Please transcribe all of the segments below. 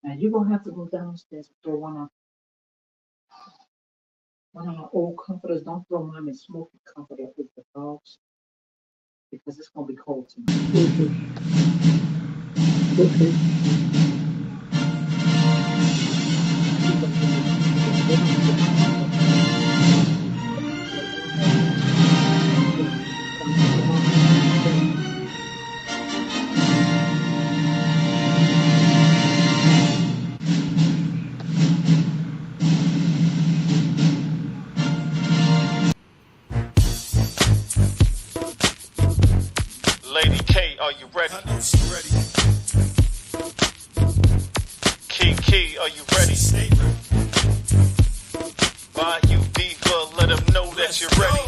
Now you're gonna have to go downstairs and throw one of my old comforters. Don't throw mine in smoky comforter with the dogs because it's gonna be cold tonight. Mhm. Okay. Keep them from the they don't get my comfort. They're down there. Yeah. So I'm taking off my downstairs. Lady K, are you ready? I know she ready. Key, are you ready? Bayou Diva, let them know that you're ready.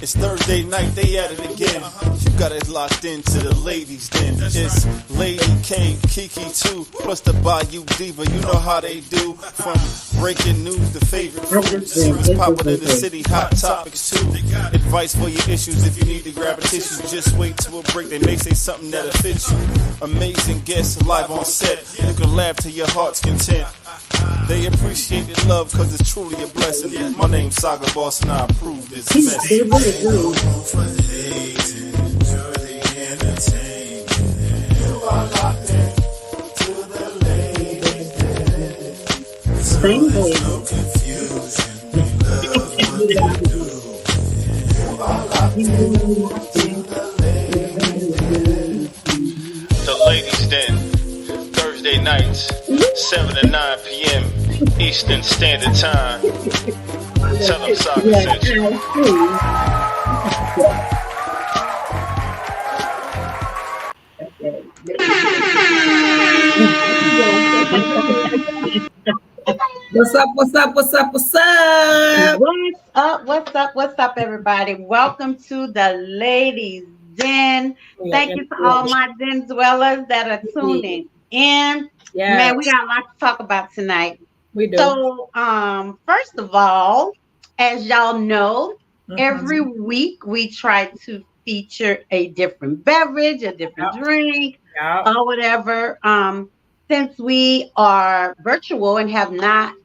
It's Thursday night, they at it again. You got it locked into the ladies then. It's Lady K, Kiki too, plus the Bayou Diva. You know how they do. From breaking news to favorite foods. It's popping in the city, hot topics too. Advice for your issues if you need to grab a tissue. Just wait till a break, they may say something that'll fit you. Amazing guests live on set. You can laugh to your heart's content. They appreciate the love cause it's truly a blessing. My name's Saga Boss and I approve this message. Same way. The Ladies Den, Thursday nights, 7 to 9 p.m. Eastern Standard Time. Tell them Saga sent you. What's up? What's up? What's up? What's up? What's up? What's up? What's up, everybody? Welcome to the Ladies Den. Thank you to all my Den dwellers that are tuning in. Yeah, Man, we got a lot to talk about tonight. we do. So, first of all, as y'all know, every week we try to feature a different beverage, a different drink, Yeah. or whatever. Since we are virtual and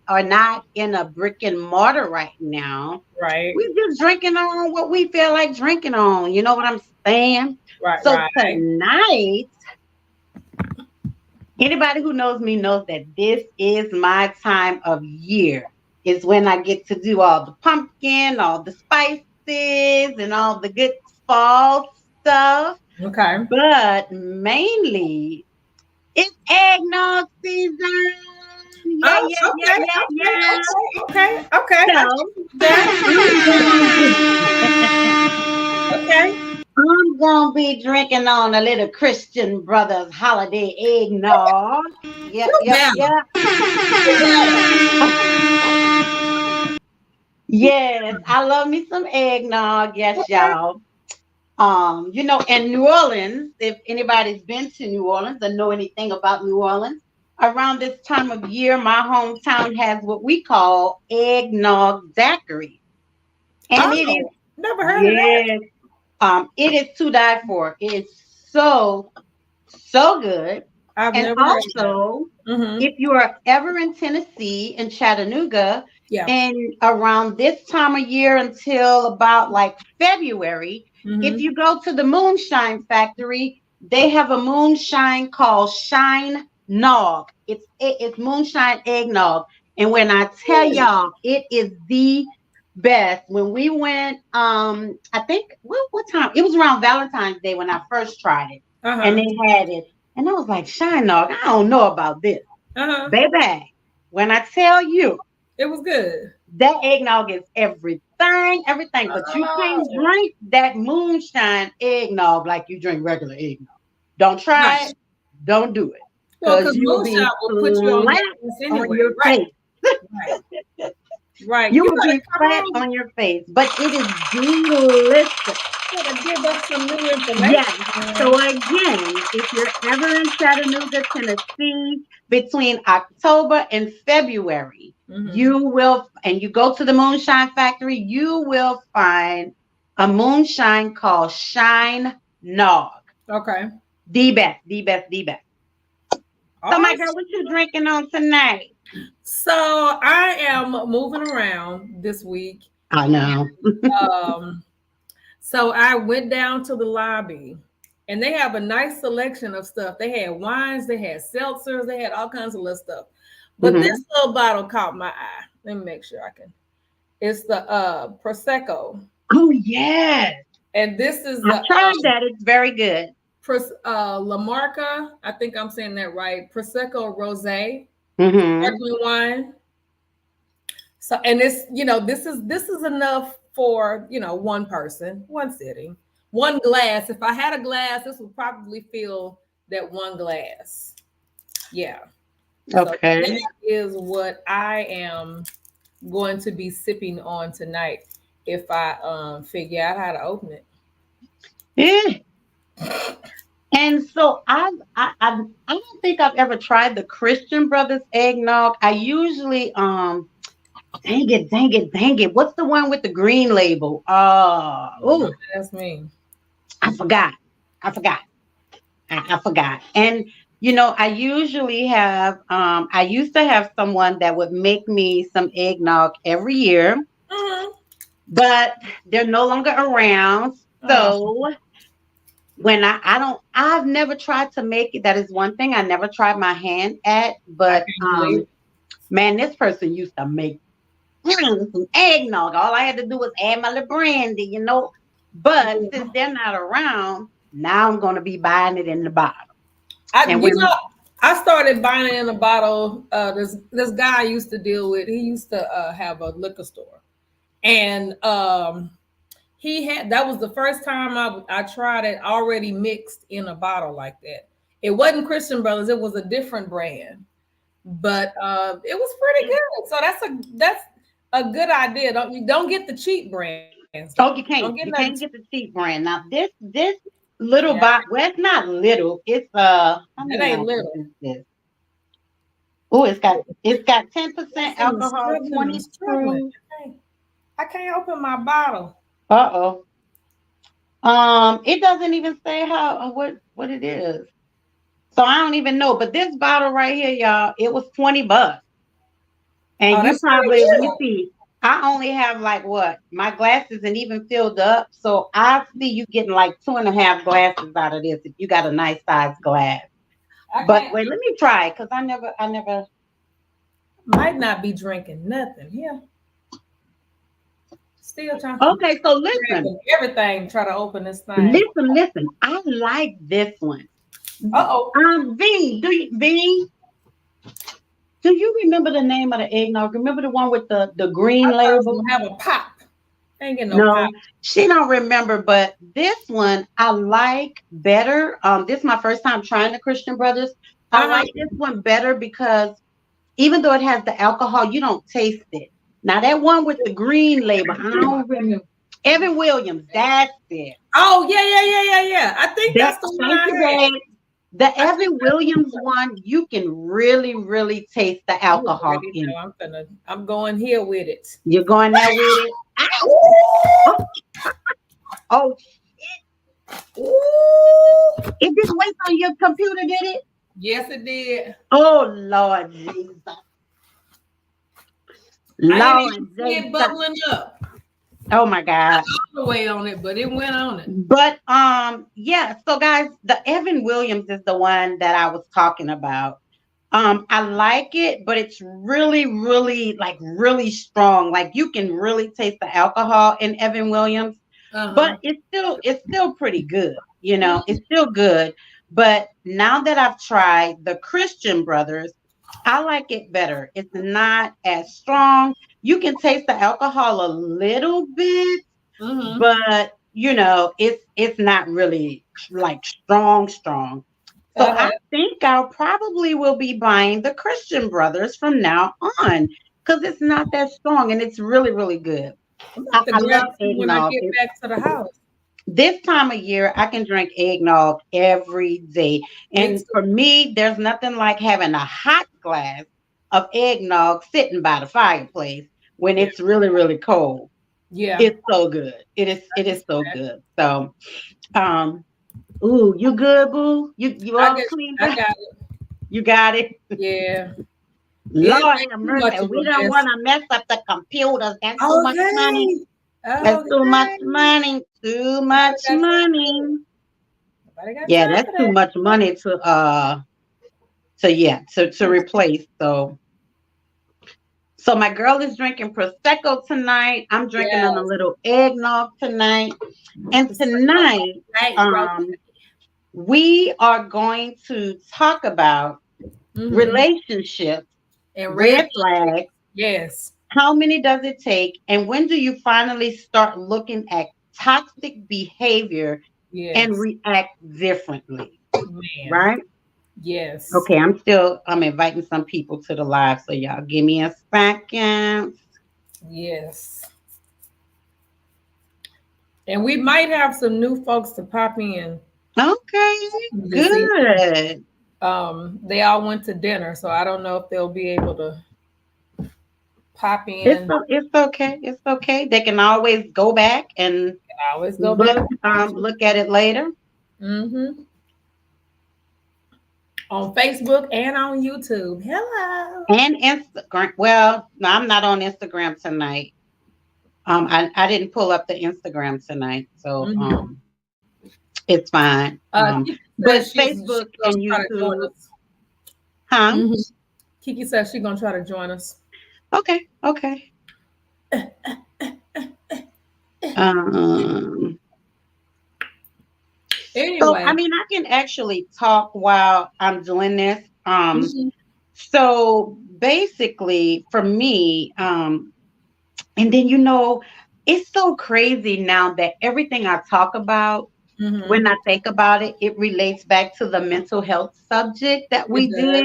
are not in a brick and mortar right now, Right. we just drinking on what we feel like drinking on. You know what I'm saying? Right. So Right. tonight, anybody who knows me knows that this is my time of year. It's when I get to do all the pumpkin, all the spices, and all the good fall stuff. Okay. But mainly, it's eggnog season. Yeah, Oh, yeah, yeah, yeah, yeah. Okay. Okay. So, Okay. I'm gonna be drinking on a little Christian Brothers holiday eggnog. Yep, yep, Yeah. yep. Yes, I love me some eggnog. Yes, y'all. In New Orleans, if anybody's been to New Orleans or know anything about New Orleans, around this time of year, my hometown has what we call eggnog daiquiri. And it is Never heard of that. yes, it is to die for. It is so good. I've And never heard of also, that. Mm-hmm. if you are ever in Tennessee, in Chattanooga, Yeah. and around this time of year until about like February, Mm-hmm. if you go to the Moonshine Factory, they have a moonshine called Shine Nog. It's moonshine eggnog. And when I tell y'all, it is the best. When we went, I think what time? It was around Valentine's Day when I first tried it. Uh-huh. And they had it. And I was like, Shine Nog, I don't know about this. Uh-huh. Baby, when I tell you It was good. that eggnog is everything. But you can't drink that moonshine eggnog like you drink regular eggnog. Don't try Right. it. Don't do it. Well, Because because you'll be moonshine will put you on flat your face on anyway. your Right. face. Right. Right. You You will gotta be come flat on. on your face. But it is delicious. You gotta give us some new information. Yes. So again, if you're ever in Chattanooga, Tennessee, between October and February, Mhm. you go to the Moonshine Factory, you will find a moonshine called Shine Nog. Okay. The best, the best, the best. So, my girl, what you drinking on tonight? So I am moving around this week. I know. So I went down to the lobby, and they have a nice selection of stuff. They had wines, they had seltzers, they had all kinds of little stuff. But this little bottle caught my eye. Let me make sure I can. It's the Prosecco. Oh, yes. And this is I tried that. It's very good. La Marca, I think I'm saying that right. Prosecco Rosé, Mm-hmm. wine. So, and it's, this is enough for, one person, one sitting, one glass. If I had a glass, this would probably fill that one glass. Yeah. Okay. So that is what I am going to be sipping on tonight if I figure out how to open it. Yeah. And so I don't think I've ever tried the Christian Brothers eggnog. I usually dang it. What's the one with the green label? Oh, that's me. I forgot. And I usually have I used to have someone that would make me some eggnog every year, but they're no longer around. So when I've never tried to make it. That is one thing I never tried my hand at. But man, this person used to make some eggnog. All I had to do was add my little brandy, But since they're not around, now I'm going to be buying it in the bottle. I started buying it in a bottle. This guy I used to deal with, he used to have a liquor store, and that was the first time I tried it already mixed in a bottle like that. It wasn't Christian Brothers; it was a different brand, but it was pretty good. So that's a good idea. Don't get the cheap brand. Oh, you can't. You can't get the cheap brand. Now this little bottle. Well, it's not little. It's it ain't little. Oh, it's got 10% alcohol, 20 proof. I can't open my bottle. It doesn't even say what it is. So I don't even know. But this bottle right here, y'all, it was $20. And you probably, let me see. I only have my glass isn't even filled up. So I see you getting like 2.5 glasses out of this if you got a nice size glass. But wait, let me try it because I never might not be drinking nothing. Yeah. Still trying. Okay, so listen. Everything, try to open this thing. Listen. I like this one. V, do you remember the name of the eggnog? Remember the one with the green label? Have a pop. Ain't getting no pop. She don't remember, but this one I like better. This is my first time trying the Christian Brothers. I like this one better because even though it has the alcohol, you don't taste it. Now that one with the green label, I don't remember. Evan Williams, that's it. Oh yeah. I think that's the one I had. The Evan Williams one, you can really, really taste the alcohol in it. I'm going here with it. You're going there with it? Oh shit. Ooh. It didn't wait on your computer, did it? Yes, it did. Oh Lord Jesus. Lord Jesus. Bubbling up. Oh my God. All the way on it, but it went on it. But yeah, so guys, the Evan Williams is the one that I was talking about. I like it, but it's really, really really strong. Like you can really taste the alcohol in Evan Williams, but it's still pretty good. It's still good. But now that I've tried the Christian Brothers, I like it better. It's not as strong. You can taste the alcohol a little bit, but it's not really like strong. So I think I probably will be buying the Christian Brothers from now on because it's not that strong and it's really, really good. I love eggnog. When I get back to the house. This time of year, I can drink eggnog every day. And for me, there's nothing like having a hot glass of eggnog sitting by the fireplace when it's really, really cold. Yeah. It's so good. It is so good. So, ooh, you good, boo? You all cleaned up? I got it. You got it. Yeah. Lord It's have too much mercy. of We a don't mess. want to mess up the computers. That's too much money. That's too much Okay. money. Too much got time for money. Nobody got Yeah, time that's for too that. much money to replace. So my girl is drinking Prosecco tonight. I'm drinking on a Yes. little eggnog tonight. And tonight, Right, bro. we are going to talk about relationships, And red red. flags. Yes. How many does it take? And when do you finally start looking at toxic behavior and Yes. react differently? Man. Right? Yes. Okay, I'm inviting some people to the live, so y'all give me a second. Yes. And we might have some new folks to pop in. Okay, this evening. good. They all went to dinner, so I don't know if they'll be able to pop in. It's okay. It's okay. They can always go back and I always go back. look at it later. On Facebook and on YouTube. Hello. And Instagram. Well, no, I'm not on Instagram tonight. I didn't pull up the Instagram tonight, so it's fine. But Facebook and YouTube. Huh? Kiki says she's gonna try to join us. Okay. Anyway, so I mean, I can actually talk while I'm doing this. So basically, for me, and then it's so crazy now that everything I talk about, when I think about it, it relates back to the mental health subject that we did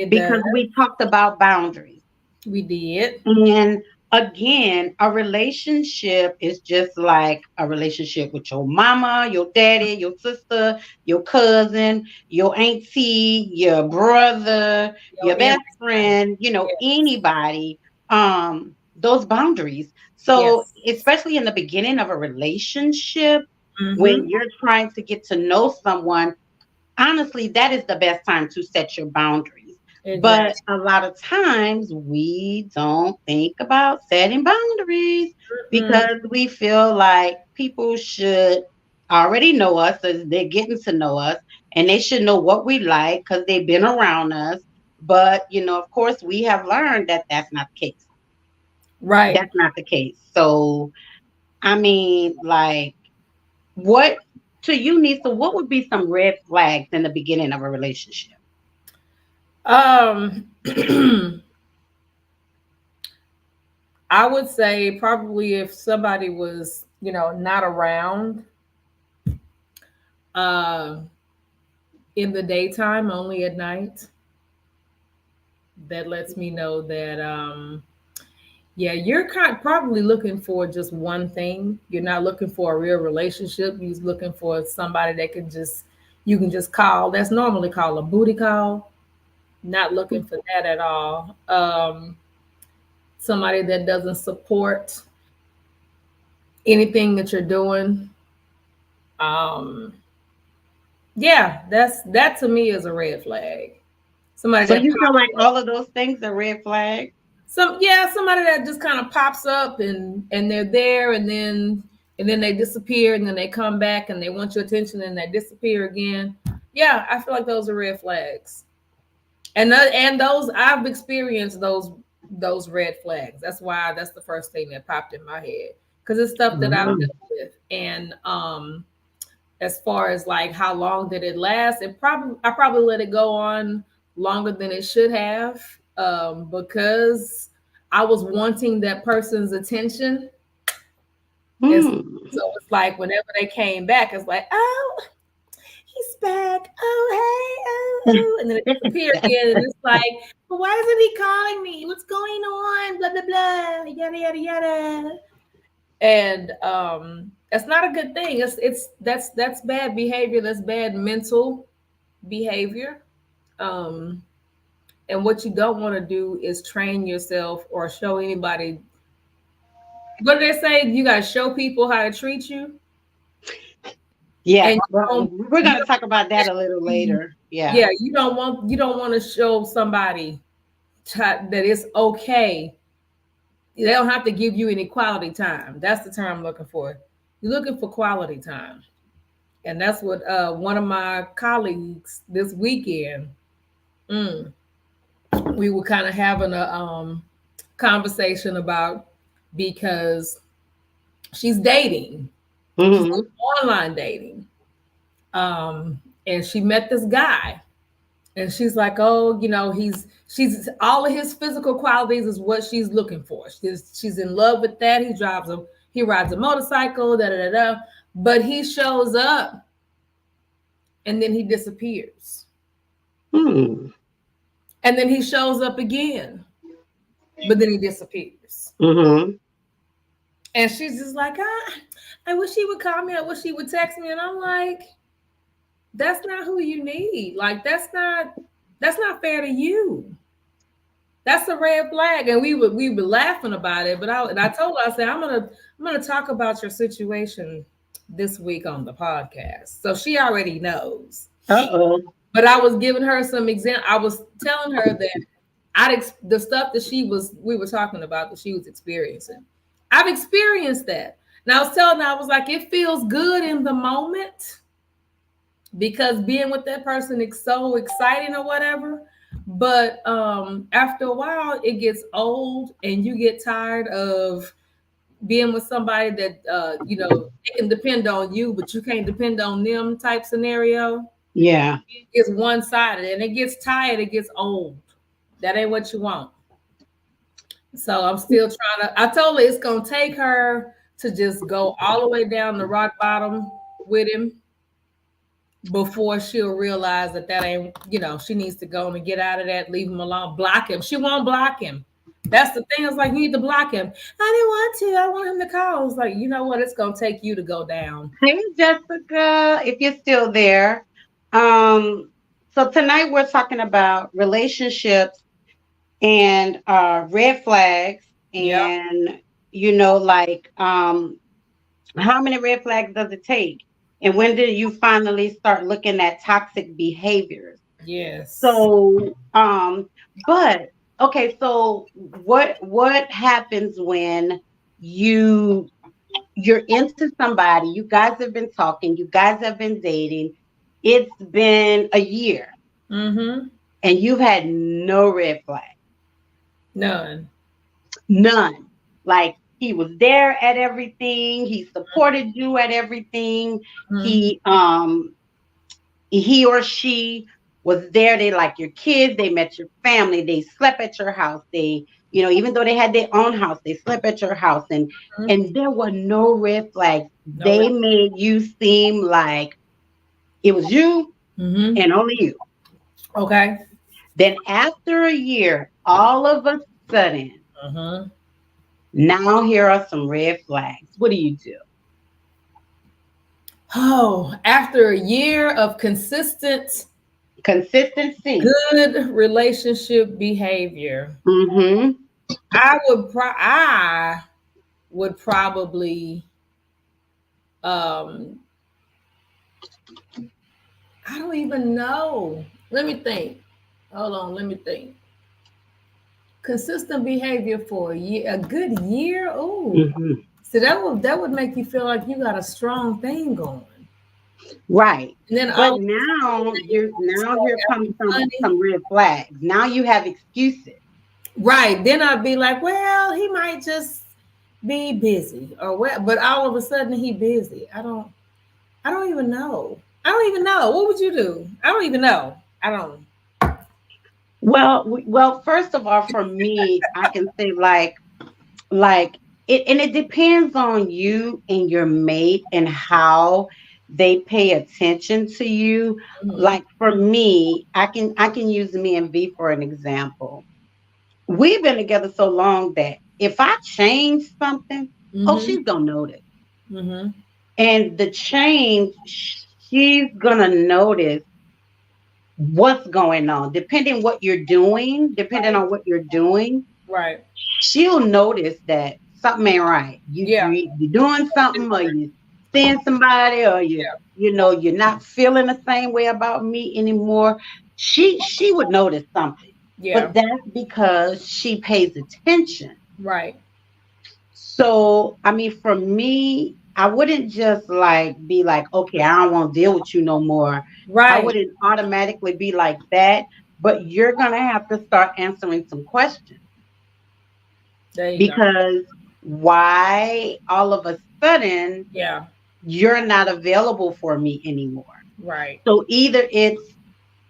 because we talked about boundaries. We did. And again, a relationship is just like a relationship with your mama, your daddy, your sister, your cousin, your auntie, your brother, your best friend, anybody, those boundaries. So especially in the beginning of a relationship, when you're trying to get to know someone, honestly, that is the best time to set your boundaries. But a lot of times we don't think about setting boundaries because we feel like people should already know us as they're getting to know us and they should know what we like because they've been around us. But, of course, we have learned that that's not the case. Right. That's not the case. So, I mean, like, what to you, Nisa, what would be some red flags in the beginning of a relationship? I would say probably if somebody was, not around in the daytime, only at night, that lets me know that you're probably looking for just one thing. You're not looking for a real relationship. You're just looking for somebody that you can just call. That's normally called a booty call. Not looking for that at all. Somebody that doesn't support anything that you're doing. That to me is a red flag. Somebody so you feel like all of those things are red flags? Somebody that just kind of pops up and they're there and then they disappear and then they come back and they want your attention and they disappear again. Yeah, I feel like those are red flags. And those I've experienced those red flags. That's why that's the first thing that popped in my head because it's stuff that I've dealt with. And as far as like how long did it last, I probably let it go on longer than it should have because I was wanting that person's attention. So it's like whenever they came back, it's like, oh, he's back. Oh, hey, oh, and then it disappeared again. And it's like, well, why isn't he calling me? What's going on? Blah, blah, blah, yada, yada, yada. And that's not a good thing. That's bad behavior. That's bad mental behavior. And what you don't want to do is train yourself or show anybody. What do they say? You got to show people how to treat you. Yeah, we're going to talk about that a little later. Yeah. Yeah, you don't want to show somebody that it's okay. They don't have to give you any quality time. That's the term I'm looking for. You're looking for quality time. And that's what one of my colleagues this weekend, we were kind of having a conversation about, because she's dating, she's online dating, and she met this guy, and she's like, oh, she's all of his physical qualities is what she's looking for. She's in love with that. He rides a motorcycle, da da da da, but he shows up and then he disappears. And then he shows up again, but then he disappears. And she's just like, I wish he would call me. I wish he would text me. And I'm like, that's not who you need. Like, that's not fair to you. That's a red flag. And we were laughing about it, but I told her, I said, I'm gonna talk about your situation this week on the podcast. So she already knows. But I was giving her some example. I was telling her that the stuff that we were talking about that she was experiencing. I've experienced that. And I was telling her, I was like, it feels good in the moment because being with that person is so exciting or whatever. But after a while, it gets old and you get tired of being with somebody that, they can depend on you, but you can't depend on them type scenario. Yeah. It's one-sided and it gets tired, it gets old. That ain't what you want. So I'm still I told her it's going to take her to just go all the way down the rock bottom with him before she'll realize that ain't, she needs to go and get out of that, leave him alone, block him. She won't block him. That's the thing. It's like, you need to block him. I didn't want to. I want him to call. It's like, you know what? It's going to take you to go down. Hey, Jessica, if you're still there. So tonight we're talking about relationships and red flags and, how many red flags does it take? And when did you finally start looking at toxic behaviors? Yes. So, okay, so what happens when you're into somebody, you guys have been talking, you guys have been dating, it's been a year, and you've had no red flag? None. Like, he was there at everything. He supported you at everything. He or she was there. They like your kids. They met your family. They slept at your house. They, even though they had their own house, they slept at your house. And there were no red flags. They made you seem like it was you and only you. Okay. Then after a year, all of a sudden, now here are some red flags. What do you do? Oh, after a year of consistency, good relationship behavior, I would probably, I don't even know. Let me think. Hold on. Let me think. Consistent behavior for a good year. Oh, so that would make you feel like you got a strong thing going, right? And then, but now here comes some red flags. Now you have excuses, right? Then I'd be like, well, he might just be busy, or what? But all of a sudden he busy. I don't even know. What would you do? I don't even know. I don't. Well, first of all, for me, I can say like it, and it depends on you and your mate and how they pay attention to you. Like for me, I can use me and V for an example. We've been together so long that if I change something, she's gonna notice. And the change, she's gonna notice what's going on, depending on what you're doing, right? She'll notice that something ain't right. You're doing something, or seeing somebody, or you're not feeling the same way about me anymore, she would notice something. Yeah. But that's because she pays attention. Right. So, I mean, for me, I wouldn't just like be like, okay, I don't want to deal with you no more. I Right. wouldn't automatically be like that, but you're going to have to start answering some questions. There you go. Because why all of a sudden Yeah. you're not available for me anymore? Right. So either it's,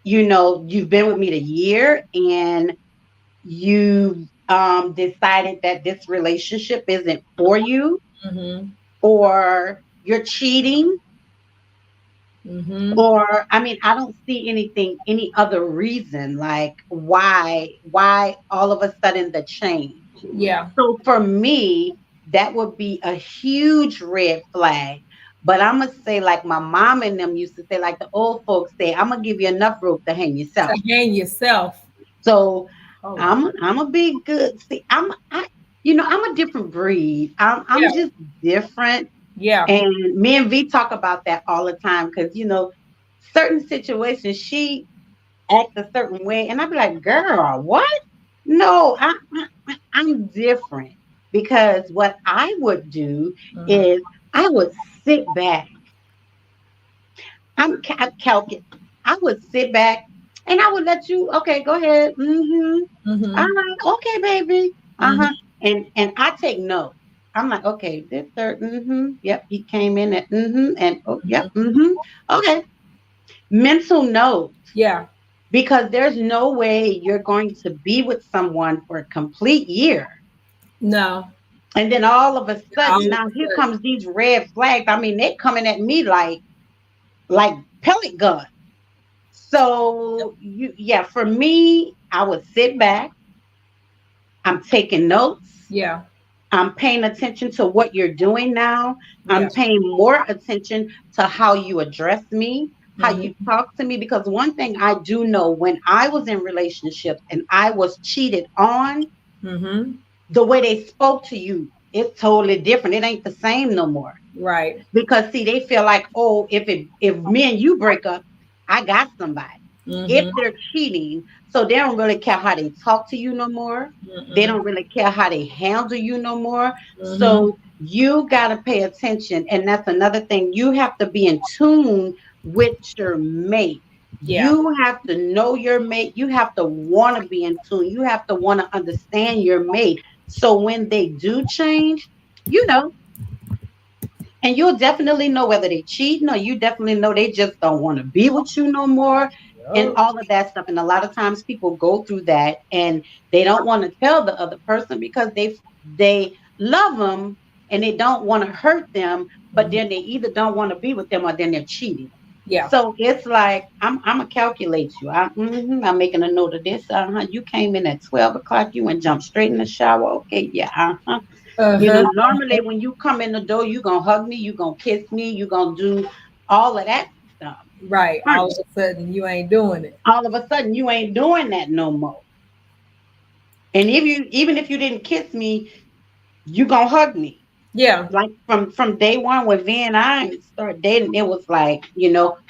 you've been with me a year and you decided that this relationship isn't for you, Mm-hmm. or you're cheating, Mm-hmm. or I mean, I don't see any other reason like why all of a sudden the change. Yeah. So for me, that would be a huge red flag. But I'm gonna say, like my mom and them used to say, like the old folks say, I'm gonna give you enough rope to hang yourself. To hang yourself. So Oh, I'm a big good. See, I'm a different breed. I'm Yeah. just different. yeah. And me and V talk about that all the time because certain situations she acts a certain way, and I'd be like, "Girl, what? No, I'm different." Because what I would do Mhm. is I would sit back. I'm calculating. I would sit back and I would let you. Okay, go ahead. Mm-hmm. Mhm. All right. Okay, baby. Mhm. Uh-huh. And I take notes. I'm like, okay, this third, yep, he came in at and oh, yep, okay. Mental notes, Yeah. because there's no way you're going to be with someone for a complete year. No. And then all of a All sudden, of now a here sudden. comes these red flags. I mean, they're coming at me like pellet gun. So for me, I would sit back. I'm taking notes. Yeah. I'm paying attention to what you're doing now. Yeah. I'm paying more attention to how you address me, how Mhm. you talk to me. Because one thing I do know, when I was in relationships and I was cheated on, Mhm. the way they spoke to you, it's totally different. It ain't the same no more. Right. Because see, they feel like, oh, if me and you break up, I got somebody. If Mhm. they're cheating, so they don't really care how they talk to you no more. They Mm-mm. don't really care how they handle you no more. Mhm. So you got to pay attention. And that's another thing. You have to be in tune with your mate. Yeah. You have to know your mate. You have to want to be in tune. You have to want to understand your mate. So when they do change, you know, and you'll definitely know whether they cheating, or you definitely know they just don't want to be with you no more, and all of that stuff. And a lot of times people go through that and they don't want to tell the other person because they love them and they don't want to hurt them, but Mhm. then they either don't want to be with them or then they're cheating. Yeah. So it's like I'm gonna calculate you. I'm making a note of this. You came in at 12 o'clock. You went jump straight in the shower. Okay, yeah. Uh-huh. Normally when you come in the door, you gonna hug me, you gonna kiss me, you gonna do all of that stuff. Right. All of a sudden, you ain't doing it. All of a sudden, you ain't doing that no more. And even if you didn't kiss me, you gonna hug me. Yeah. Like from day one, when V and I started dating, it was like,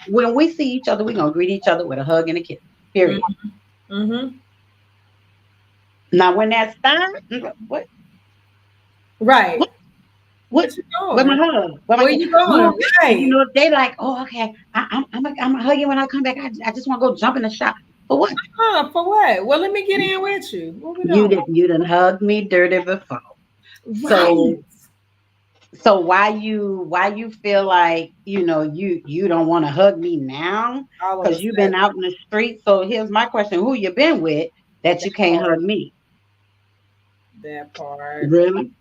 when we see each other, we gonna greet each other with a hug and a kiss. Period. Mm-hmm. Now, when that starts, what? Right. What? What you Where my doing? hug? Where my Where kiss? you going? Right. If they like, oh, okay, I'm gonna hug you when I come back. I just want to go jump in the shop. For what? For what? Well, let me get in with you. What we You doing? didn't hug me dirty before. Right. So why you feel like you don't want to hug me now All of a because you've been sudden. out in the street? So here's my question: who you been with that you can't hug me? That part. Really?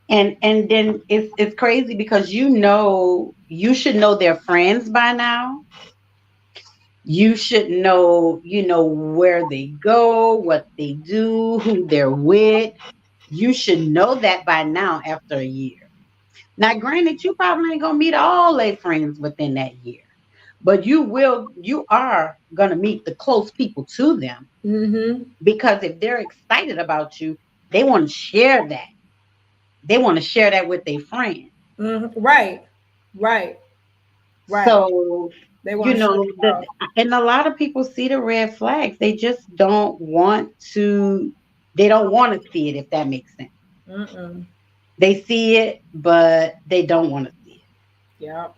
And then it's crazy because you should know their friends by now. You should know where they go, what they do, who they're with. You should know that by now after a year. Now, granted, you probably ain't gonna meet all their friends within that year, but you are gonna meet the close people to them, Mm-hmm. because if they're excited about you, they want to share that. They want to share that with their friends. Right, right, right. So, They want to shut it off. and a lot of people see the red flags. They just don't want to, they don't want to see it, if that makes sense. Mm-mm. They see it, but they don't want to see Yeah.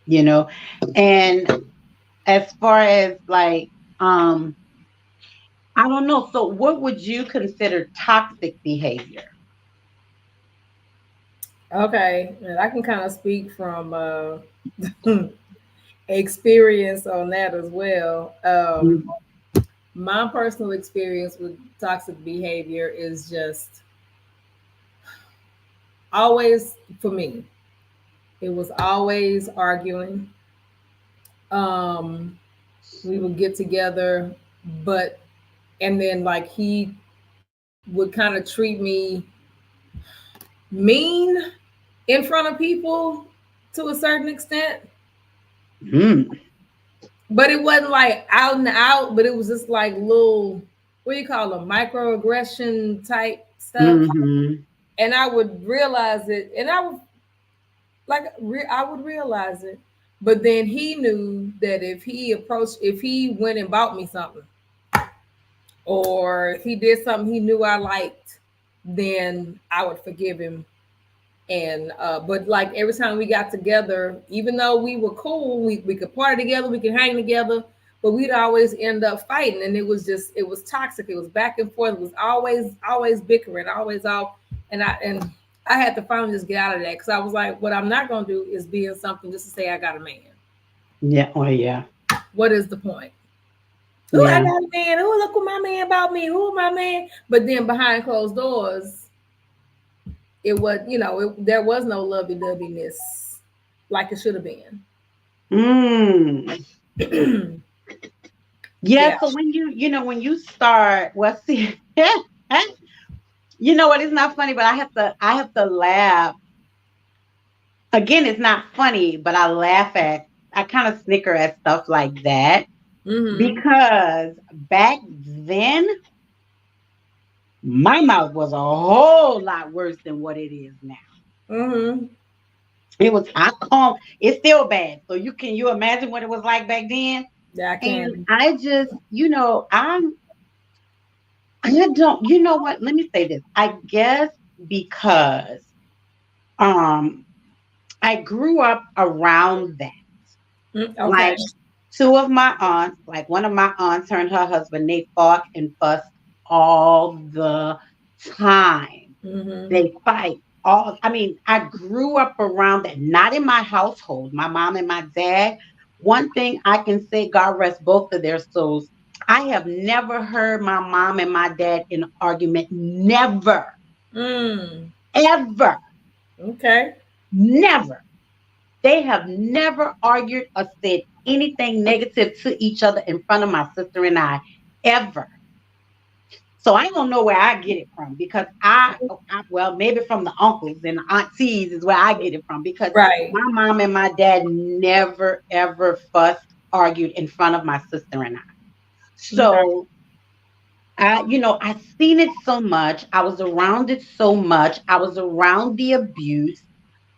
it, And as far as like, I don't know. So what would you consider toxic behavior? Okay, and I can kind of speak from experience on that as well. My personal experience with toxic behavior is just always for me. It was always arguing. Um, we would get together, but and then like he would kind of treat me mean in front of people to a certain extent. Mm. But it wasn't like out and out, but it was just like little, what do you call them, microaggression type stuff. Hmm. And I would realize it, and I would I would realize it. But then he knew that if he went and bought me something, or if he did something he knew I liked, then I would forgive him. And but like every time we got together, even though we were cool, we could party together, we could hang together, but we'd always end up fighting. And it was toxic. It was back and forth. It was always bickering, always all. And I had to finally just get out of that, because I was like, what I'm not gonna do is be in something just to say I got a man. Yeah. Oh, yeah. What is the point? Who I Yeah. got a man? Who look what my man about me? Who my man? But then behind closed doors, it was, there was no lovey-doveyness like it should have been. Mm. Yeah. Yeah. So when you start, well, see, you know what? It's not funny, but I have to laugh. Again, it's not funny, but I kind of snicker at stuff like that, Mm-hmm. because back then my mouth was a whole lot worse than what it is now. Mm-hmm. It was, I calm. It's still bad. So you imagine what it was like back then? Yeah, I And can. I just, I don't, you know what? Let me say this. I guess because um I grew up around that. Okay. Like two of my aunts, like one of my aunts, her and her husband, they fought and fussed all the time. Mm-hmm. They fight all, I mean, I grew up around that, not in my household, my mom and my dad. One thing I can say, God rest both of their souls, I have never heard my mom and my dad in an argument. Never, Mm. ever, Okay. never. They have never argued or said anything negative to each other in front of my sister and I, ever. So I don't know where I get it from, because well, maybe from the uncles and the aunties is where I get it from, because Right. my mom and my dad never ever fussed, argued in front of my sister and I. Okay. So I've seen it so much. I was around it so much. I was around the abuse.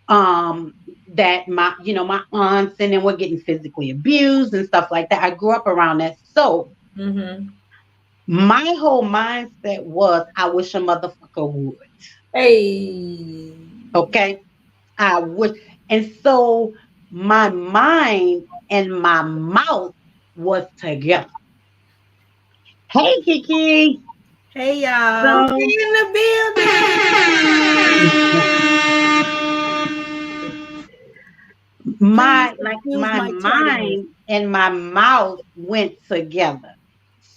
Um, that my aunts and then were getting physically abused and stuff like that. I grew up around that. So Mm-hmm. my whole mindset was, I wish a motherfucker would. Hey. Okay. I would. And so my mind and my mouth was together. Hey, Kiki. Hey y'all. So In the building. Please excuse my my tardiness. mind and my mouth went together.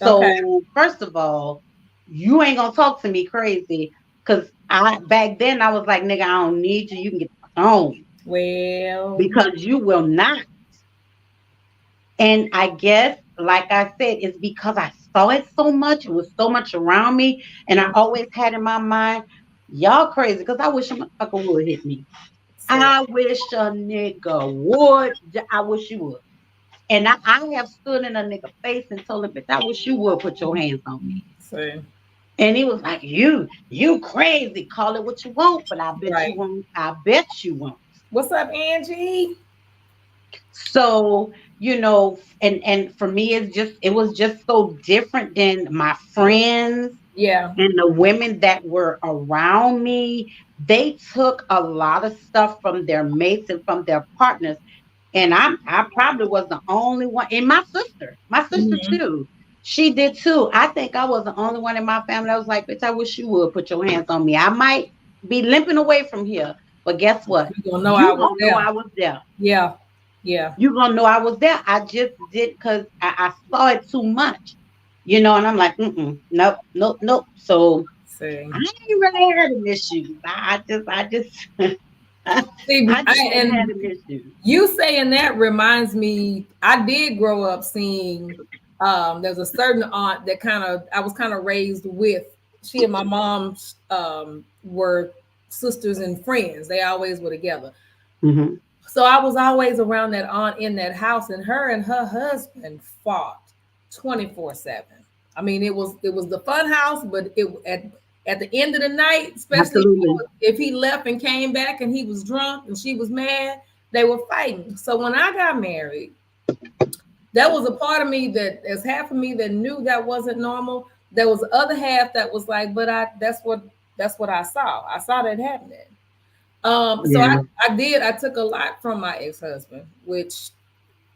Okay. So first of all, you ain't gonna talk to me crazy, because I back then I was like, nigga, I don't need you. You can get the fuck on, Well. because you will not. And I guess, like I said, it's because I saw it so much. It was so much around me, and I always had in my mind, y'all crazy, because I wish a motherfucker would hit me. I wish a nigga would. I wish you would. And I have stood in a nigga face and told him, bitch, I wish you would put your hands on me. See. And he was like, you crazy. Call it what you want, but I bet you Right. won't. I bet you won't. What's up, Angie? So, and for me, it was just so different than my friends Yeah. and the women that were around me. They took a lot of stuff from their mates and from their partners. And I probably was the only one. And my sister Mhm. too. She did too. I think I was the only one in my family that was like, bitch, I wish you would put your hands on me. I might be limping away from here. But guess what? You gonna know I You was gonna know there. I was there. Yeah. Yeah. You gonna know I was there. I just did because I saw it too much. And I'm like, nope, nope, nope. So See. I ain't really had an issue. I just See, I just ain't had and an issue. you saying that reminds me, I did grow up seeing there's a certain aunt that I was kind of raised with. She and my mom were sisters and friends. They always were together. Hmm. So I was always around that aunt in that house, and her husband fought 24/7. I mean, it was the fun house, but it at the end of the night, especially Absolutely. if he left and came back and he was drunk and she was mad, they were fighting. So when I got married, that was a part of me that there's half of me that knew that wasn't normal. There was the other half that was like, but that's what I saw. I saw that happening. So Yeah. I took a lot from my ex-husband, which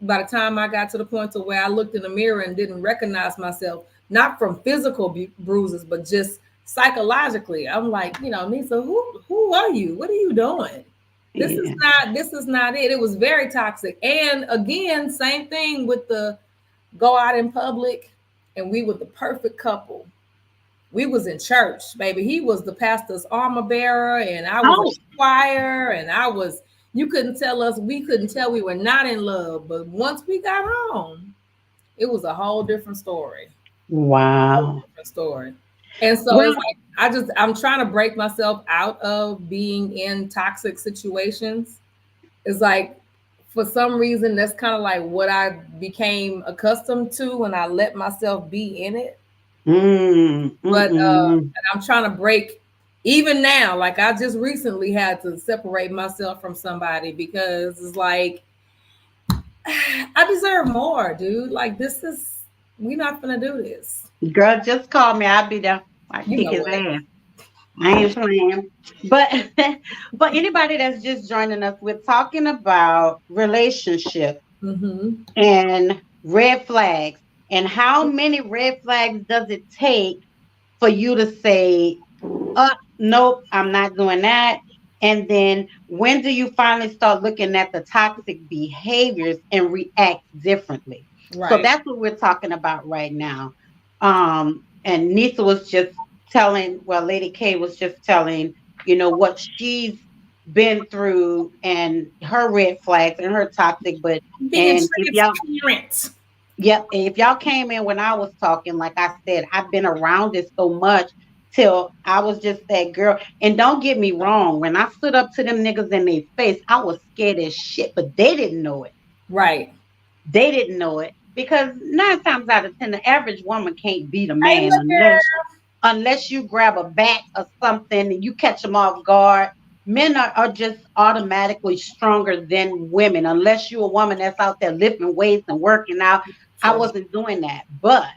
by the time I got to the point to where I looked in the mirror and didn't recognize myself, not from physical bruises, but just psychologically, I'm like, Nisa, who are you? What are you doing? Yeah. This is not it. It was very toxic. And again, same thing with the go out in public, and we were the perfect couple. We was in church, baby. He was the pastor's armor bearer, and I was Oh, a choir, and you couldn't tell us, we couldn't tell we were not in love. But once we got home, it was a whole different story. Whole wow. different story. And so Well, it's like I'm trying to break myself out of being in toxic situations. It's like for some reason that's kind of like what I became accustomed to when I let myself be in it. But mm. and I'm trying to break even now, like I just recently had to separate myself from somebody because it's like I deserve more, dude. Like we're not gonna do this. Girl, just call me. I'll be there. I You kick know his what? ass. I ain't playing. But but anybody that's just joining us, we're talking about relationships Mm-hmm. and red flags. And how many red flags does it take for you to say, nope, I'm not doing that? And then when do you finally start looking at the toxic behaviors and react differently? So Right. that's what we're talking about right now. And Nisa was just Lady K was just telling, what she's been through and her red flags and her toxic. Being And transparent. if y'all came in when I was talking, like I said, I've been around it so much till I was just that girl. And don't get me wrong, when I stood up to them niggas in their face, I was scared as shit, but they didn't know it. Right. They didn't know it because 9 times out of 10, the average woman can't beat a Hey, man look here. unless you grab a bat or something and you catch them off guard. Men are just automatically stronger than women, unless you're a woman that's out there lifting weights and working out. I True. wasn't doing that, but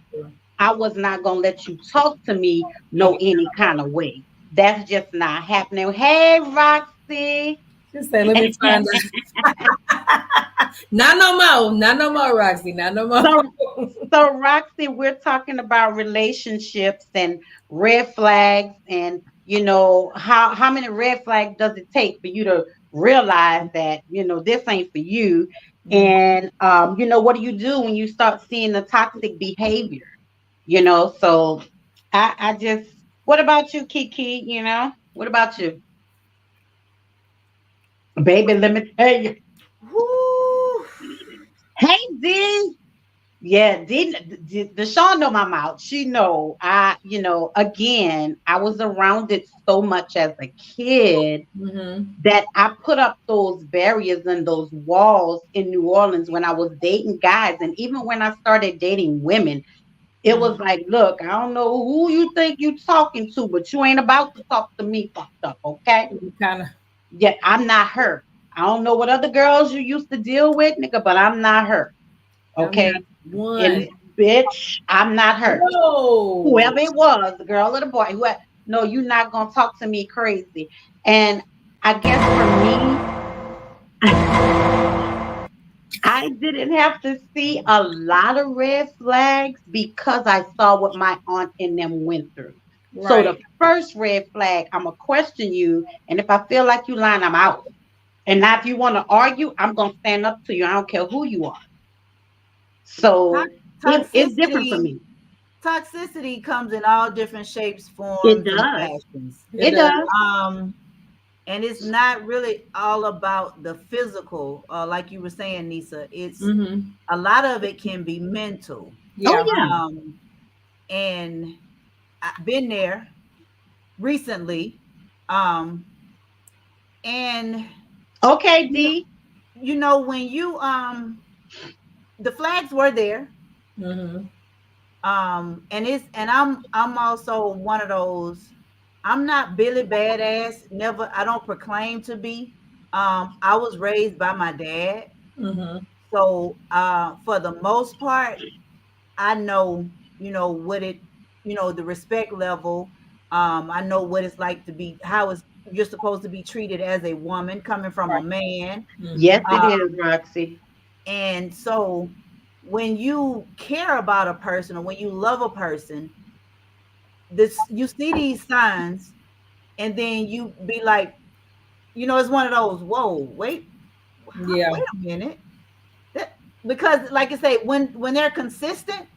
I was not gonna let you talk to me no any kind of way. That's just not happening. Hey, Roxy. Just say, let me find her. Not no more. Not no more, Roxy. Not no So, more. so Roxy, we're talking about relationships and red flags, and how many red flags does it take for you to realize that this ain't for you, and what do you do when you start seeing the toxic behavior? So I just, what about you, Kiki? What about you, baby? Let me tell you. Woo. Hey, D. Yeah, the Sean know my mouth. She know again, I was around it so much as a kid Mm-hmm. that I put up those barriers and those walls in New Orleans when I was dating guys. And even when I started dating women, It was like, look, I don't know who you think you talking to, but you ain't about to talk to me fucked up, okay? Kind of. Yeah, I'm not her. I don't know what other girls you used to deal with, nigga, but I'm not her. I'm not Okay. one. And bitch, I'm not her. No. Whoever it was, the girl or the boy, whoever, no, you're not gonna talk to me crazy. And I guess for me, I didn't have to see a lot of red flags because I saw what my aunt and them went through. So the Right. first red flag, I'm gonna question you, and if I feel like you lying, I'm out. And now, if you want to argue, I'm gonna stand up to you. I don't care who you are. So it's different for Toxicity, me. toxicity comes in all different shapes, It forms, and does. fashions. It It does. does. Um, and it's not really all about the physical, like you were saying, Nisa. It's Mm-hmm. a lot of it can be mental. Oh Yeah. yeah. Um, and I've been there recently. Um, and Okay, you know, D. when you the flags were there. Mm-hmm. And I'm also one of those. I'm not Billy Badass. Never. I don't proclaim to be. I was raised by my dad, Mm-hmm. so for the most part, I know, what it, the respect level. I know what it's like to be, how it's you're supposed to be treated as a woman coming from a Right. man. Yes, Mm-hmm. it Uh, is, Roxy. and so when you care about a person or when you love a person, this you see these signs, and then you be like, it's one of those, whoa, Yeah. wait a minute. That, because like I say, when they're consistent,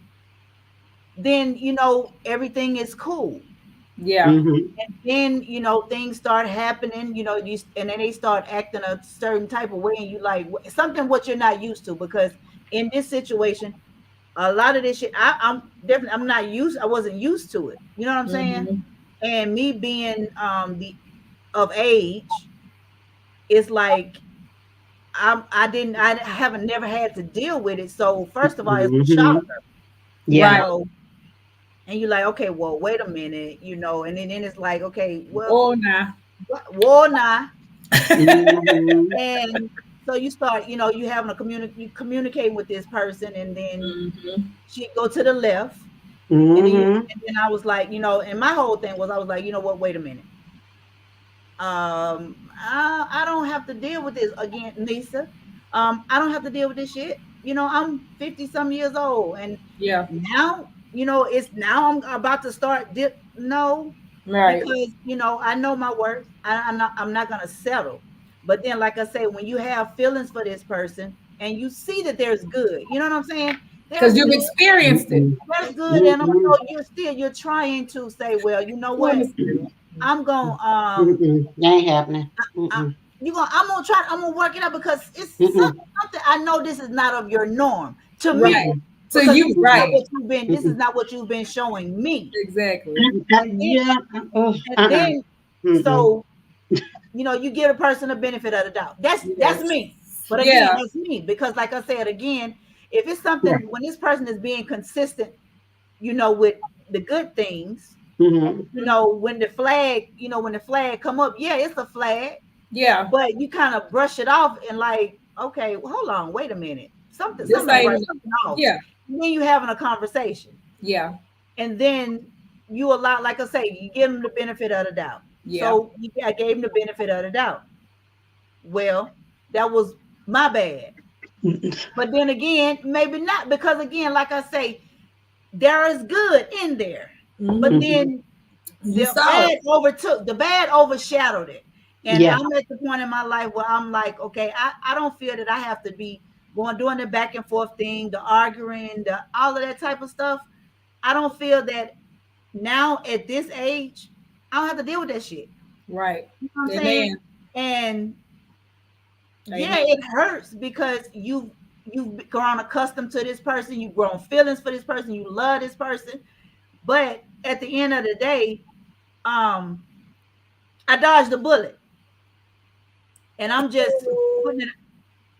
then everything is cool. Yeah. Hmm. And then things start happening, and then they start acting a certain type of way, and you like something what you're not used to, because in this situation, a lot of this shit, I'm not used. I wasn't used to it. You know what I'm saying? Mm-hmm. And me being the of age, it's like I haven't never had to deal with it. So first of all, it's a Hmm. shocker, you Yeah. Right. know. And you're like, okay, well, wait a minute, and then it's like, okay, well, Oh, nah. war now. Hmm. And so you start, you having you communicating with this person, and then Mm-hmm. she go to the left, and then Hmm. I was like, and my whole thing was, I was like, you know what, wait a minute. I don't have to deal with this again, Lisa. I don't have to deal with this shit. I'm 50 some years old, and Yeah. now, it's now I'm about to start dip. No, Right. because I know my worth. I'm not gonna settle. But then, like I say, when you have feelings for this person and you see that there's good, you know what I'm saying? Because There's you've good, experienced it. there's good, and Hmm. although you're trying to say, well, you know You what, understand. I'm gonna Mm-mm. That ain't happening. I, Mm-mm. I'm gonna work it out, because it's Mm-mm. something I know this is not of your norm to me, Right. Mm-mm. To because you, right. this is Mm-mm. not what you've been showing me. Exactly. And then Yeah. Oh, and uh-uh. then Mm-mm. so you give a person a benefit of the doubt. That's Yes. me. But again, Yeah. that's me, because like I said again, if it's Yeah. something, when this person is being consistent, with the good things, Mm-hmm. when the flag come up, yeah, it's a flag, Yeah. but you kind of brush it off and like, okay, well, hold on, wait a minute, This something ain't right, ain't. something off. Yeah. And then you having a conversation, Yeah. and then you allow, like I say, you give them the benefit of the doubt. Yeah. So I gave him the benefit of the doubt. Well, that was my bad. But then again, maybe not, because again, like I say, there is good in there. But Mm-hmm. Mm-hmm. then You saw it. the bad overshadowed it. And Yeah. I'm at the point in my life where I'm like, okay, I don't feel that I have to be doing the back and forth thing, the arguing, the all of that type of stuff. I don't feel that now at this age, I don't have to deal with that shit. Right. You know what I'm saying? Amen. And yeah, Amen. it hurts, because you've grown accustomed to this person, you've grown feelings for this person, you love this person. But at the end of the day, um, I dodged the bullet, and I'm just putting it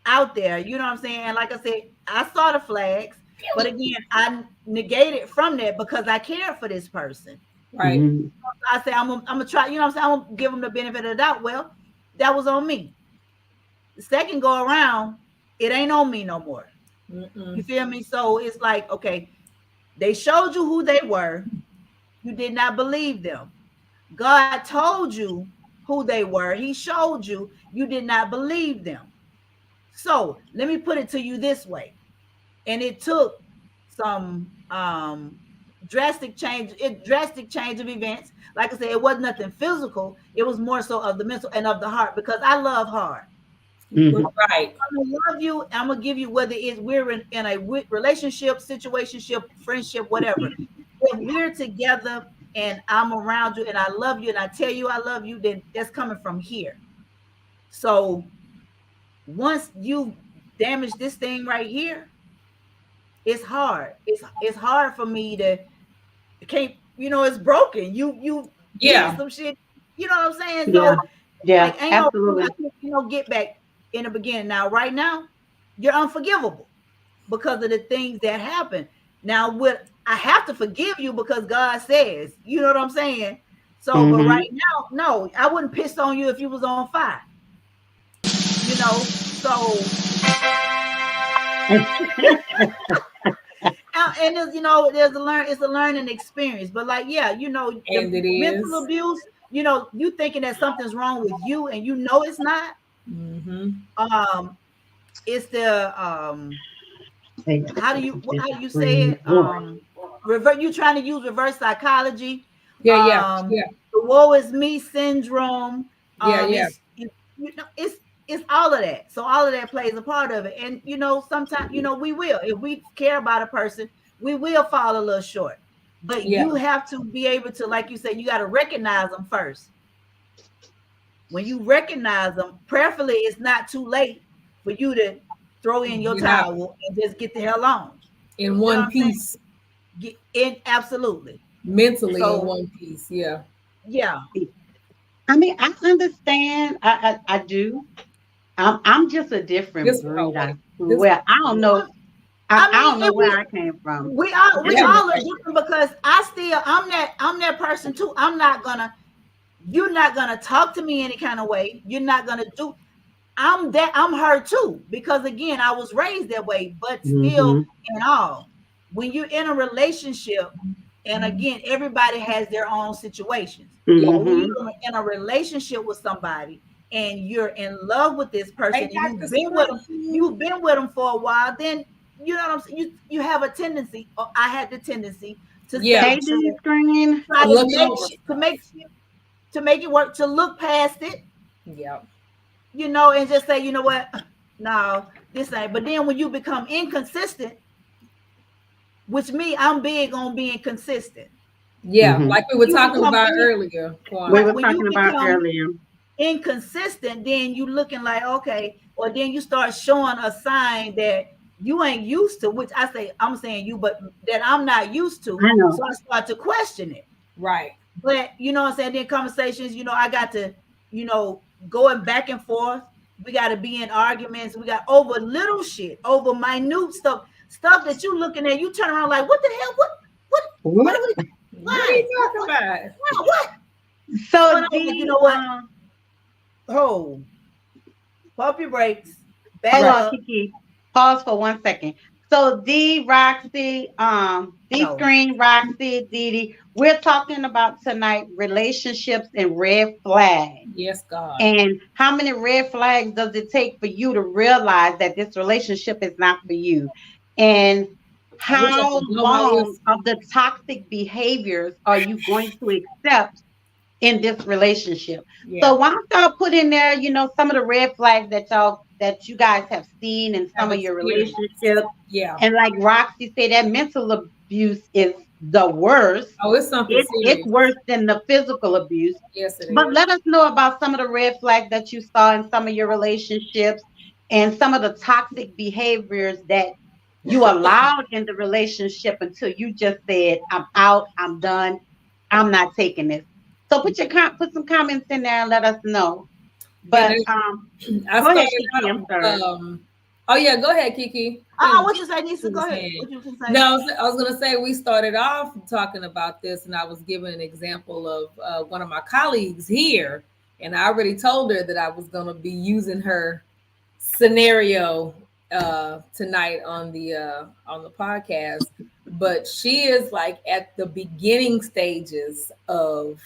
out there. You know what I'm saying? And like I said, I saw the flags. But again, I negated from that because I care for this person. Right. Mhm. I say I'm gonna try, you know what I'm saying? I'm gonna give them the benefit of the doubt. Well, that was on me. The second go around, it ain't on me no more. Mm-mm. You feel me? So it's like, okay, they showed you who they were. You did not believe them. God told you who they were. He showed you. You did not believe them. So let me put it to you this way. And it took some drastic change of events. Like I said, it wasn't nothing physical. It was more so of the mental and of the heart, because I love hard. Mhm. Right. I'm gonna love you. I'm gonna give you, whether it's we're in a relationship, situationship, friendship, whatever. If we're together and I'm around you and I love you and I tell you I love you, then that's coming from here. So once you damage this thing right here, it's hard. It's hard for me to can't, it's broken. You Yeah. did some shit, you know what I'm saying? Yeah. So Yeah, like ain't absolutely. no get back in the beginning. Now, right now, you're unforgivable because of the things that happen. Now, what I have to forgive you because God says, you know what I'm saying? So, but Mhm. right now, no, I wouldn't piss on you if you was on fire. So and there's it's a learning experience. But like, yeah, the And it mental is. abuse, you thinking that something's wrong with you and it's not. Mm-hmm. It's the how do you say it? You trying to use reverse psychology. Yeah. The woe is me syndrome. Yeah. It's all of that. So all of that plays a part of it. And sometimes we will, if we care about a person, we will fall a little short. But Yeah. you have to be able to, like you said, you got to recognize them first. When you recognize them, prayerfully, it's not too late for you to throw in your towel and just get the hell on. In one piece. Get in, absolutely. Mentally So, in one piece. Yeah. Yeah. I mean, I understand. I do. I'm just a different breed. I don't know. I don't know where I came from. We all are different, because I'm that person too. You're not gonna talk to me any kind of way. You're not gonna do. I'm her too, because again, I was raised that way. But still, in all, when you're in a relationship, and again, everybody has their own situations. But when you're in a relationship with somebody and you're in love with this person, and you've been with them for a while, then you know what I'm saying. You have a tendency, or I had the tendency to Hey, screen. try to make it work, to look past it. Yeah. And just say, you know what? No, this ain't. But then when you become inconsistent, which me, I'm big on being consistent. Yeah, like we were talking about earlier. Inconsistent, then you looking like, okay, or then you start showing a sign that you ain't used to, which I'm saying you, but that I'm not used to. So I start to question it. Right. But you know what I'm saying? Then conversations, I got to, going back and forth. We got to be in arguments. We got over little shit, over minute stuff that you looking at. You turn around like, what the hell? What are you talking about? What? So you know what? Pump your brakes. Hold on, Kiki. Pause for 1 second. So Roxy, Screen, Roxy, Didi, we're talking about tonight relationships and red flags. Yes, God. And how many red flags does it take for you to realize that this relationship is not for you? And how long of the toxic behaviors are you going to accept in this relationship? Yeah. So why don't y'all put in there, some of the red flags that you guys have seen in some of your relationships. Yeah. And like Roxy said, that mental abuse is the worst. Oh, it's something serious. It's worse than the physical abuse. Yes, it is. But let us know about some of the red flags that you saw in some of your relationships and some of the toxic behaviors that you allowed in the relationship until you just said, I'm out, I'm done, I'm not taking this. So put some comments in there and let us know. But I Oh yeah, go ahead, Kiki. What you say, Nisa? Go ahead. saying. What you can say? No, I was going to say we started off talking about this, and I was giving an example of one of my colleagues here, and I already told her that I was going to be using her scenario tonight on the podcast. But she is like at the beginning stages of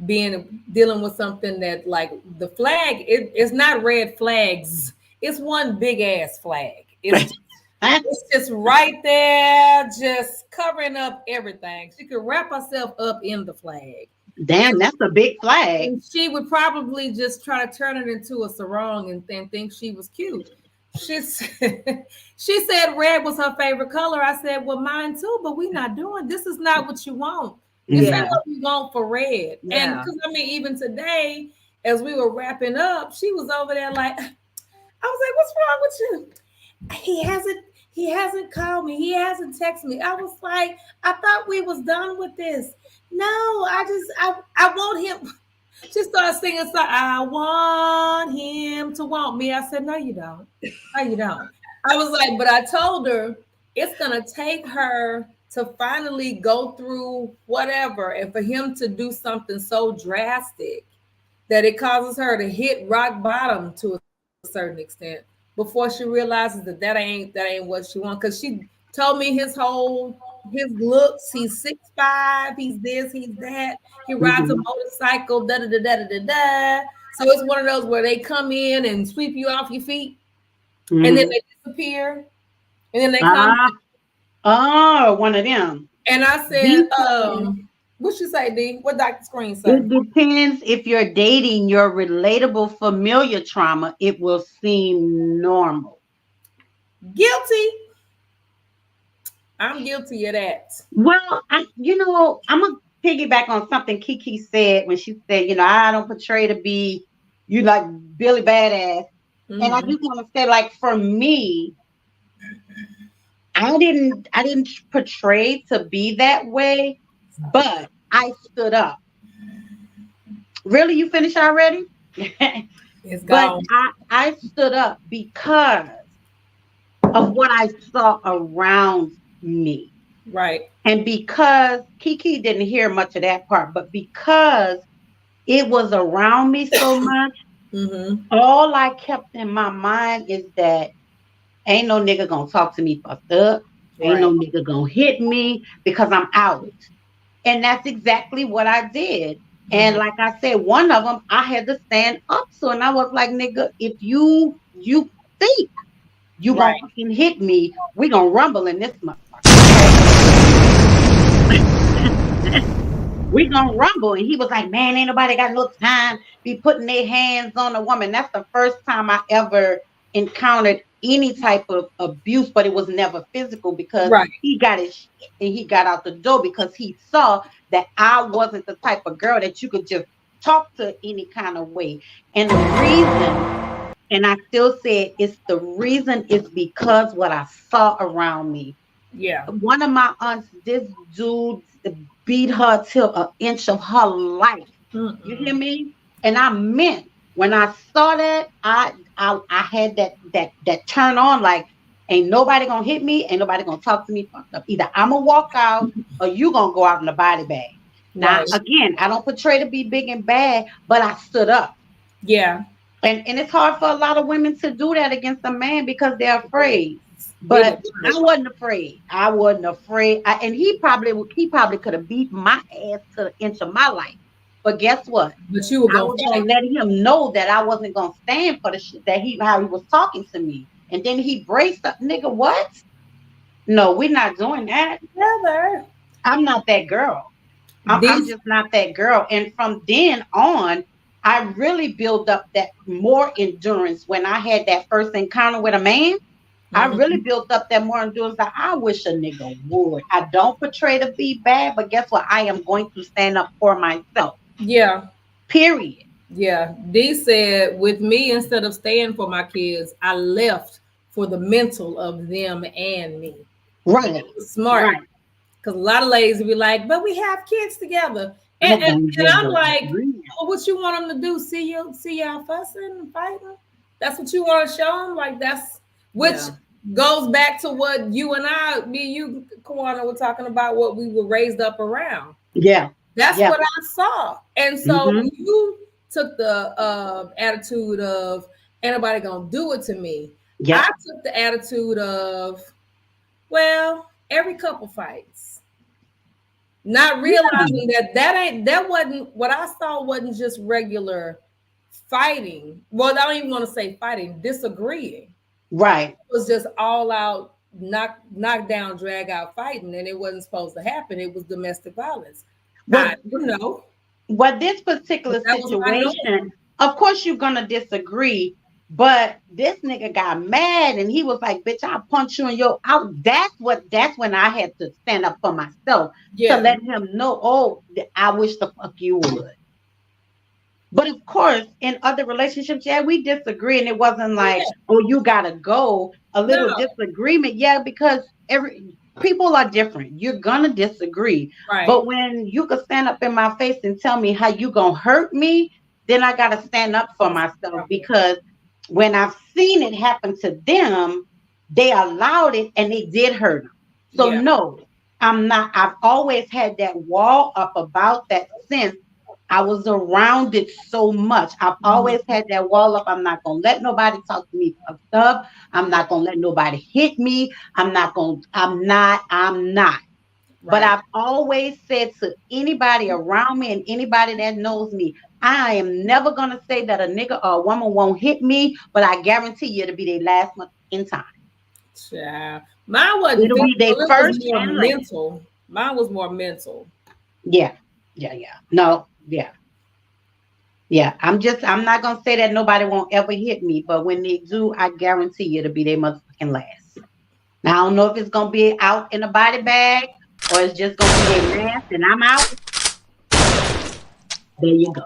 dealing with something that like the flag. It's not red flags. It's one big ass flag. It's just right there, just covering up everything. She could wrap herself up in the flag. Damn, that's a big flag. And she would probably just try to turn it into a sarong and then think she was cute. She said red was her favorite color. I said, well, mine too, but we're not doing this. Is not what you want. This ain't what we want for red. Yeah. And because I mean, even today, as we were wrapping up, she was over there like, I was like, what's wrong with you? He hasn't called me. He hasn't texted me. I was like, I thought we was done with this. No, I want him. She started singing, so I want him to want me. I said, no, you don't. No, you don't. I was like, but I told her it's going to take her to finally go through whatever and for him to do something so drastic that it causes her to hit rock bottom to a certain extent before she realizes that ain't what she wants. Because she told me his looks, he's 6'5", he's this, he's that, he rides a motorcycle, da da da da da da. So it's one of those where they come in and sweep you off your feet, and then they disappear, and then they come. Oh, one of them. And I said, what you say, D? What Dr. Screen said? It depends if you're dating your relatable familiar trauma, it will seem normal. Guilty. I'm guilty of that. Well, I'm gonna piggyback on something Kiki said when she said, I don't portray to be you like Billy Badass. Mm-hmm. And I just want to say, like, for me, I didn't portray to be that way, but I stood up. Really, you finished already? It's gone. But I stood up because of what I saw around me. Right. And because Kiki didn't hear much of that part, but because it was around me so much, all I kept in my mind is that ain't no nigga gonna talk to me fucked up. Ain't no nigga gonna hit me because I'm out. And that's exactly what I did. And like I said, one of them I had to stand up to, and I was like, nigga, if you think you gonna fucking hit me, we gonna rumble in this motherfucker. We gonna rumble. And he was like, man, ain't nobody got no time be putting their hands on a woman. That's the first time I ever encountered any type of abuse, but it was never physical because he got his shit and he got out the door because he saw that I wasn't the type of girl that you could just talk to any kind of way. And the reason, and I still say the reason is because what I saw around me. Yeah. One of my aunts, this dude beat her till an inch of her life. You hear me? And I meant when I saw that, I had that turn on, like, ain't nobody gonna hit me, ain't nobody gonna talk to me fucked up. Either I'm gonna walk out or you gonna go out in a body bag. Now, again, I don't portray to be big and bad, but I stood up. Yeah. And it's hard for a lot of women to do that against a man because they're afraid. But I wasn't afraid. And he probably could have beat my ass to the inch of my life. But guess what? But you were I was gonna let him know that I wasn't gonna stand for the shit that how he was talking to me. And then he braced up, nigga, what? No, we're not doing that. Never. I'm not that girl. I'm just not that girl. And from then on, I really built up that more endurance when I had that first encounter with a man. I really built up that more endurance. Like, I wish a nigga would. I don't portray to be bad, but guess what? I am going to stand up for myself. Yeah. Period. Yeah. D said, with me, instead of staying for my kids, I left for the mental of them and me. Right. Smart. Because a lot of ladies will be like, but we have kids together. And I'm like, well, what you want them to do? See y'all fussing and fighting? That's what you want to show them? Like, that's which Yeah. goes back to what you and you, Kawana, were talking about, what we were raised up around. Yeah. That's Yeah. what I saw. And so Mhm. you took the attitude of, ain't nobody gonna do it to me. Yeah. I took the attitude of, well, every couple fights. Not realizing that wasn't what I saw, wasn't just regular fighting. Well, I don't even want to say fighting, disagreeing. Right. It was just all out knock down, drag out fighting, and it wasn't supposed to happen. It was domestic violence. I Well, didn't know. Well, this particular But that was my norm. situation, of course, you're gonna disagree, but this nigga got mad and he was like, "Bitch, I'll punch you in your out." That's when I had to stand up for myself Yeah. to let him know. Oh, I wish the fuck you would. But of course, in other relationships, yeah, we disagree, and it wasn't like, oh, you gotta go. A little No. disagreement, yeah, because people are different. You're gonna disagree. Right. But when you can stand up in my face and tell me how you gonna hurt me, then I gotta stand up for myself, because when I've seen it happen to them, they allowed it and it did hurt them. So Yeah. no, I'm not. I've always had that wall up about that since I was around it so much. I've always had that wall up. I'm not gonna let nobody talk to me fucked up. I'm not gonna let nobody hit me. I'm not. But I've always said to anybody around me and anybody that knows me, I am never gonna say that a nigga or a woman won't hit me, but I guarantee you it'll be their last month in time. Child. Mine wasn't It'll be their physical, it first was more and last. mental. Mine was more mental. Yeah. No, yeah. I'm not gonna say that nobody won't ever hit me, but when they do, I guarantee you it'll be their motherfucking last. Now I don't know if it's gonna be out in a body bag or it's just gonna be their last and I'm out. There you go.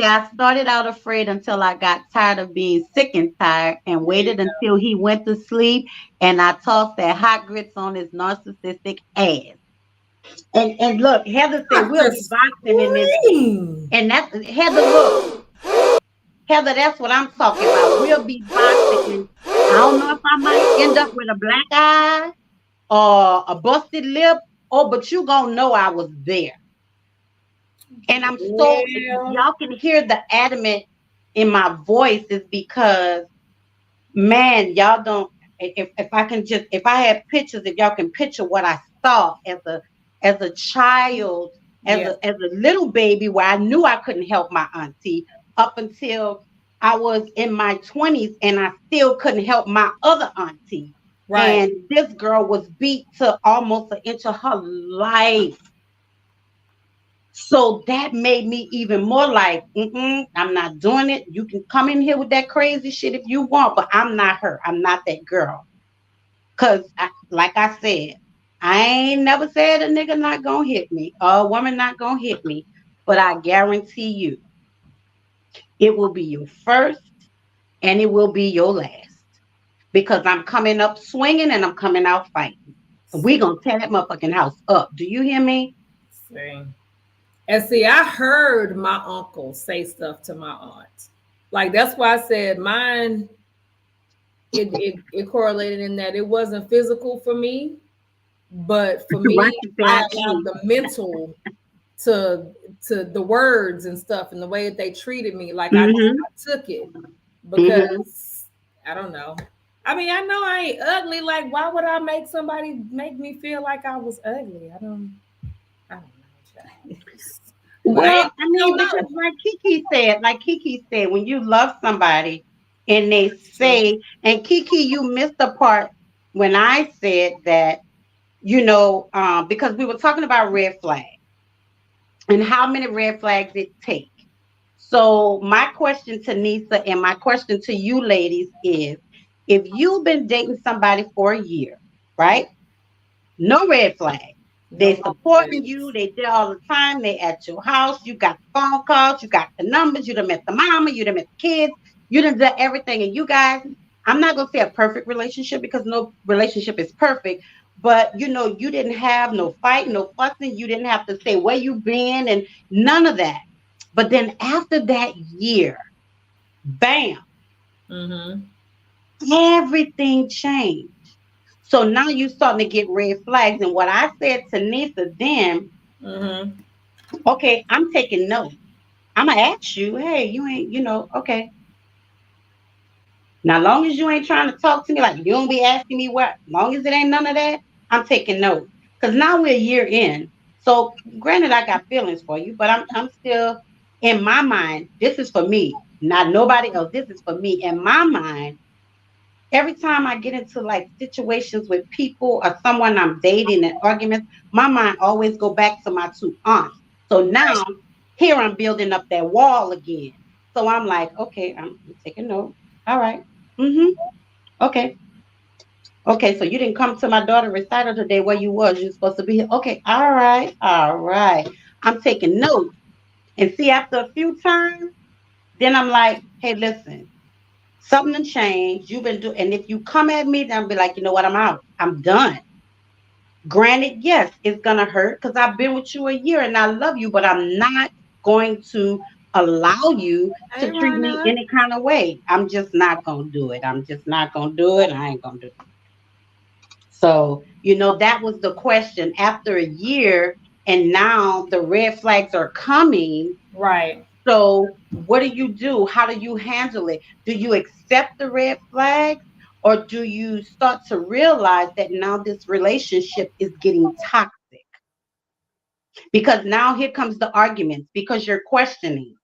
I started out afraid until I got tired of being sick and tired and waited until he went to sleep and I tossed that hot grits on his narcissistic ass. And look, Heather said we'll be boxing in this. And that's Heather, look. Heather, that's what I'm talking about. We'll be boxing. I don't know if I might end up with a black eye or a busted lip. Oh, but you gonna know I was there. And I'm so y'all can hear the adamant in my voice is because, man, y'all don't. If I had pictures, if y'all can picture what I saw as a child, as a little baby, where I knew I couldn't help my auntie up until I was in my 20s, and I still couldn't help my other auntie. Right. And this girl was beat to almost an inch of her life. So that made me even more like, I'm not doing it. You can come in here with that crazy shit if you want, but I'm not her. I'm not that girl. Because, like I said, I ain't never said a nigga not gonna hit me or a woman not gonna hit me. But I guarantee you, it will be your first and it will be your last. Because I'm coming up swinging and I'm coming out fighting. We gonna tear that motherfucking house up. Do you hear me? Same. And see, I heard my uncle say stuff to my aunt. Like, that's why I said mine, it correlated in that it wasn't physical for me, but for me, I allowed the mental to the words and stuff and the way that they treated me. Like, I took it because, I don't know. I mean, I know I ain't ugly. Like, why would I make somebody make me feel like I was ugly? I don't know. Well, I mean, because like Kiki said, when you love somebody and they say, and Kiki, you missed the part when I said that, because we were talking about red flags and how many red flags it takes. So my question to Nisa and my question to you ladies is, if you've been dating somebody for a year, right? No red flag. They supporting you. They there all the time. They at your house. You got the phone calls. You got the numbers. You done met the mama. You done met the kids. You done done everything. And you guys I'm not gonna say a perfect relationship because no relationship is perfect, but you didn't have no fight, no fussing, you didn't have to say where you been and none of that. But then after that year, bam, Mm-hmm. everything changed. So now you starting to get red flags. And what I said to Nisa then, Mm-hmm. okay, I'm taking notes. I'm gonna ask you, hey, you ain't, okay. Now, long as you ain't trying to talk to me, like you don't be asking me what, long as it ain't none of that, I'm taking notes. Because now we're a year in. So granted, I got feelings for you, but I'm still in my mind, this is for me, not nobody else. This is for me. In my mind, every time I get into like situations with people or someone I'm dating and arguments, my mind always go back to my two aunts. So now here I'm building up that wall again. So I'm like, okay, I'm taking note. All right. Mm-hmm. Okay. Okay. So you didn't come to my daughter recital today where you was. You're supposed to be here. Okay. All right. All right. I'm taking notes. And see, after a few times, then I'm like, hey, listen, something changed. You've been doing, and if you come at me, then I'll be like, you know what? I'm out. I'm done. Granted, yes, it's gonna hurt because I've been with you a year and I love you, but I'm not going to allow you Hey, to treat me Rhonda. any kind of way. I'm just not gonna do it. I'm just not gonna do it. I ain't gonna do it. So, that was the question after a year, and now the red flags are coming. Right. So, what do you do? How do you handle it? Do you accept the red flags, or do you start to realize that now this relationship is getting toxic? Because now here comes the arguments because you're questioning.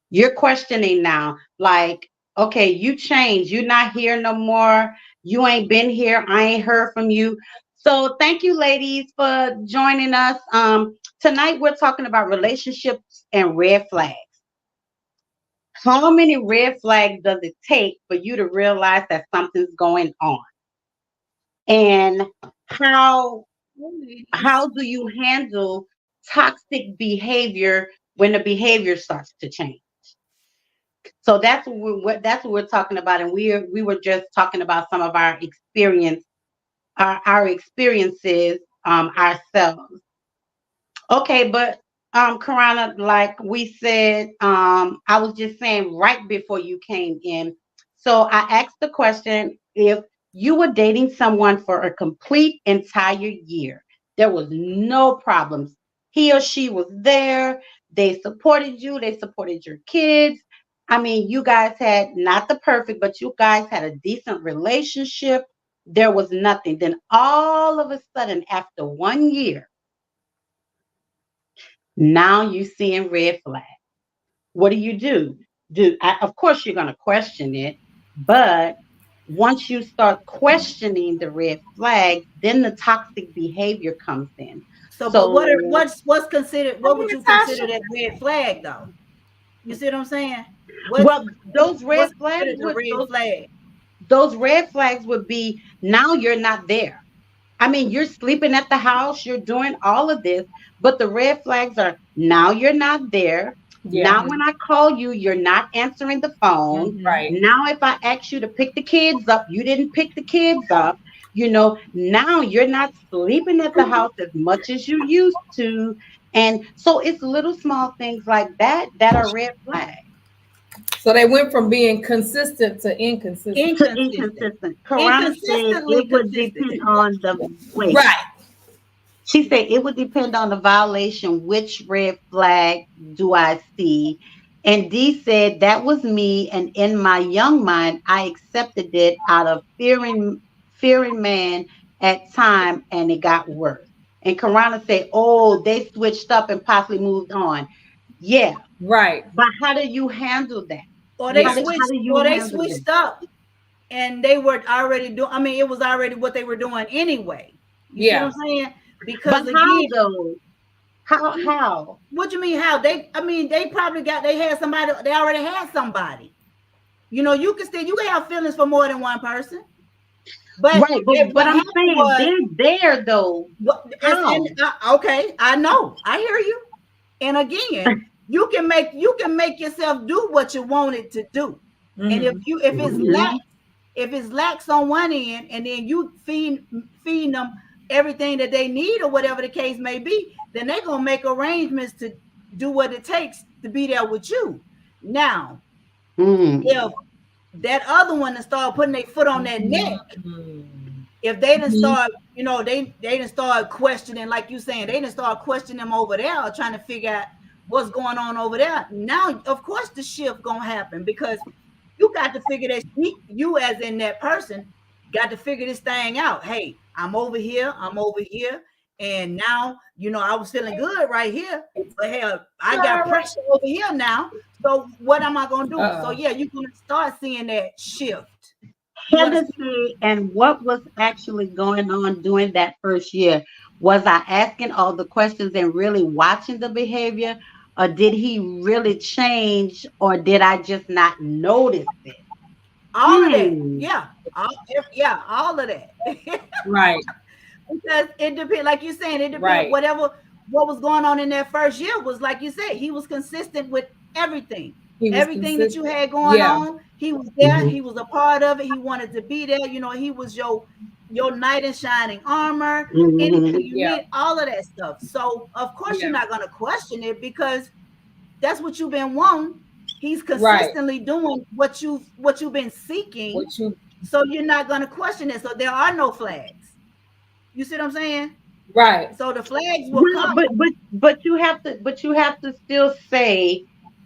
You're questioning now, like, okay, you changed. You're not here no more. You ain't been here. I ain't heard from you. So thank you, ladies, for joining us. Tonight we're talking about relationships and red flags. How many red flags does it take for you to realize that something's going on? And how how do you handle toxic behavior when the behavior starts to change? So that's what we're talking about, and we were just talking about some of our our experiences ourselves. Okay, but Karana, like we said, I was just saying right before you came in. So I asked the question, if you were dating someone for a complete entire year, there was no problems. He or she was there, they supported you, they supported your kids. I mean, you guys had not the perfect, but you guys had a decent relationship. There was nothing. Then all of a sudden, after 1 year, now you're seeing red flags. What do? Of course you're going to question it, but once you start questioning the red flag, then the toxic behavior comes in. So, but So, what's considered? What would you Natasha. consider that red flag, though? You see what I'm saying? What's well, those red what's flags considered a would red flag? those red flags would be now you're not there. I mean, you're sleeping at the house, you're doing all of this, but the red flags are now you're not there. Yeah. Now, when I call you, you're not answering the phone. Right. Now, if I ask you to pick the kids up, you didn't pick the kids up. Now you're not sleeping at the house as much as you used to. And so it's little small things like that are red flags. So they went from being consistent to inconsistent. Inconsistent. Karana said Inconsistently it would consistent. depend on the wait. Right. She said it would depend on the violation. Which red flag do I see? And Dee said that was me, and in my young mind, I accepted it out of fearing man at time, and it got worse. And Karana said, "Oh, they switched up and possibly moved on." Yeah, Right. but how do you handle that? Or they Yeah. switched. How do you Or they handle switched that? up, and they were already doing. I mean, it was already what they were doing anyway. You see what Yeah. I'm saying? Because But how again, though? How? what you mean how they? I mean, they probably they had somebody. They already had somebody. You can have feelings for more than one person. But Right, but what I'm happened saying was, they're there though. How? okay, I know, I hear you. And again, you can make yourself do what you wanted to do. And if Mhm. it's lax on one end, and then you feed them everything that they need or whatever the case may be, then they're gonna make arrangements to do what it takes to be there with you. Now, if that other one to start putting their foot on that neck, if they didn't start, you know, they didn't start questioning, like you saying, they didn't start questioning them over there, or trying to figure out what's going on over there. Now, of course, the shift gonna happen, because you got to figure that you, as in that person, got to figure this thing out. Hey, I'm over here, and now, you know, I was feeling good right here, but hell, I got pressure over here now. So what am I gonna do? So yeah, you're gonna start seeing that shift. Hennessy, and what was actually going on during that first year? Was I asking all the questions and really watching the behavior, or did he really change, or did I just not notice it? All of that, yeah, all of that. Right. Because it depends, like you're saying, it depends. Right. What was going on in that first year was, like you said, he was consistent with everything. Everything that you had going on, he was there. He was a part of it. He wanted to be there. You know, he was your knight in shining armor. Anything you need, all of that stuff. So of course you're not gonna question it, because that's what you've been wanting. He's consistently doing what you've been seeking. So you're not gonna question it. So there are no flags. You see what I'm saying? Right. So the flags will come. But you have to still say,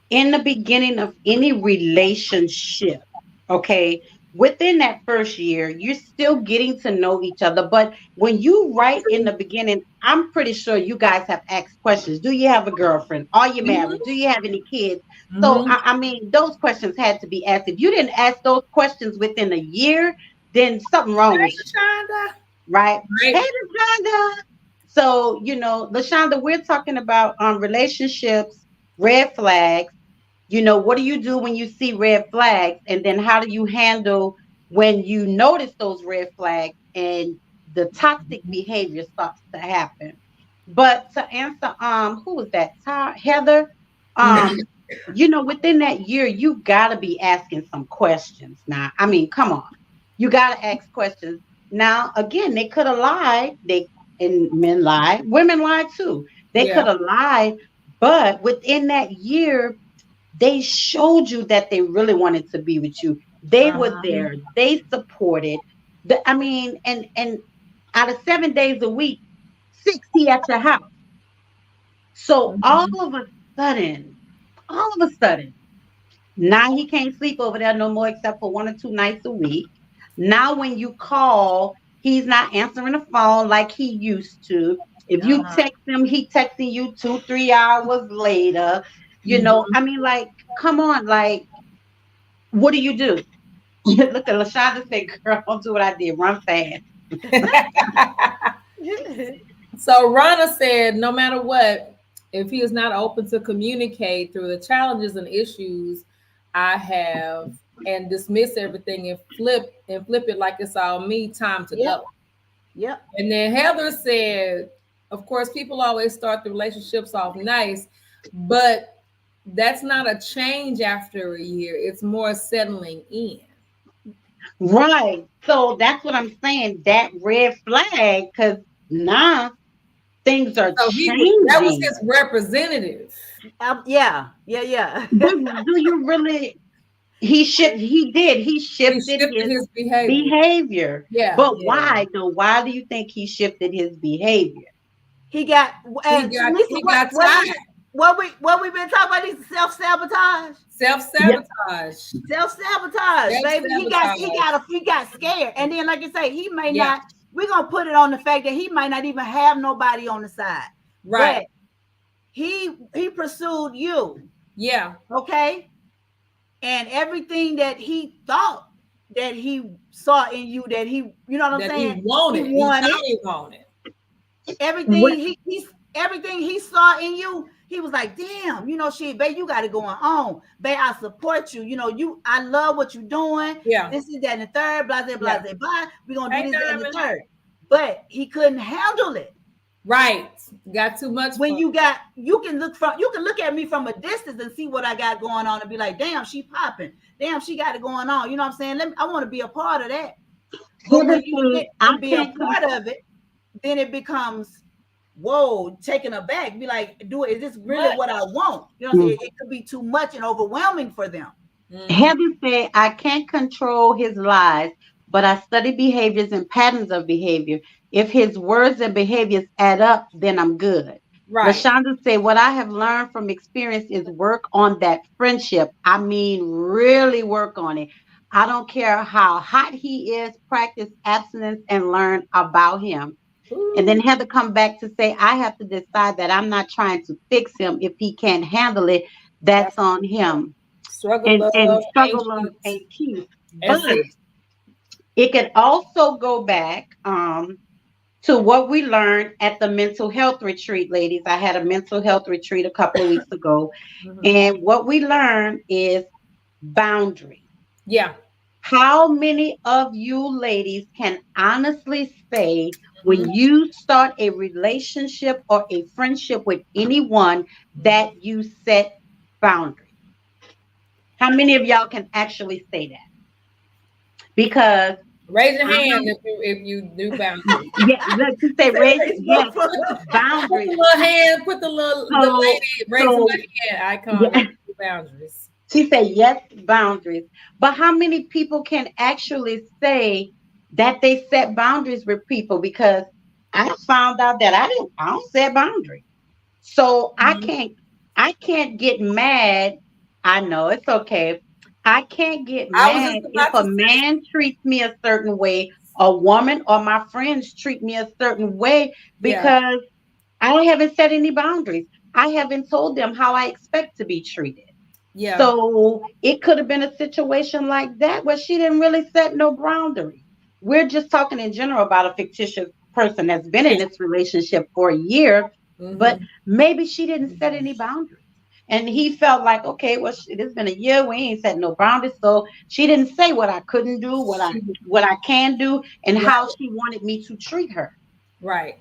in the beginning of any relationship, okay, within that first year, you're still getting to know each other. But when you write in the beginning, I'm pretty sure you guys have asked questions. Do you have a girlfriend? Are you married? Do you have any kids? So I mean, those questions had to be asked. If you didn't ask those questions within a year, then something wrong with you. Right? Hey, LaShonda. So, you know, LaShonda, we're talking about relationships, red flags. You know, what do you do when you see red flags? And then how do you handle when you notice those red flags and the toxic behavior starts to happen? But to answer, who was that? Heather. You know, within that year, you gotta be asking some questions. Now, I mean, come on. You gotta ask questions. Now, again, they could have lied. And men lie, women lie too. They could have lied, but within that year, they showed you that they really wanted to be with you. They were there. They supported. I mean, and out of 7 days a week, 60 at your house. So all of a sudden, now he can't sleep over there no more, except for 1 or 2 nights a week. Now, when you call, he's not answering the phone like he used to. If you text him, he texting you 2-3 hours later. You know, I mean, like, come on, like, what do you do? Look at LaShonda say, girl, don't do what I did. Run fast. So Rana said, no matter what, if he is not open to communicate through the challenges and issues I have, and dismiss everything and flip it like it's all me, time to go. Yep. And then Heather said, of course, people always start the relationships off nice, but that's not a change after a year. It's more settling in. Right. So that's what I'm saying. That red flag, because now things are changing. That was his representative. Yeah. Do you really? He shifted his behavior. Yeah. But why though? Why do you think he shifted his behavior? He got tired. What we been talking about, these self-sabotage, baby. He got scared, and then, like you say, he may not. We're gonna put it on the fact that he might not even have nobody on the side, right? But he pursued you, okay, and everything that he thought that he saw in you, that he, you know what I'm saying, he wanted. Everything he saw in you, he was like, damn, you know, shit, babe, you got it going on. Babe, I support you. You know, I love what you're doing. Yeah. This is that and the third, blah, blah, blah, blah. We're going to do this and the third. But he couldn't handle it. Right. Got too much. When you can look at me from a distance and see what I got going on and be like, damn, she popping. Damn, she got it going on. You know what I'm saying? I want to be a part of that. But when you get to be a part of it, then it becomes, whoa, taken aback. Be like, is this really what I want? You know what I'm saying? It could be too much and overwhelming for them. Heather said, I can't control his lies, but I study behaviors and patterns of behavior. If his words and behaviors add up, then I'm good. Right. LaShonda said, what I have learned from experience is work on that friendship. I mean, really work on it. I don't care how hot he is, practice abstinence and learn about him. Ooh. And then Heather come back to say, I have to decide that I'm not trying to fix him. If he can't handle it, that's on him. Struggle love ain't cute. But it could also go back to what we learned at the mental health retreat, ladies. I had a mental health retreat a couple of weeks ago. And what we learned is boundaries. Yeah. How many of you ladies can honestly say when you start a relationship or a friendship with anyone that you set boundaries? How many of y'all can actually say that? Because raise your hand if you do boundaries. Yeah, let's just say boundaries. Put the little lady raising my hand icon. Boundaries. She said yes, boundaries. But how many people can actually say that they set boundaries with people? Because I found out that I don't set boundaries. So I can't get mad. I know it's okay. I can't get mad if a man treats me a certain way, a woman or my friends treat me a certain way, because I haven't set any boundaries. I haven't told them how I expect to be treated. Yeah. So it could have been a situation like that where she didn't really set no boundary. We're just talking in general about a fictitious person that's been in this relationship for a year, but maybe she didn't set any boundaries. And he felt like, okay, well, it's been a year, we ain't set no boundaries. So she didn't say what I couldn't do, what I can do, and how she wanted me to treat her. Right.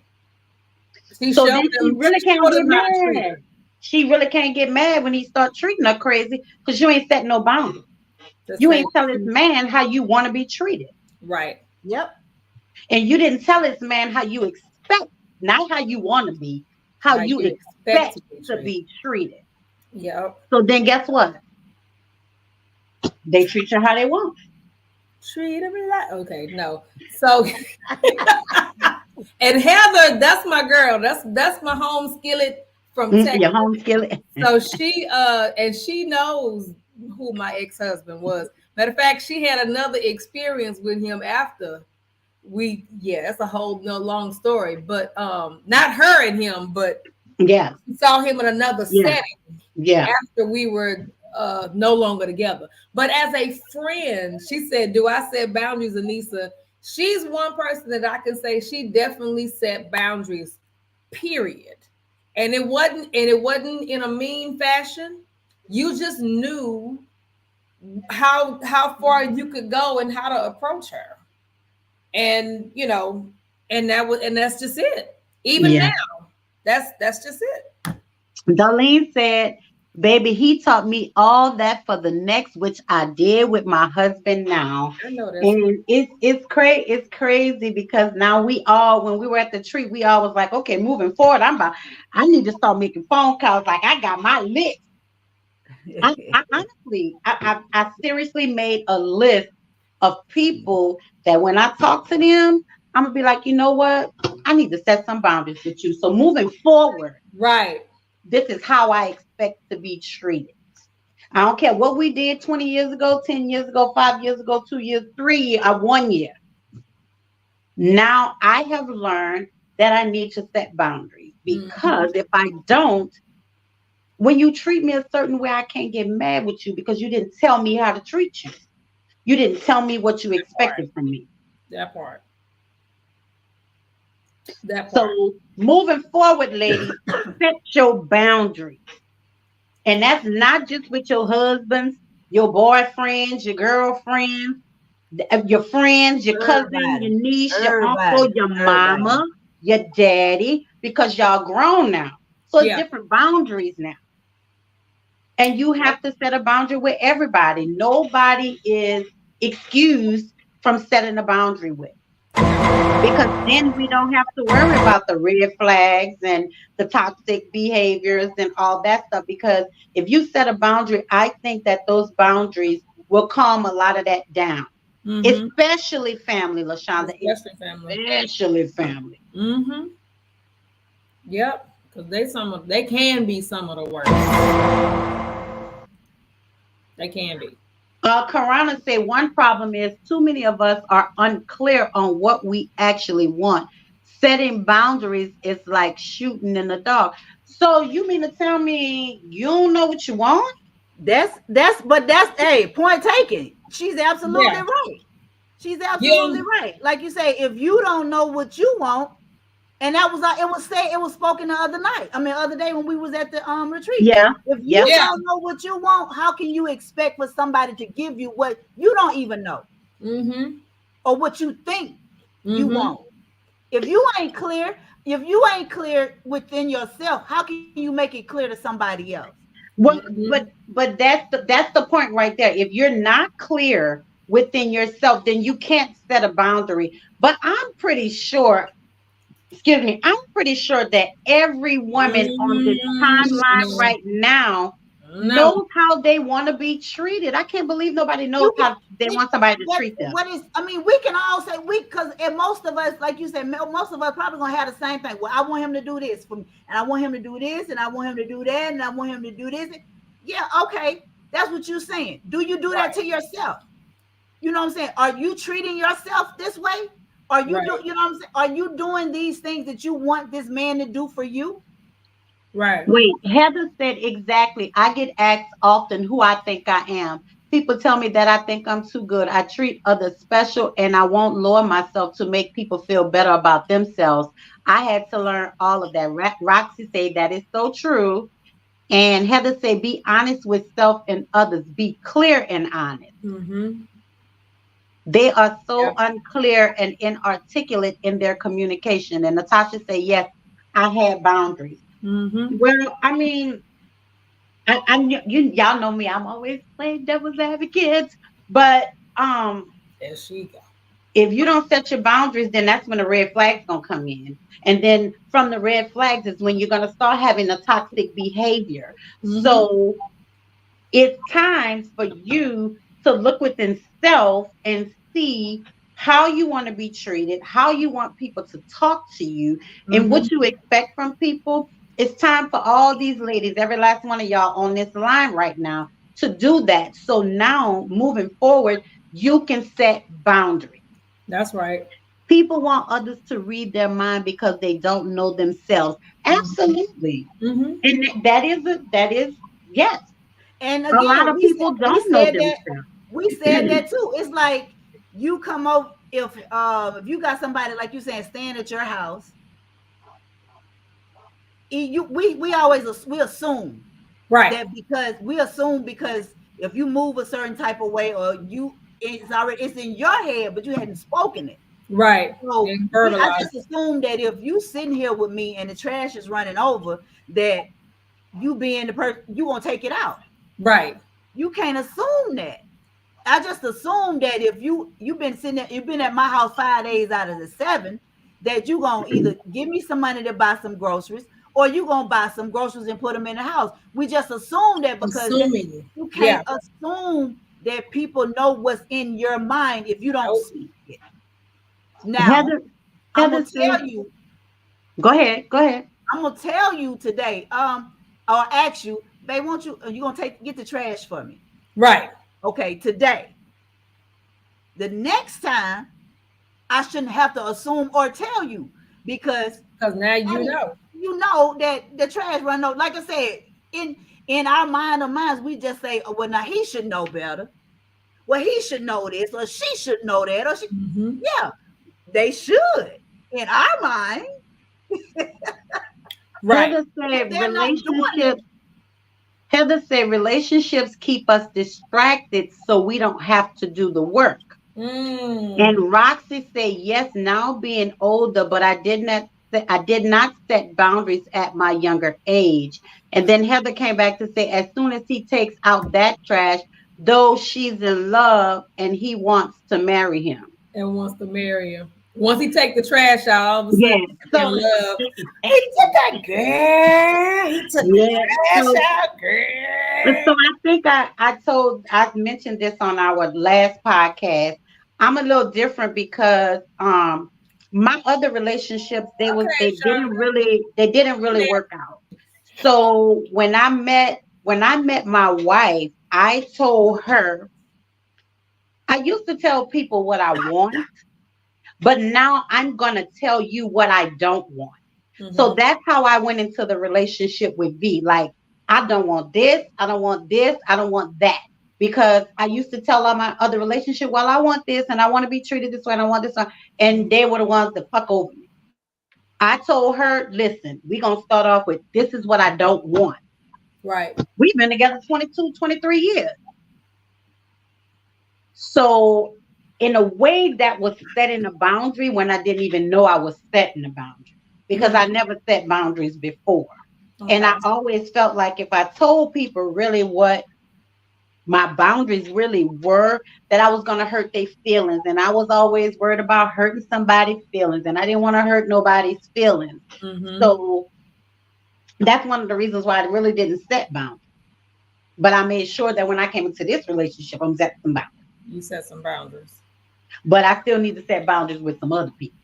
So then she really can't get mad. She really can't get mad when he start treating her crazy, because you ain't setting no boundaries. You ain't telling this man how you want to be treated. Right. Yep. And you didn't tell this man how you expect, not how you want to be, how you expect to be treated. Yep. So then guess what? They treat you how they want. Treat them like no. So and Heather, that's my girl. That's my home skillet from Texas. Your home skillet. So she and she knows who my ex-husband was. Matter of fact, she had another experience with him after that's a whole long story. But not her and him, but yeah, we saw him in another setting. Yeah. After we were no longer together. But as a friend, she said, do I set boundaries, Anissa? She's one person that I can say she definitely set boundaries, period. And it wasn't in a mean fashion. You just knew how far you could go and how to approach her. And that's just it. Even now, that's just it. Darlene said, baby, he taught me all that for the next, which I did with my husband now. I know that. And it's crazy because now when we were at the tree, we all was like, okay, moving forward, I need to start making phone calls. Like I got my list. I honestly, I seriously made a list of people that when I talk to them, I'm gonna be like, you know what? I need to set some boundaries with you. So moving forward, right. This is how I expect to be treated. I don't care what we did 20 years ago, 10 years ago, 5 years ago, 2 years, 3 years, or 1 year. Now I have learned that I need to set boundaries, because if I don't, when you treat me a certain way, I can't get mad with you because you didn't tell me how to treat you. You didn't tell me what you expected from me. That part. So moving forward, ladies, set your boundaries. And that's not just with your husbands, your boyfriends, your girlfriends, your friends, your cousin, your niece, your uncle, your mama, your daddy, because y'all grown now. So it's Yeah. different boundaries now. And you have to set a boundary with everybody. Nobody is excused from setting a boundary with. Because then we don't have to worry about the red flags and the toxic behaviors and all that stuff. Because if you set a boundary, I think that those boundaries will calm a lot of that down. Mm-hmm. Especially family, LaShonda. Especially family. Especially family. Mm-hmm. Yep. Because they can be some of the worst. They can be. Karana said one problem is too many of us are unclear on what we actually want. Setting boundaries is like shooting in the dark. So you mean to tell me you don't know what you want? That's hey, point taken. She's absolutely Yeah. right. She's absolutely right. Like you say, if you don't know what you want, and that was it was spoken the other day when we was at the retreat. Yeah. If you don't know what you want, how can you expect for somebody to give you what you don't even know? Mm-hmm. Or what you think you Mm-hmm. want? If you ain't clear within yourself, how can you make it clear to somebody else? Well, Mm-hmm. but that's the point right there. If you're not clear within yourself, then you can't set a boundary. But I'm pretty sure that every woman on this timeline right now knows how they want to be treated. I can't believe nobody knows how they want somebody to treat them. We can all say because most of us, like you said, most of us probably gonna have the same thing. Well, I want him to do this for me, and I want him to do this, and I want him to do that, and I want him to do this. Yeah, okay, that's what you're saying. Do you do that to yourself? You know what I'm saying? Are you treating yourself this way? Are you you know what I'm saying? Are you doing these things that you want this man to do for you? Right. Wait, Heather said exactly. I get asked often who I think I am. People tell me that I think I'm too good. I treat others special and I won't lower myself to make people feel better about themselves. I had to learn all of that. Roxy said that is so true. And Heather said, be honest with self and others. Be clear and honest. Mm-hmm. They are so unclear and inarticulate in their communication. And Natasha said, yes, I had boundaries. Mm-hmm. Well, I mean, y'all know me. I'm always playing devil's advocate. But There she go. if you don't set your boundaries, then that's when the red flags gonna come in. And then from the red flags is when you're gonna start having a toxic behavior. Mm-hmm. So it's time for you to look within self and see how you want to be treated, how you want people to talk to you, and what you expect from people. It's time for all these ladies, every last one of y'all on this line right now, to do that. So now, moving forward, you can set boundaries. That's right. People want others to read their mind because they don't know themselves. Absolutely. Mm-hmm. And that is yes. And A lot of people don't know themselves. We said that too. It's like you come over if you got somebody like you saying staying at your house. We always assume that because if you move a certain type of way or it's in your head, but you hadn't spoken it. Right. So I just assume that if you sitting here with me and the trash is running over, that you being the person you won't take it out. Right. You can't assume that. I just assume that if you've been at my house 5 days out of the 7, that you gonna either give me some money to buy some groceries or you gonna buy some groceries and put them in the house. We just assume that because you can't assume that people know what's in your mind if you don't speak it. Now, I'm gonna tell you. Go ahead. I'm gonna tell you today. Or ask you, babe, won't you gonna get the trash for me? Right. Okay, today. The next time, I shouldn't have to assume or tell you because now you know. You know that the trash run over. Like I said, in our mind of minds, we just say, oh, well, now he should know better. Well, he should know this, or she should know that, or yeah, they should. In our mind. Right. Heather said relationships keep us distracted so we don't have to do the work. And Roxy said, yes, now being older, but I did set boundaries at my younger age. And then Heather came back to say, as soon as he takes out that trash, though she's in love and he wants to marry him. And wants to marry him. Once he take the trash out, all of a Yeah. sudden he's So in love. He took that girl. He took yeah. the So, trash out, girl. so I think I mentioned this on our last podcast. I'm a little different because my other relationships they Okay, didn't really work out. So when I met my wife, I told her I used to tell people what I want, but now I'm gonna tell you what I don't want. So that's how I went into the relationship with V. Like, I don't want this, I don't want this, I don't want that. Because I used to tell all my other relationship, well, I want this and I want to be treated this way and I want this one. And they were the ones that fuck over me. I told her, listen, we're going to start off with this is what I don't want. Right. We've been together 22, 23 years. So in a way that was setting a boundary when I didn't even know I was setting a boundary because I never set boundaries before. Okay. And I always felt like if I told people really what my boundaries really were, that I was going to hurt their feelings. And I was always worried about hurting somebody's feelings. And I didn't want to hurt nobody's feelings. So that's one of the reasons why I really didn't set boundaries. But I made sure that when I came into this relationship, I'm setting some boundaries. You set some boundaries. But I still need to set boundaries with some other people.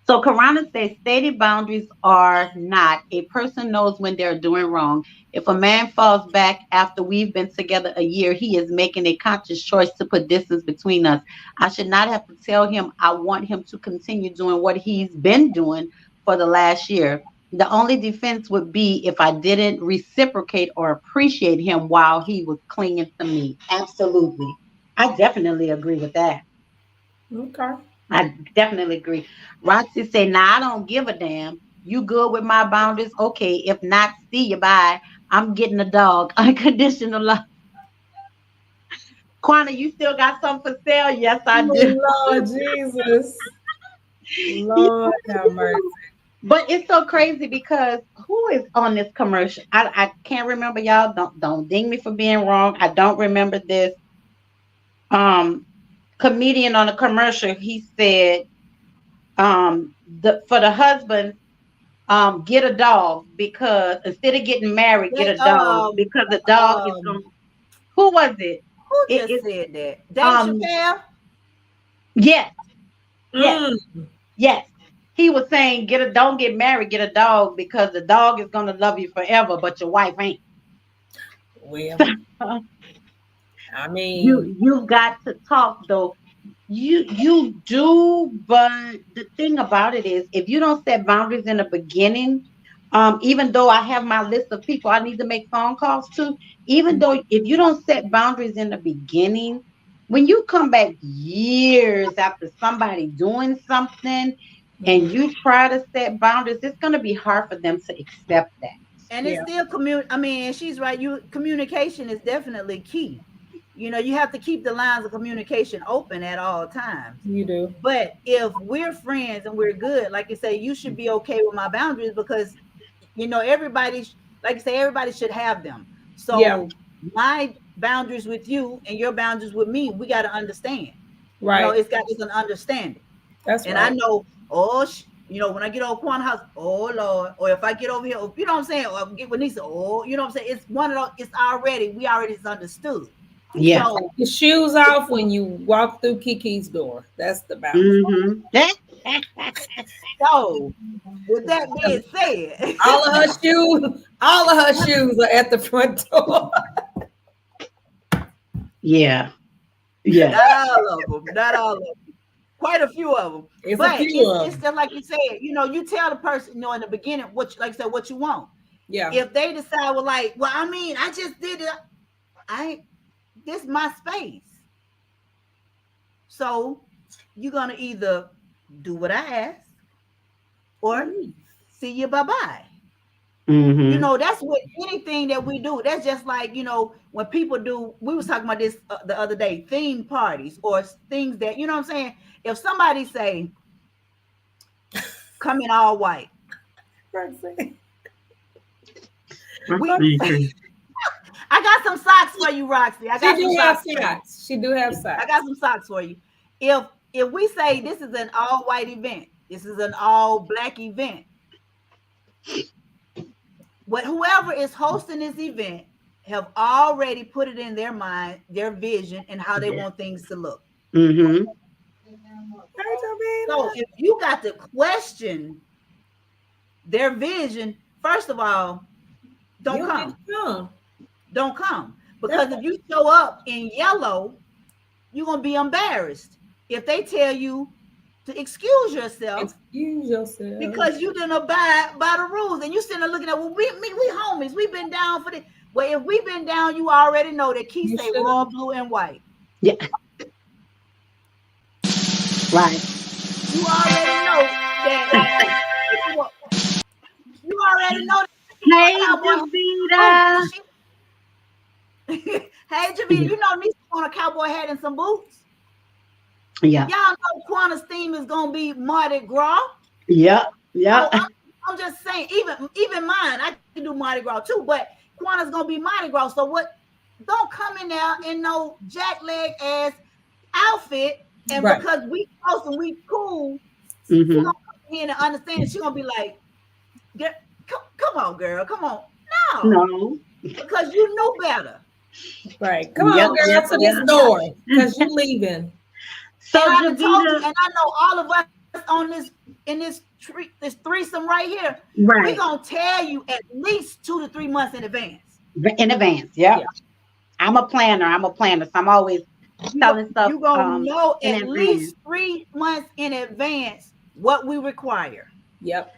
So Karana says, stated boundaries are not. A person knows when they're doing wrong. If a man falls back after we've been together a year, he is making a conscious choice to put distance between us. I should not have to tell him I want him to continue doing what he's been doing for the last year. The only defense would be if I didn't reciprocate or appreciate him while he was clinging to me. Absolutely. I definitely agree with that. Okay. I definitely agree. Roxy said, nah, I don't give a damn. You good with my boundaries? Okay. If not, see you, bye. I'm getting a dog. Unconditional love. Quana, you still got something for sale? Yes, I do. Lord Jesus. Lord have mercy. But it's so crazy because who is on this commercial? I can't remember, y'all. Don't ding me for being wrong. I don't remember this. Comedian on a commercial, he said, for the husband, get a dog because instead of getting married, get a dog because the dog is going. Who was it? Who just said that? Dave Chappelle? Yes. Yes. He was saying, don't get married, get a dog because the dog is going to love you forever, but your wife ain't. Well, I mean, you've got to talk though. You do, but the thing about it is, if you don't set boundaries in the beginning, even though I have my list of people I need to make phone calls to, even though if you don't set boundaries in the beginning, when you come back years after somebody doing something and you try to set boundaries, it's going to be hard for them to accept that. And it's still I mean, she's right. Communication is definitely key. You know, you have to keep the lines of communication open at all times. You do. But if we're friends and we're good, like you say, you should be okay with my boundaries because, you know, everybody, like you say, everybody should have them. So my boundaries with you and your boundaries with me, we got to understand. Right. You know, it's an understanding. That's and right. I know, you know, when I get over Quanah house, oh Lord, or if I get over here, you know what I'm saying, or I get with Nisa, you know what I'm saying, it's one of those. It's we already understood. Yeah. So, the shoes off when you walk through Kiki's door. That's the boundary. So, with that being said, all of her shoes are at the front door. Yeah. Not all of them. Quite a few of them. It's just like you said, you know, you tell the person, you know, in the beginning what you want. Yeah. If they decide, well, I mean, I just did it. This is my space. So you're gonna either do what I ask or see you bye-bye. You know, that's what anything that we do. That's just like, you know, when people do, we was talking about this the other day, theme parties or things that, you know what I'm saying? If somebody say, come in all white. Roxanne. I got some socks for you, Roxy. I got She some do have socks. for you. socks. She do have socks. I got some socks for you. If we say this is an all white event, this is an all black event, whoever is hosting this event have already put it in their mind, their vision, and how they want things to look. Mm-hmm. So if you got to question their vision, first of all, don't come. Don't come. Because if you show up in yellow, you're going to be embarrassed if they tell you to excuse yourself because you didn't abide by the rules. And you sitting there looking at, well, we homies, we've been down for this. Well, if we've been down, you already know that Key say royal blue and white. Yeah. Right. You already know that. You already know that. Hey, Javita. Hey, Javita, you know me on a cowboy hat and some boots. Yeah. Y'all know Quanta's theme is gonna be Mardi Gras. Yeah. Yeah. So I'm just saying, even mine, I can do Mardi Gras too, but Quanta's gonna be Mardi Gras. So what? Don't come in there in no jackleg ass outfit, and because we close and we cool, she's gonna come in and understand. She's gonna be like, come on, girl, come on. No. Because you know better. Right. Come on, girl, to this door. Because you leaving. So I told you, and I know all of us on this threesome right here, we're gonna tell you at least 2 to 3 months in advance. In advance, yeah. I'm a planner. So I'm always telling stuff. You're gonna know at least 3 months in advance what we require. Yep.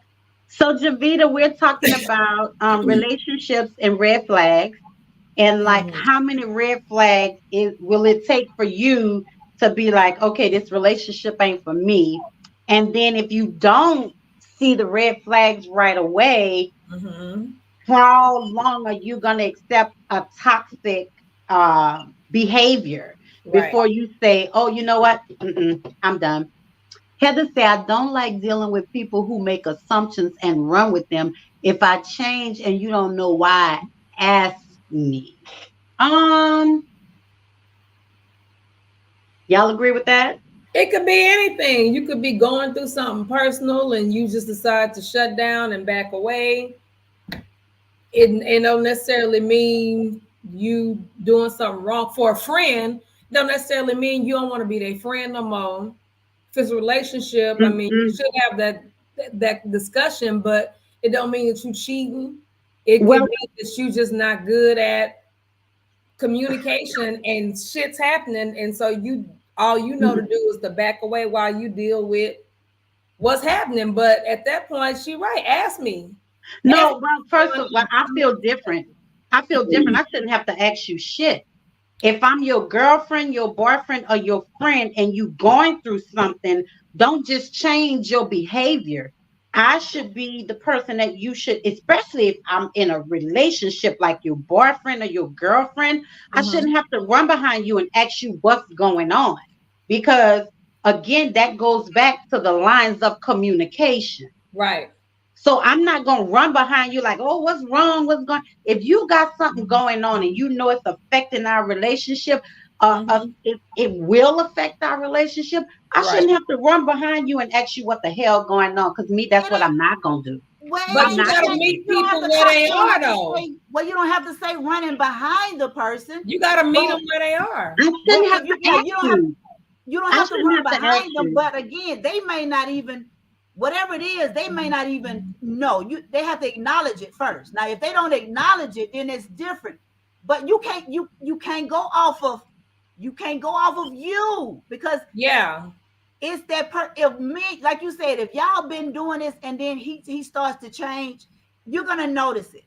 So Javita, we're talking about relationships and red flags, and like how many red flags will it take for you to be like, okay, this relationship ain't for me? And then if you don't see the red flags right away, how long are you going to accept a toxic behavior before you say, oh, you know what? I'm done. Heather said, I don't like dealing with people who make assumptions and run with them. If I change and you don't know why, ask me. Y'all agree with that? It could be anything. You could be going through something personal and you just decide to shut down and back away. It don't necessarily mean you doing something wrong. For a friend, don't necessarily mean you don't want to be their friend no more. If it's a relationship, I mean, you should have that discussion, but it don't mean that you cheating. It could be that you just not good at communication and shit's happening, and so all you know to do is to back away while you deal with what's happening. But at that point, she right. Ask me. No, well, first of all, I feel different. I shouldn't have to ask you shit. If I'm your girlfriend, your boyfriend, or your friend, and you going through something, don't just change your behavior. I should be the person that you should, especially if I'm in a relationship like your boyfriend or your girlfriend, I shouldn't have to run behind you and ask you what's going on. Because again, that goes back to the lines of communication. Right. So I'm not going to run behind you like, oh, what's wrong? What's going on? If you got something going on and you know it's affecting our relationship, it will affect our relationship. I shouldn't have to run behind you and ask you what the hell going on. Because that's what I'm not going to do. But you got to meet people where they are, though. Well, you don't have to say running behind the person. You got to meet them where they are. I shouldn't have to ask you. You don't have to run behind them. But again, they may not even, whatever it is, they may not even know. They have to acknowledge it first. Now, if they don't acknowledge it, then it's different. But you can't go off of you, because it's that if me, like you said, if y'all been doing this and then he starts to change, you're gonna notice it.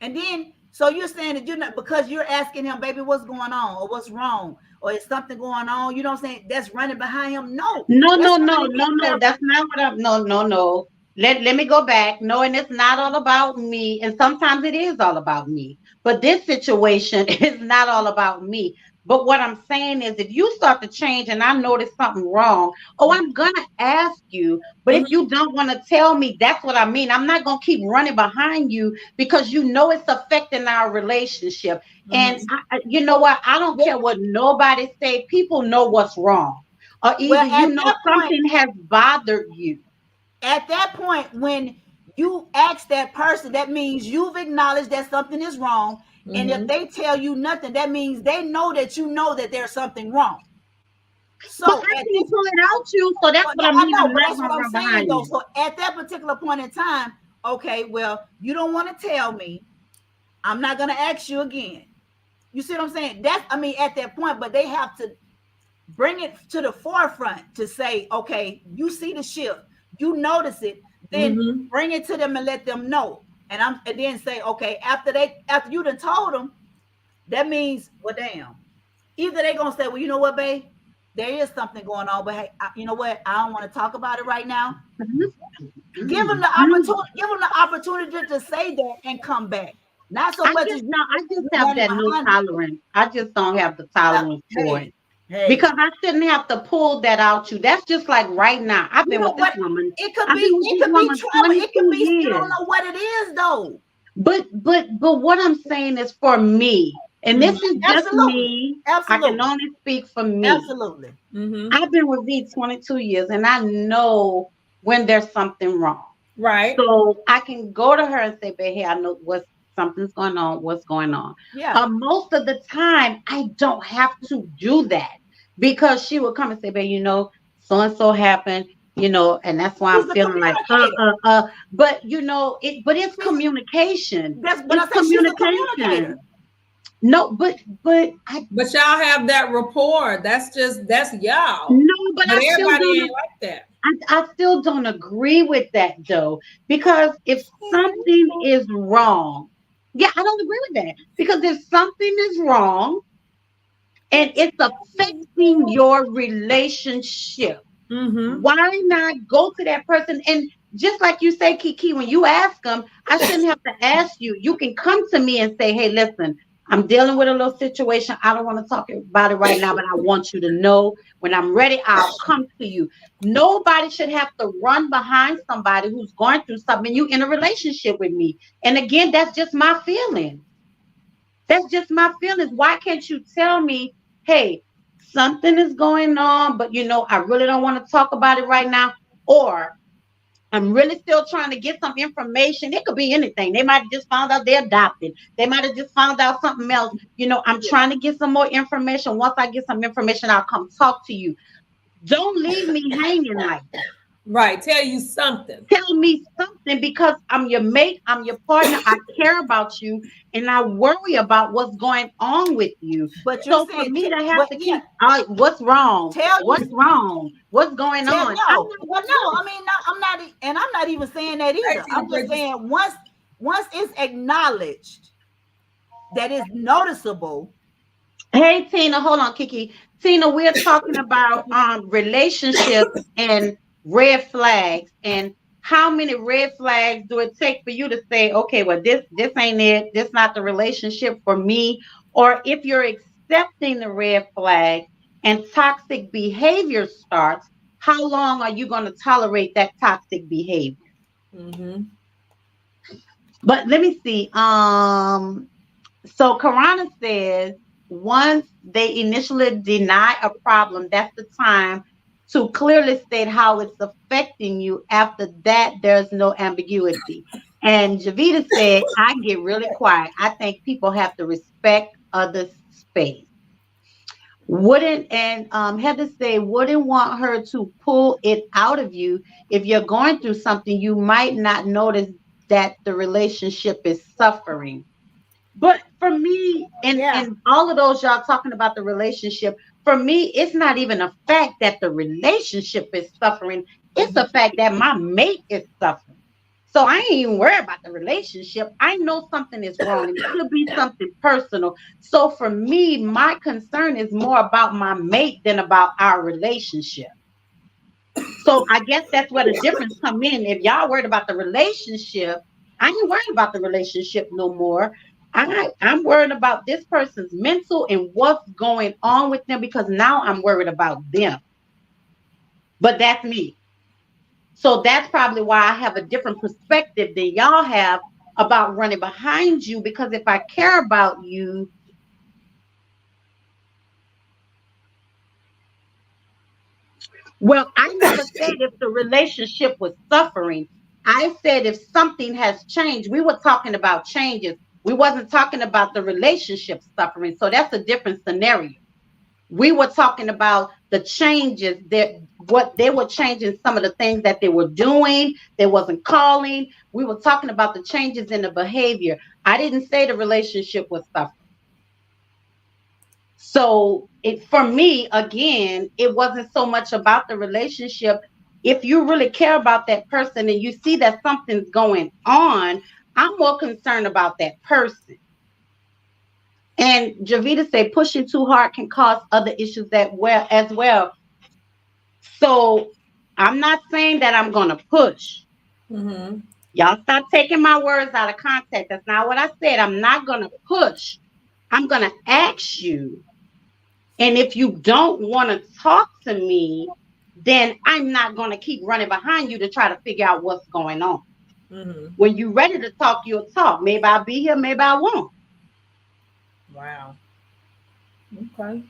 And then so you're saying that you're not, because you're asking him, baby, what's going on, or what's wrong, or is something going on? You know what I'm saying? That's running behind him. No. That's not what I'm. No. Let me go back. No, and it's not all about me. And sometimes it is all about me. But this situation is not all about me. But what I'm saying is, if you start to change and I notice something wrong, oh, I'm gonna ask you. But if you don't want to tell me, that's what I mean. I'm not gonna keep running behind you because you know it's affecting our relationship. And you know what? I don't care what nobody say. People know what's wrong, or either you know something has bothered you. At that point, when you ask that person, that means you've acknowledged that something is wrong. And if they tell you nothing, that means they know that there's something wrong. So but I can pull it out you. So that's what I mean. I know, but that's what I'm saying though. So at that particular point in time, okay, well, you don't want to tell me. I'm not gonna ask you again. You see what I'm saying? At that point, but they have to bring it to the forefront to say, okay, you see the shift, you notice it, then bring it to them and let them know. And then say, okay, after you done told them, that means, well, damn. Either they're gonna say, well, you know what, babe, there is something going on, but hey, you know what? I don't want to talk about it right now. Give them the opportunity to say that and come back. Not so much. I just have that no tolerance. I just don't have the tolerance for it. Because I shouldn't have to pull that out you. That's just like right now. I've been with this woman. It could be trauma. It could be you don't know what it is though. But what I'm saying is for me, and this is just me. Absolutely. I can only speak for me. Absolutely. I've been with V 22 years, and I know when there's something wrong. Right. So I can go to her and say, "Babe, hey, I know something's going on. What's going on?" Yeah. Most of the time, I don't have to do that because she will come and say, "Babe, you know, so and so happened, you know, and that's why I'm feeling like But you know, it's communication. It's communication. No, but y'all have that rapport. That's y'all. No, but everybody ain't like that. I still don't agree with that though, because if something is wrong, I don't agree with that. Because if something is wrong and it's affecting your relationship, why not go to that person? And just like you say, Kiki, when you ask them, I shouldn't have to ask you. You can come to me and say, hey, listen, I'm dealing with a little situation. I don't want to talk about it right now, but I want you to know when I'm ready, I'll come to you. Nobody should have to run behind somebody who's going through something. You in a relationship with me. And again, that's just my feeling. That's just my feelings. Why can't you tell me, hey, something is going on, but you know, I really don't want to talk about it right now. Or I'm really still trying to get some information. It could be anything. They might have just found out they're adopted. They might have just found out something else. You know, I'm trying to get some more information. Once I get some information, I'll come talk to you. Don't leave me hanging like that. Right. Tell you something. Tell me something, because I'm your mate. I'm your partner. I care about you, and I worry about what's going on with you. But so for me to have to keep, what's wrong? What's wrong? What's going on? No, I mean, I'm not, and I'm not even saying that either. I'm just saying once it's acknowledged that it's noticeable. Hey, Tina, hold on, Kiki. Tina, we're talking about relationships and red flags, and how many red flags do it take for you to say, okay, well, this ain't it, this not the relationship for me? Or if you're accepting the red flag and toxic behavior starts, how long are you going to tolerate that toxic behavior? But let me see. So Karana says, once they initially deny a problem, that's the time to clearly state how it's affecting you. After that, there's no ambiguity. And Javita said, I get really quiet. I think people have to respect others' space. Heather said, wouldn't want her to pull it out of you. If you're going through something, you might not notice that the relationship is suffering. But for me, and all of those y'all talking about the relationship, for me, it's not even a fact that the relationship is suffering. It's the fact that my mate is suffering. So I ain't even worried about the relationship. I know something is wrong. It could be something personal. So for me, my concern is more about my mate than about our relationship. So I guess that's where the difference come in. If y'all worried about the relationship, I ain't worried about the relationship no more. I'm worried about this person's mental and what's going on with them, because now I'm worried about them. But that's me. So that's probably why I have a different perspective than y'all have about running behind you, because if I care about you, well, I never said if the relationship was suffering. I said if something has changed. We were talking about changes. We wasn't talking about the relationship suffering. So that's a different scenario. We were talking about the changes, that what they were changing, some of the things that they were doing. They wasn't calling. We were talking about the changes in the behavior. I didn't say the relationship was suffering. So for me, again, it wasn't so much about the relationship. If you really care about that person and you see that something's going on, I'm more concerned about that person. And Javita said pushing too hard can cause other issues as well. So I'm not saying that I'm going to push. Mm-hmm. Y'all stop taking my words out of context. That's not what I said. I'm not going to push. I'm going to ask you. And if you don't want to talk to me, then I'm not going to keep running behind you to try to figure out what's going on. Mm-hmm. When you're ready to talk, you'll talk. Maybe I'll be here, maybe I won't. Wow. Okay.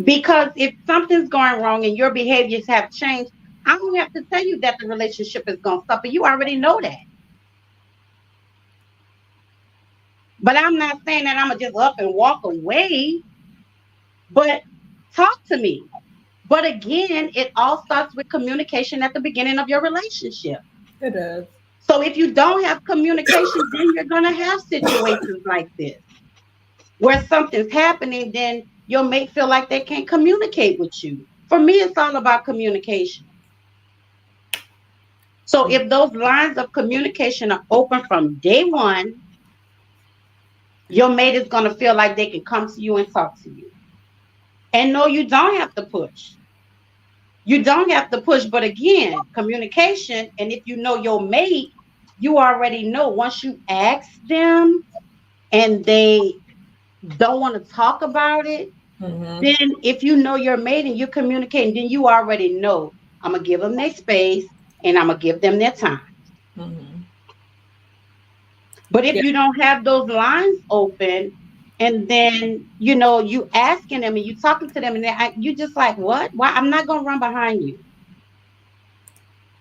Because if something's going wrong and your behaviors have changed, I don't have to tell you that the relationship is going to suffer. You already know that. But I'm not saying that I'm going to just up and walk away. But talk to me. But again, it all starts with communication at the beginning of your relationship. It does. So if you don't have communication, then you're going to have situations like this where something's happening, then your mate feel like they can't communicate with you. For me, it's all about communication. So if those lines of communication are open from day one, your mate is going to feel like they can come to you and talk to you. And no, you don't have to push. You don't have to push. But again, communication. And if you know your mate, you already know once you ask them and they don't want to talk about it, then if you know your mate and you're communicating, then you already know I'm going to give them their space and I'm going to give them their time. But if you don't have those lines open, and then, you know, you asking them and you talking to them and you just like, what? Why? I'm not going to run behind you.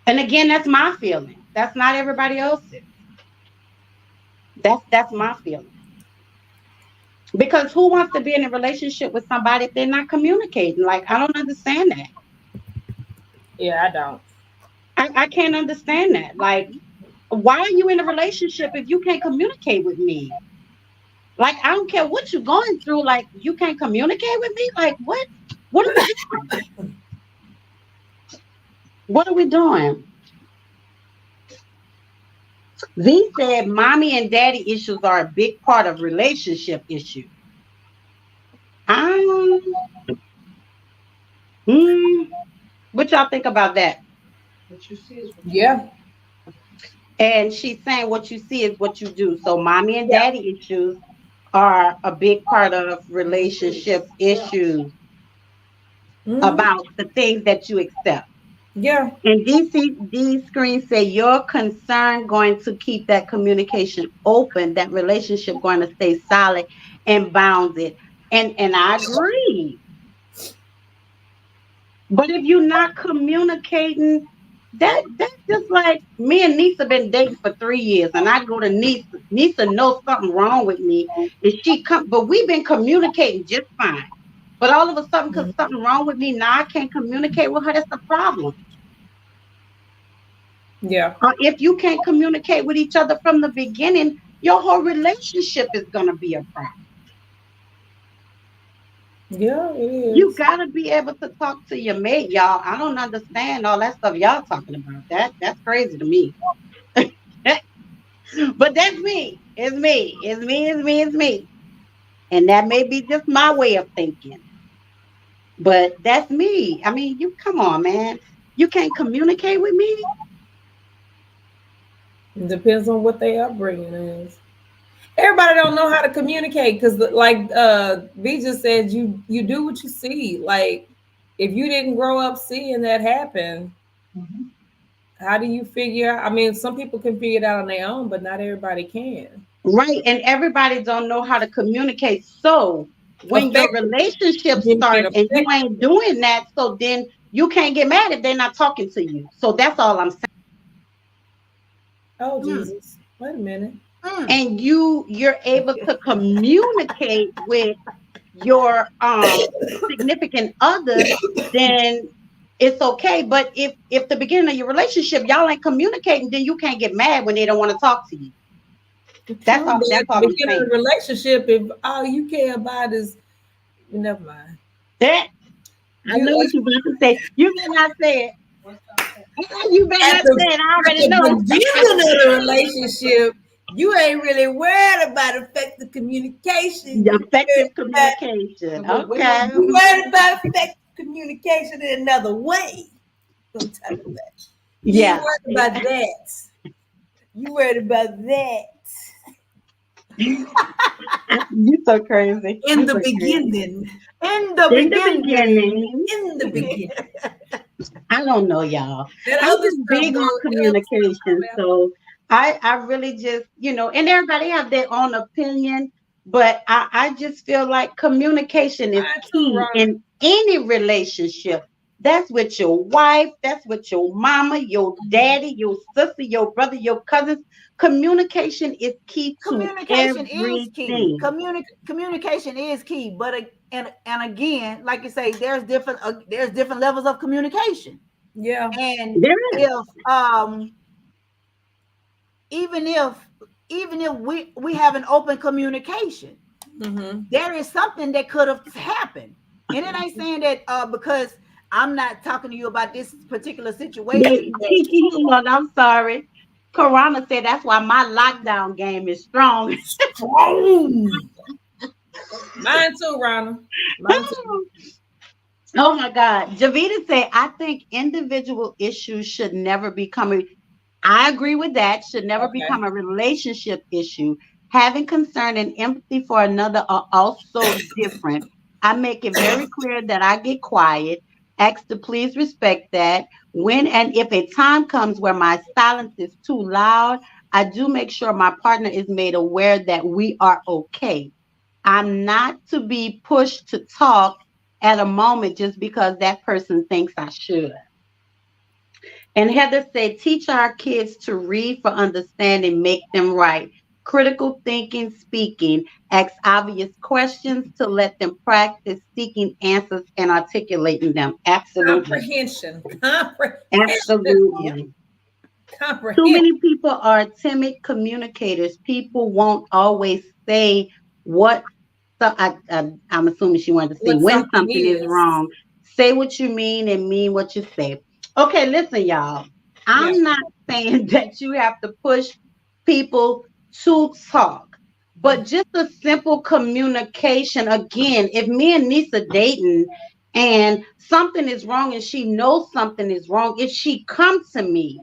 And again, that's my feeling. That's not everybody else's. That's my feeling. Because who wants to be in a relationship with somebody if they're not communicating? Like, I don't understand that. Yeah, I don't. I can't understand that. Like, why are you in a relationship if you can't communicate with me? Like, I don't care what you're going through. Like, you can't communicate with me? Like, what? What are we doing? What are we doing? Z said, mommy and daddy issues are a big part of relationship issues. What y'all think about that? What you see is what Yeah. And she's saying what you see is what you do. So mommy and daddy issues are a big part of relationship issues about the things that you accept. Yeah. And these screens say your concern going to keep that communication open, that relationship going to stay solid and bounded. And I agree. But if you're not communicating, that's just like me and Nisa been dating for 3 years, and I go to Nisa. Nisa knows something wrong with me, and she come. But we've been communicating just fine. But all of a sudden, because something wrong with me, now I can't communicate with her. That's the problem. Yeah. If you can't communicate with each other from the beginning, your whole relationship is gonna be a problem. Yeah, it is. You gotta be able to talk to your mate, y'all. I don't understand all that stuff y'all talking about. That's crazy to me. But that's me. It's me. It's me. It's me. It's me. And that may be just my way of thinking. But that's me. I mean, you come on, man. You can't communicate with me. It depends on what their upbringing is. Everybody don't know how to communicate because, like V just said, you do what you see. Like, if you didn't grow up seeing that happen, Mhm. how do you figure? I mean, some people can figure it out on their own, but not everybody can. Right. And everybody don't know how to communicate. So when your Effective, relationship communicate start and you ain't effectively. doing that, so then you can't get mad if they're not talking to you. So that's all I'm saying. Oh Mm, Jesus! Wait a minute. mm. And you're able to communicate with your significant other, then it's okay. But if the beginning of your relationship y'all ain't communicating, then you can't get mad when they don't want to talk to you. That's True, all but that's at the all I'm beginning of saying. the relationship, if all you care about is, never mind. That I You know what you about to say. You better not say it. You better at not the say it. I at already the know. beginning of the relationship, you ain't really worried about effective communication. Effective communication. But Okay. You worried about effective communication in another way. On top of that, you ain't Yeah. worried about that. You worried about that You so crazy. in You the so crazy. beginning. In the In the beginning. beginning, In the beginning, I don't know, y'all. that I'm other just stuff big on go else. communication. So I really just, and everybody have their own opinion, but I just feel like communication is Mine too, key Ron. in any relationship. That's with your wife, that's with your mama, your daddy, your sister, your brother, your cousins. Communication is key to Communication is key. everything. Communication is key. But and again, like you say, there's different levels of communication. Yeah. And There is. if even if we have an open communication, Mm-hmm. there is something that could have happened. And it ain't saying that because I'm not talking to you about this particular situation. Kiki, hold on, I'm sorry. Corona said that's why my lockdown game is strong. Strong. Mine too, Ronald. Mine too. Oh my God. Javita said, I think individual issues should never become I agree with that, should never Okay. become a relationship issue. Having concern and empathy for another are also different. I make it very clear that I get quiet, ask to please respect that. When and if a time comes where my silence is too loud, I do make sure my partner is made aware that we are okay. I'm not to be pushed to talk at a moment just because that person thinks I should. And Heather said, teach our kids to read for understanding, make them right. Critical thinking, speaking, ask obvious questions to let them practice seeking answers and articulating them. Absolutely. Comprehension. Comprehension. Yep. Absolutely. Too Comprehension. many people are timid communicators. People won't always say what, I'm assuming she wanted to say What when something something is is. wrong. Say what you mean and mean what you say. Okay, listen, y'all. Yeah. I'm not saying that you have to push people to talk, but just a simple communication. Again, if me and Nisa dating and something is wrong and she knows something is wrong, if she comes to me,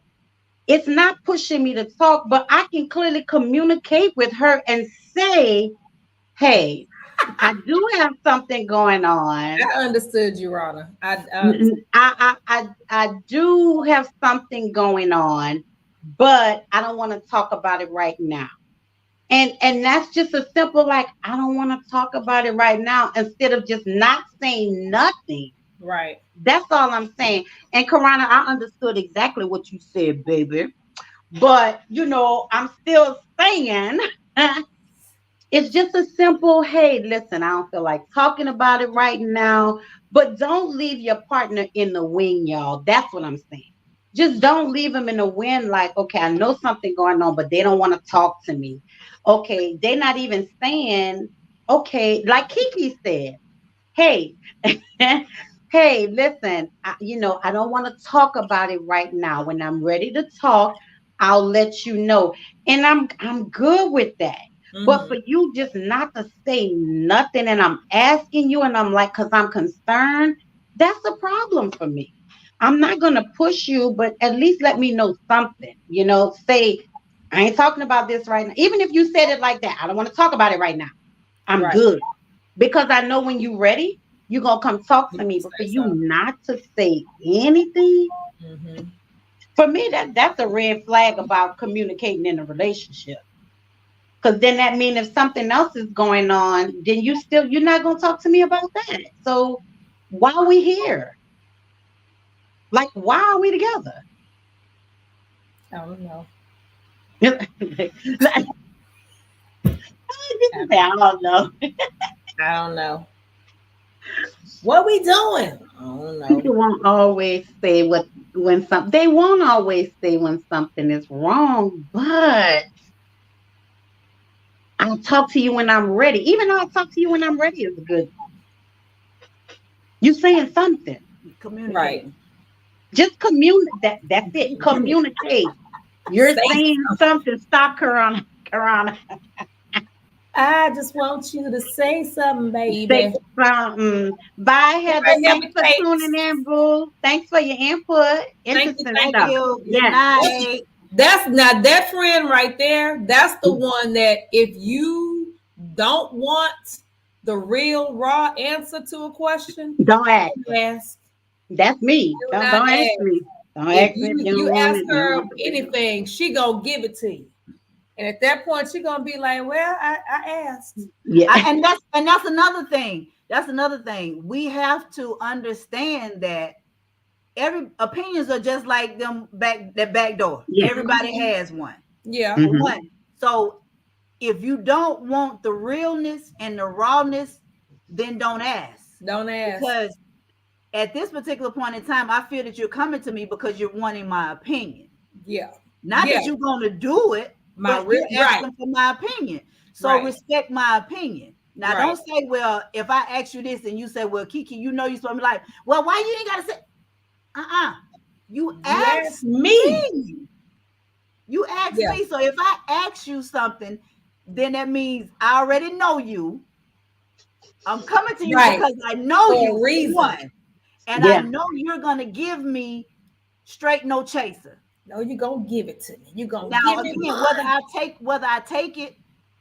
it's not pushing me to talk, but I can clearly communicate with her and say, hey, I do have something going on. I understood you, Rana. I do have something going on, but I don't want to talk about it right now. And that's just a simple like I don't want to talk about it right now instead of just not saying nothing. Right. That's all I'm saying. And Karana, I understood exactly what you said, baby. But I'm still saying it's just a simple, hey, listen, I don't feel like talking about it right now. But don't leave your partner in the wing, y'all. That's what I'm saying. Just don't leave them in the wind like, okay, I know something going on, but they don't want to talk to me. Okay, they're not even saying, okay, like Kiki said, hey, hey, listen, I don't want to talk about it right now. When I'm ready to talk, I'll let you know. And I'm good with that. But Mm-hmm. for you just not to say nothing and I'm asking you and I'm like, because I'm concerned, that's a problem for me. I'm not going to push you, but at least let me know something, say, I ain't talking about this right now. Even if you said it like that, I don't want to talk about it right now. I'm Right. good. Because I know when you're ready, you're going to come talk to me. But for Say you something. not to say anything, Mhm. for me, that's a red flag about communicating in a relationship. Because then that means if something else is going on, then you're not going to talk to me about that. So why are we here? Like, why are we together? I don't know. I don't know. I don't know. What we doing? I don't know. People won't always say they won't always say when something is wrong, but I'll talk to you when I'm ready. Even though I'll talk to you when I'm ready is good. You saying something. Communicate. Right. Just communicate. That's it. Communicate. You're Say saying something. Stop, Karana. I just want you to say something, baby. Say something. Bye, Heather. Right, Thanks for Heather, tuning in, boo. Thanks for your input. Interesting thank stuff. You. Good Yeah. night. That's not that friend right there. That's the one that if you don't want the real raw answer to a question, Don't ask. don't ask. That's me. Do Don't not ask ask. me. Don't If ask me. you ask her anything, she gonna give it to you. And at that point, she gonna be like, "Well, I asked." Yeah. And that's another thing. That's another thing. We have to understand that every opinions are just like them back door. Yeah. Everybody has one. Yeah. Mhm. One. So if you don't want the realness and the rawness, then don't ask. Don't ask. Because at this particular point in time, I feel that you're coming to me because you're wanting my opinion. Yeah. Not Yeah. that you're going to do it, My but you're right. asking for my opinion. So Right. respect my opinion. Now, Right. don't say, well, if I ask you this and you say, well, Kiki, you know you're supposed to be like, well, why you ain't got to say, you asked me. You asked Yeah. me. So if I ask you something, then that means I already know you. I'm coming to you Right. because I know For you a reason. one. And Yeah. I know you're going to give me straight no chaser. No, you're gonna give it to me. You're gonna Now give again, me whether I take it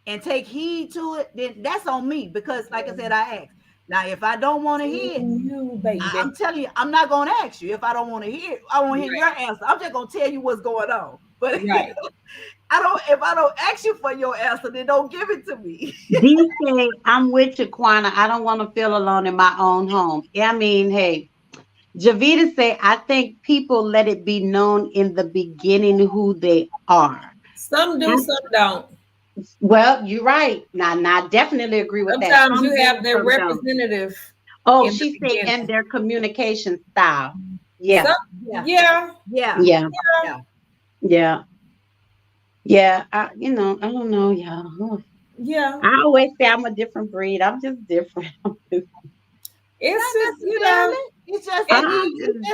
and take heed to it, then that's on me because, like I said, I asked. Now, if I don't want to hear it, you, baby. I'm telling you, I'm not gonna ask you if I don't want to hear it. I won't hear your answer. I'm just gonna tell you what's going on. But Right. if I don't ask you for your answer, then don't give it to me. DJ, I'm with you, Quana. I don't want to feel alone in my own home. I mean, hey, Javita say, I think people let it be known in the beginning who they are. Some do, some don't. Well, you're right. Now, I definitely agree with that. Sometimes you Some have do, their some don't. representative. Oh, in the she said, beginning. and their communication style. Yeah. Yeah. Yeah. Yeah. I don't know, y'all. Yeah. I always say I'm a different breed. I'm just different. It's just, you know, It's just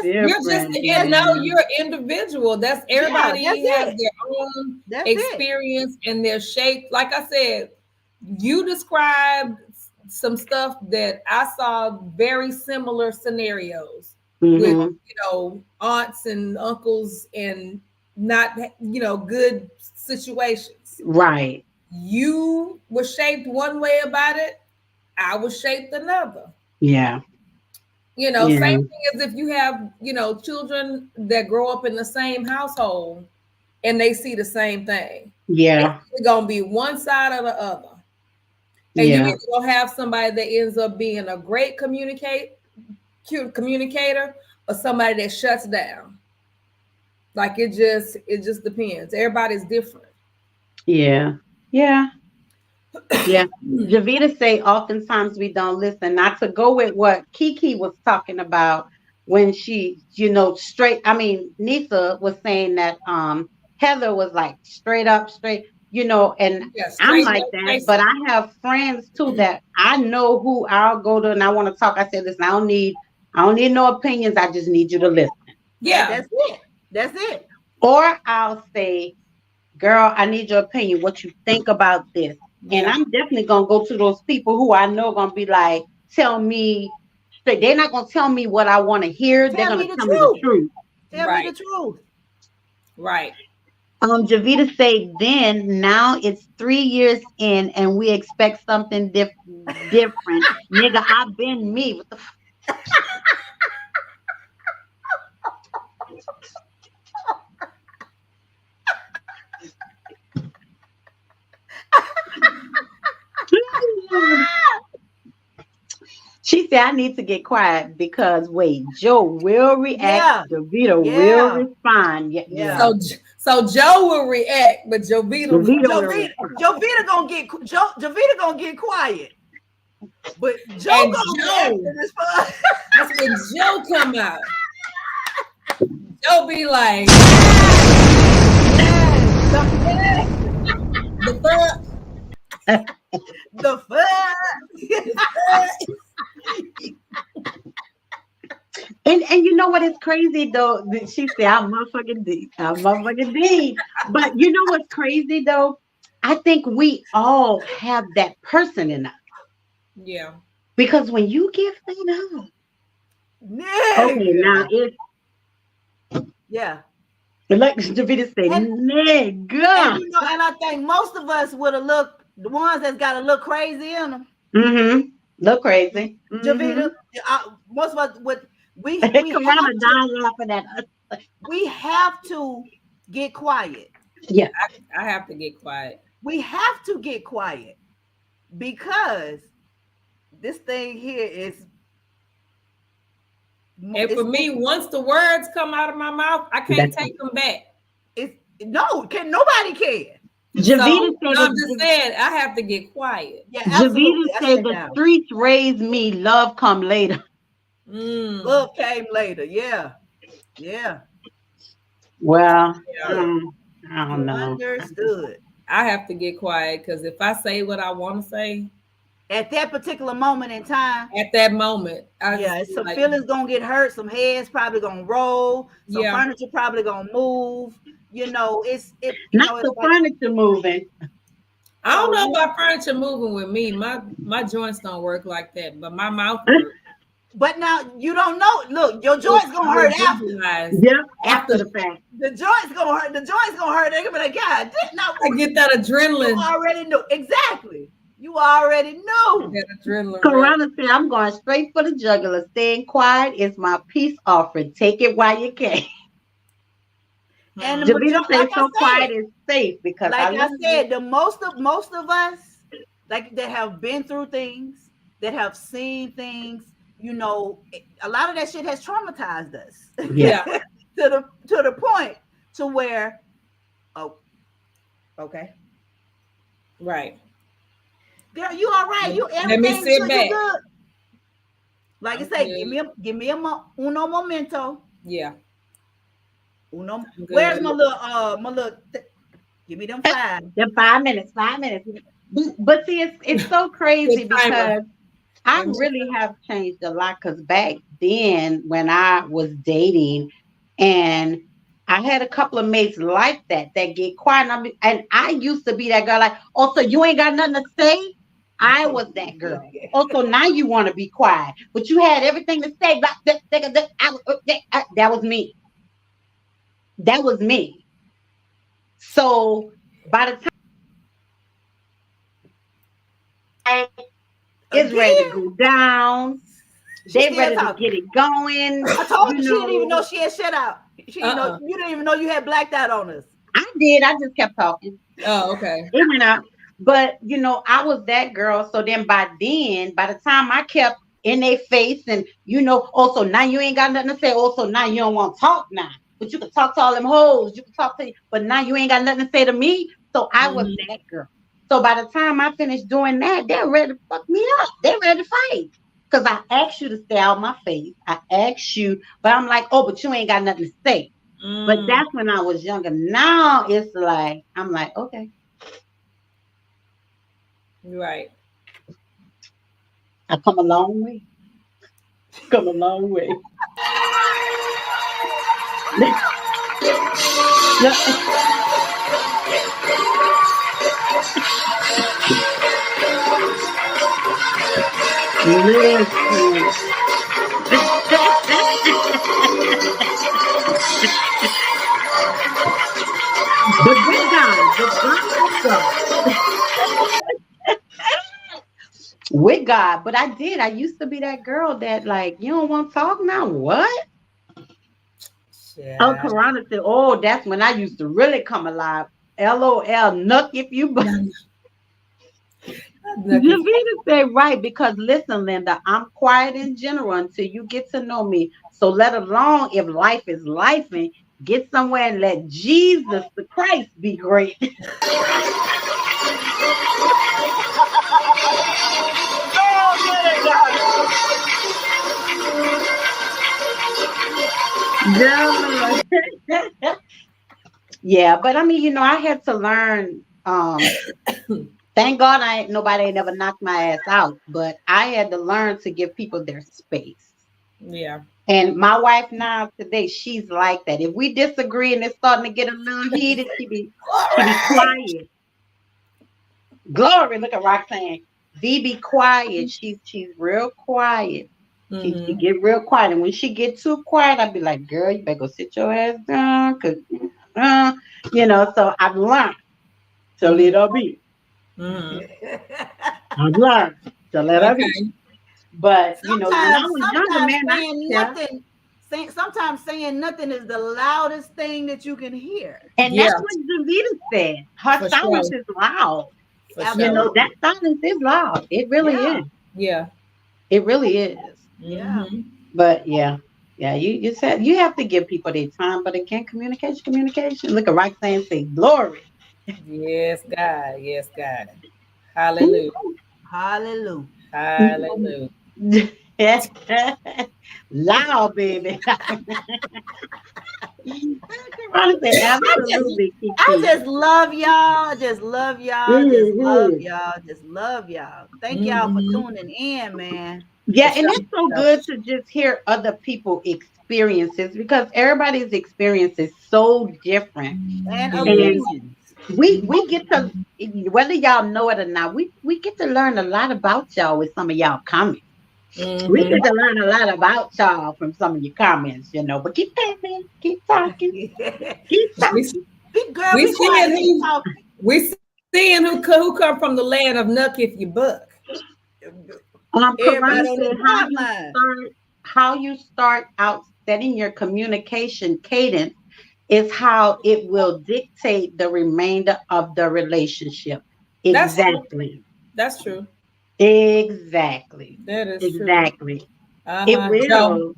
you're just, you know, you're an individual. That's everybody that's has it. their own That's it. experience and their shape. Like I said, you described some stuff that I saw very similar scenarios with, Mhm. you know, aunts and uncles and not, you know, good situations. Right. You were shaped one way about it. I was shaped another. Yeah. You know, Yeah. same thing as if you have, you know, children that grow up in the same household and they see the same thing. Yeah. It's gonna be one side or the other. And you Yeah. either gonna have somebody that ends up being a great communicator or somebody that shuts down. Like it just depends. Everybody's different. Yeah. Yeah. Yeah. Javita say oftentimes we don't listen. Not to go with what Kiki was talking about when she, Nisa was saying that Heather was like straight up, straight, and Yeah, I'm straight like up, that, straight but I have friends too that I know who I'll go to and I want to talk. I said, listen, I don't need no opinions. I just need you to listen. Yeah. That's it. Or I'll say, girl, I need your opinion. What you think about this? And I'm definitely gonna go to those people who I know gonna be like, tell me. They're not gonna tell me what I want to hear. They're gonna tell me the truth. Tell me the truth. Right. Javita said then, now it's 3 years in and we expect something different. Nigga, I've been me. What the She said, I need to get quiet because wait, Joe will react. Javita will respond. Yeah. So Joe will react, but Jovita gonna get quiet. But Joe gonna respond. That's when Joe come out. Joe be like, the fuck. And you know what is crazy though? She said, I'm motherfucking deep. But you know what's crazy though? I think we all have that person in us. Yeah. Because when you get fed up, okay, now it's like Javita said, nigga. And I think most of us would have looked the ones that's got to look crazy in them. Mm-hmm. Look crazy. Javita, most of us would. We have to get quiet. Yeah, I have to get quiet. We have to get quiet because this thing here is. And for me, once the words come out of my mouth, I can't take them back. Nobody can. Javita I'm just saying, I have to get quiet. Yeah, Javita said the streets raised me, love come later. Love came later. Yeah. Well, I don't know. Understood. I have to get quiet because if I say what I want to say at that particular moment in time, some feelings gonna get hurt. Some heads probably gonna roll. Some furniture probably gonna move. You know, not the furniture moving. I don't know about furniture moving with me. My joints don't work like that, but my mouth works. But now you don't know. Look, your joints gonna hurt after. Yeah, after the fact. The joints gonna hurt. They're gonna be like, God, I get that adrenaline. You already knew. Exactly. You already knew. That adrenaline. Corona said, I'm going straight for the jugular. Staying quiet is my peace offering. Take it while you can. And Javita said, so quiet is safe because like I said, the most of us, like that have been through things, that have seen things. You know, a lot of that shit has traumatized us. Yeah. to the point to where, okay. Right. Girl, you all right. You let me sit back. Good. Like I say, give me uno momento. Yeah. Where's my little give me them 5. Them 5 minutes. But see, it's so crazy because I really have changed a lot because back then when I was dating and I had a couple of mates like that get quiet. And I used to be that girl like, oh, so you ain't got nothing to say? I was that girl. Also, now you want to be quiet, but you had everything to say. That was me. That was me. So by the time it's ready to go down, they ready to get it going. I told you she didn't even know she had shut out. She didn't know, you didn't even know you had blacked out on us. I did. I just kept talking. Oh, okay. It went out. But I was that girl. So then by the time I kept in their face and also now you ain't got nothing to say. Also now you don't want to talk now. But you can talk to all them hoes. You can talk to, but now you ain't got nothing to say to me. So I was that girl. So by the time I finished doing that, they're ready to fuck me up. They're ready to fight. Because I asked you to stay out my face. I asked you, but I'm like, oh, but you ain't got nothing to say. But that's when I was younger. Now it's like, I'm like, okay. Right. I come a long way. Come a long way. But with God, with God. But I used to be that girl that like, you don't want to talk now? What? Oh, Yeah. Corona said, oh, that's when I used to really come alive. LOL, nuck if you but Javita said right, because listen, Linda, I'm quiet in general until you get to know me. So let alone if life is life and get somewhere and let Jesus the Christ be great. No. Yeah, but I mean, I had to learn. Thank God nobody ain't never knocked my ass out, but I had to learn to give people their space. Yeah. And my wife now today, she's like that. If we disagree and it's starting to get a little heated, she be quiet. Glory, look at Roxanne. Be quiet. She's real quiet. She get real quiet, and when she get too quiet, I be like, "Girl, you better go sit your ass down," cause So I've learned to let her be. I've learned to let her be. But when I was younger, man, sometimes saying nothing is the loudest thing that you can hear. And that's what Davida said. Her silence is loud. That silence is loud. It really is. Yeah. It really is. Yeah. But yeah. You said you have to give people their time, but again, communication. Look at Roxanne say glory. Yes, God. Yes, God. Hallelujah. Hallelujah. Hallelujah. Loud, baby. Absolutely. I just love y'all. Just love y'all. Just love y'all. Just love y'all. Thank y'all for tuning in, man. Yeah, and it's so good to just hear other people's experiences because everybody's experience is so different. And opinions. We get to, whether y'all know it or not, we get to learn a lot about y'all with some of y'all comments. We get to learn a lot about y'all from some of your comments, but keep talking, keep talking. We seeing who come from the land of Nuck if you buck. How you start out setting your communication cadence is how it will dictate the remainder of the relationship. Exactly. That's true. Exactly. That is exactly. True. It will.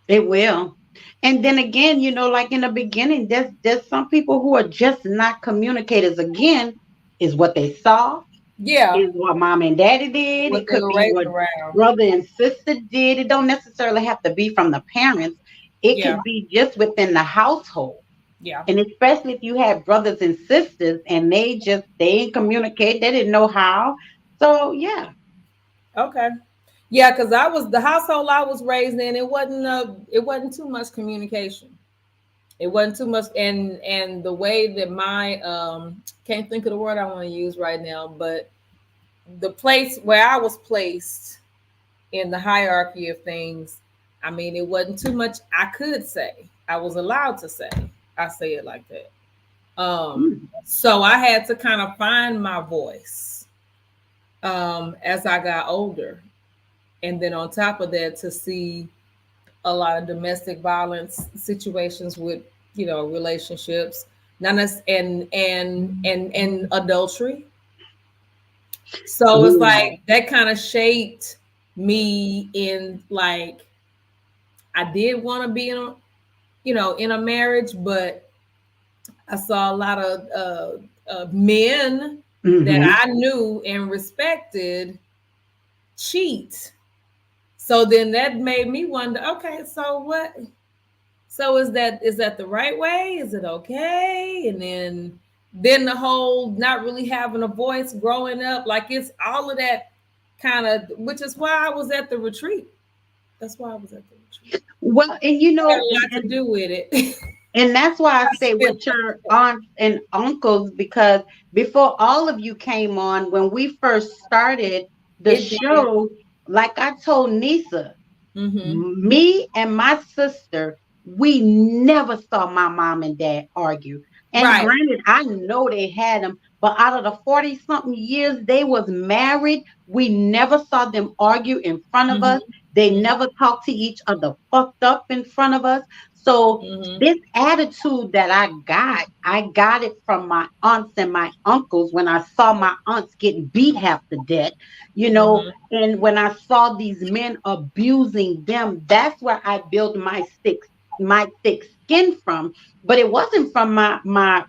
It will. And then again, like in the beginning, there's some people who are just not communicators. Again, is what they saw. Yeah. Is what mom and daddy did. It could be what brother and sister did. It don't necessarily have to be from the parents. It could be just within the household. Yeah. And especially if you have brothers and sisters and they didn't communicate, they didn't know how. So yeah. Okay. Yeah, because the household I was raised in, it wasn't too much communication. It wasn't too much, and the way that my can't think of the word I want to use right now, but the place where I was placed in the hierarchy of things, I mean, it wasn't too much I could say. I was allowed to say. I say it like that. So I had to kind of find my voice as I got older. And then on top of that, to see a lot of domestic violence situations with, relationships, and adultery. So it's like that kind of shaped me in like, I did want to be in a marriage, but I saw a lot of men that I knew and respected cheat. So then that made me wonder, okay, so what? So is that the right way? Is it okay? And then the whole not really having a voice growing up, like it's all of that kind of, which is why I was at the retreat. That's why I was at the retreat. Well, and it had a lot to do with it. And that's why I say with your aunts and uncles, because before all of you came on, when we first started the show, like I told Nisa, me and my sister, we never saw my mom and dad argue. And Right. granted, I know they had them, but out of the 40 something years they was married, we never saw them argue in front of us. They never talked to each other fucked up in front of us. So this attitude that I got it from my aunts and my uncles when I saw my aunts getting beat half to death, you know, and when I saw these men abusing them, that's where I built my thick skin from. But it wasn't from my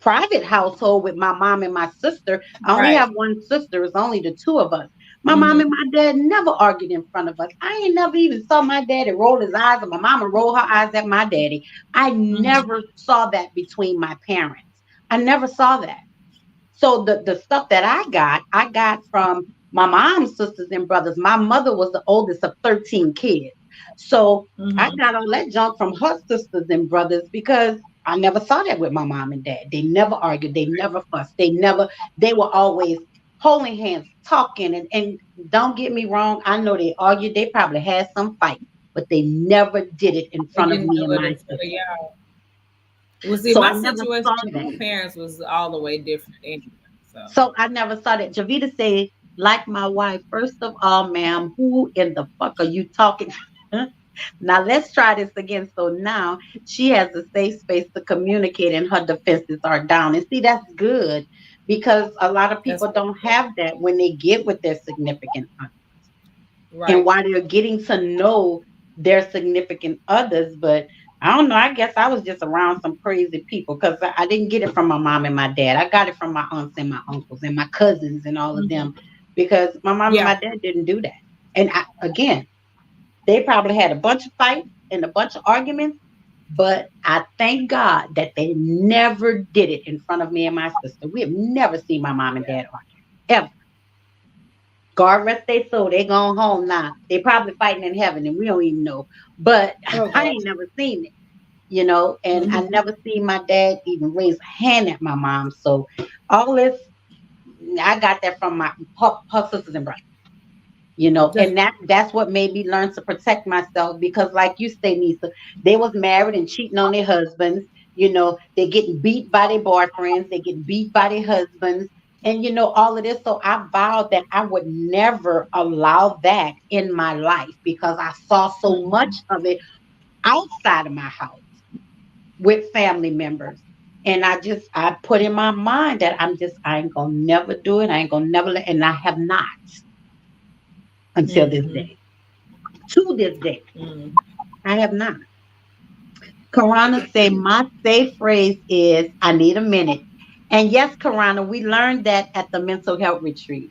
private household with my mom and my sister. I only Right. have one sister. It's only the two of us. My mom and my dad never argued in front of us. I ain't never even saw my daddy roll his eyes or my mama roll her eyes at my daddy. I never saw that between my parents. I never saw that. So the stuff that I got from my mom's sisters and brothers. My mother was the oldest of 13 kids. So I got all that junk from her sisters and brothers because I never saw that with my mom and dad. They never argued. They never fussed. They were always holding hands, talking. And don't get me wrong. I know they argued. They probably had some fight, but they never did it in front of me and my sister. Well, see, So my I never situation saw with my that. parents was all the way different anyway. So I never saw that. Javita said, like my wife, first of all, ma'am, who in the fuck are you talking to? Now let's try this again. So now she has a safe space to communicate and her defenses are down. And see, that's good because a lot of people don't have that when they get with their significant others. Right. And while they're getting to know their significant others, but I don't know, I guess I was just around some crazy people because I didn't get it from my mom and my dad. I got it from my aunts and my uncles and my cousins and all of them because my mom and my dad didn't do that. And again, they probably had a bunch of fights and a bunch of arguments, but I thank God that they never did it in front of me and my sister. We have never seen my mom and dad argue, ever. God rest their soul, they gone home now. They probably fighting in heaven and we don't even know. But I ain't never seen it, you know, and I never seen my dad even raise a hand at my mom. So all this, I got that from her sisters and brothers. You know, and that's what made me learn to protect myself because like you say, Nisa, they was married and cheating on their husbands. You know, they're getting beat by their boyfriends. They get beat by their husbands. And, you know, all of this. So I vowed that I would never allow that in my life because I saw so much of it outside of my house with family members. And I put in my mind that I ain't going to never do it. I ain't going to never let, and I have not. Until this day. To this day. I have not. Karana said, my safe phrase is, I need a minute. And yes, Karana, we learned that at the mental health retreat.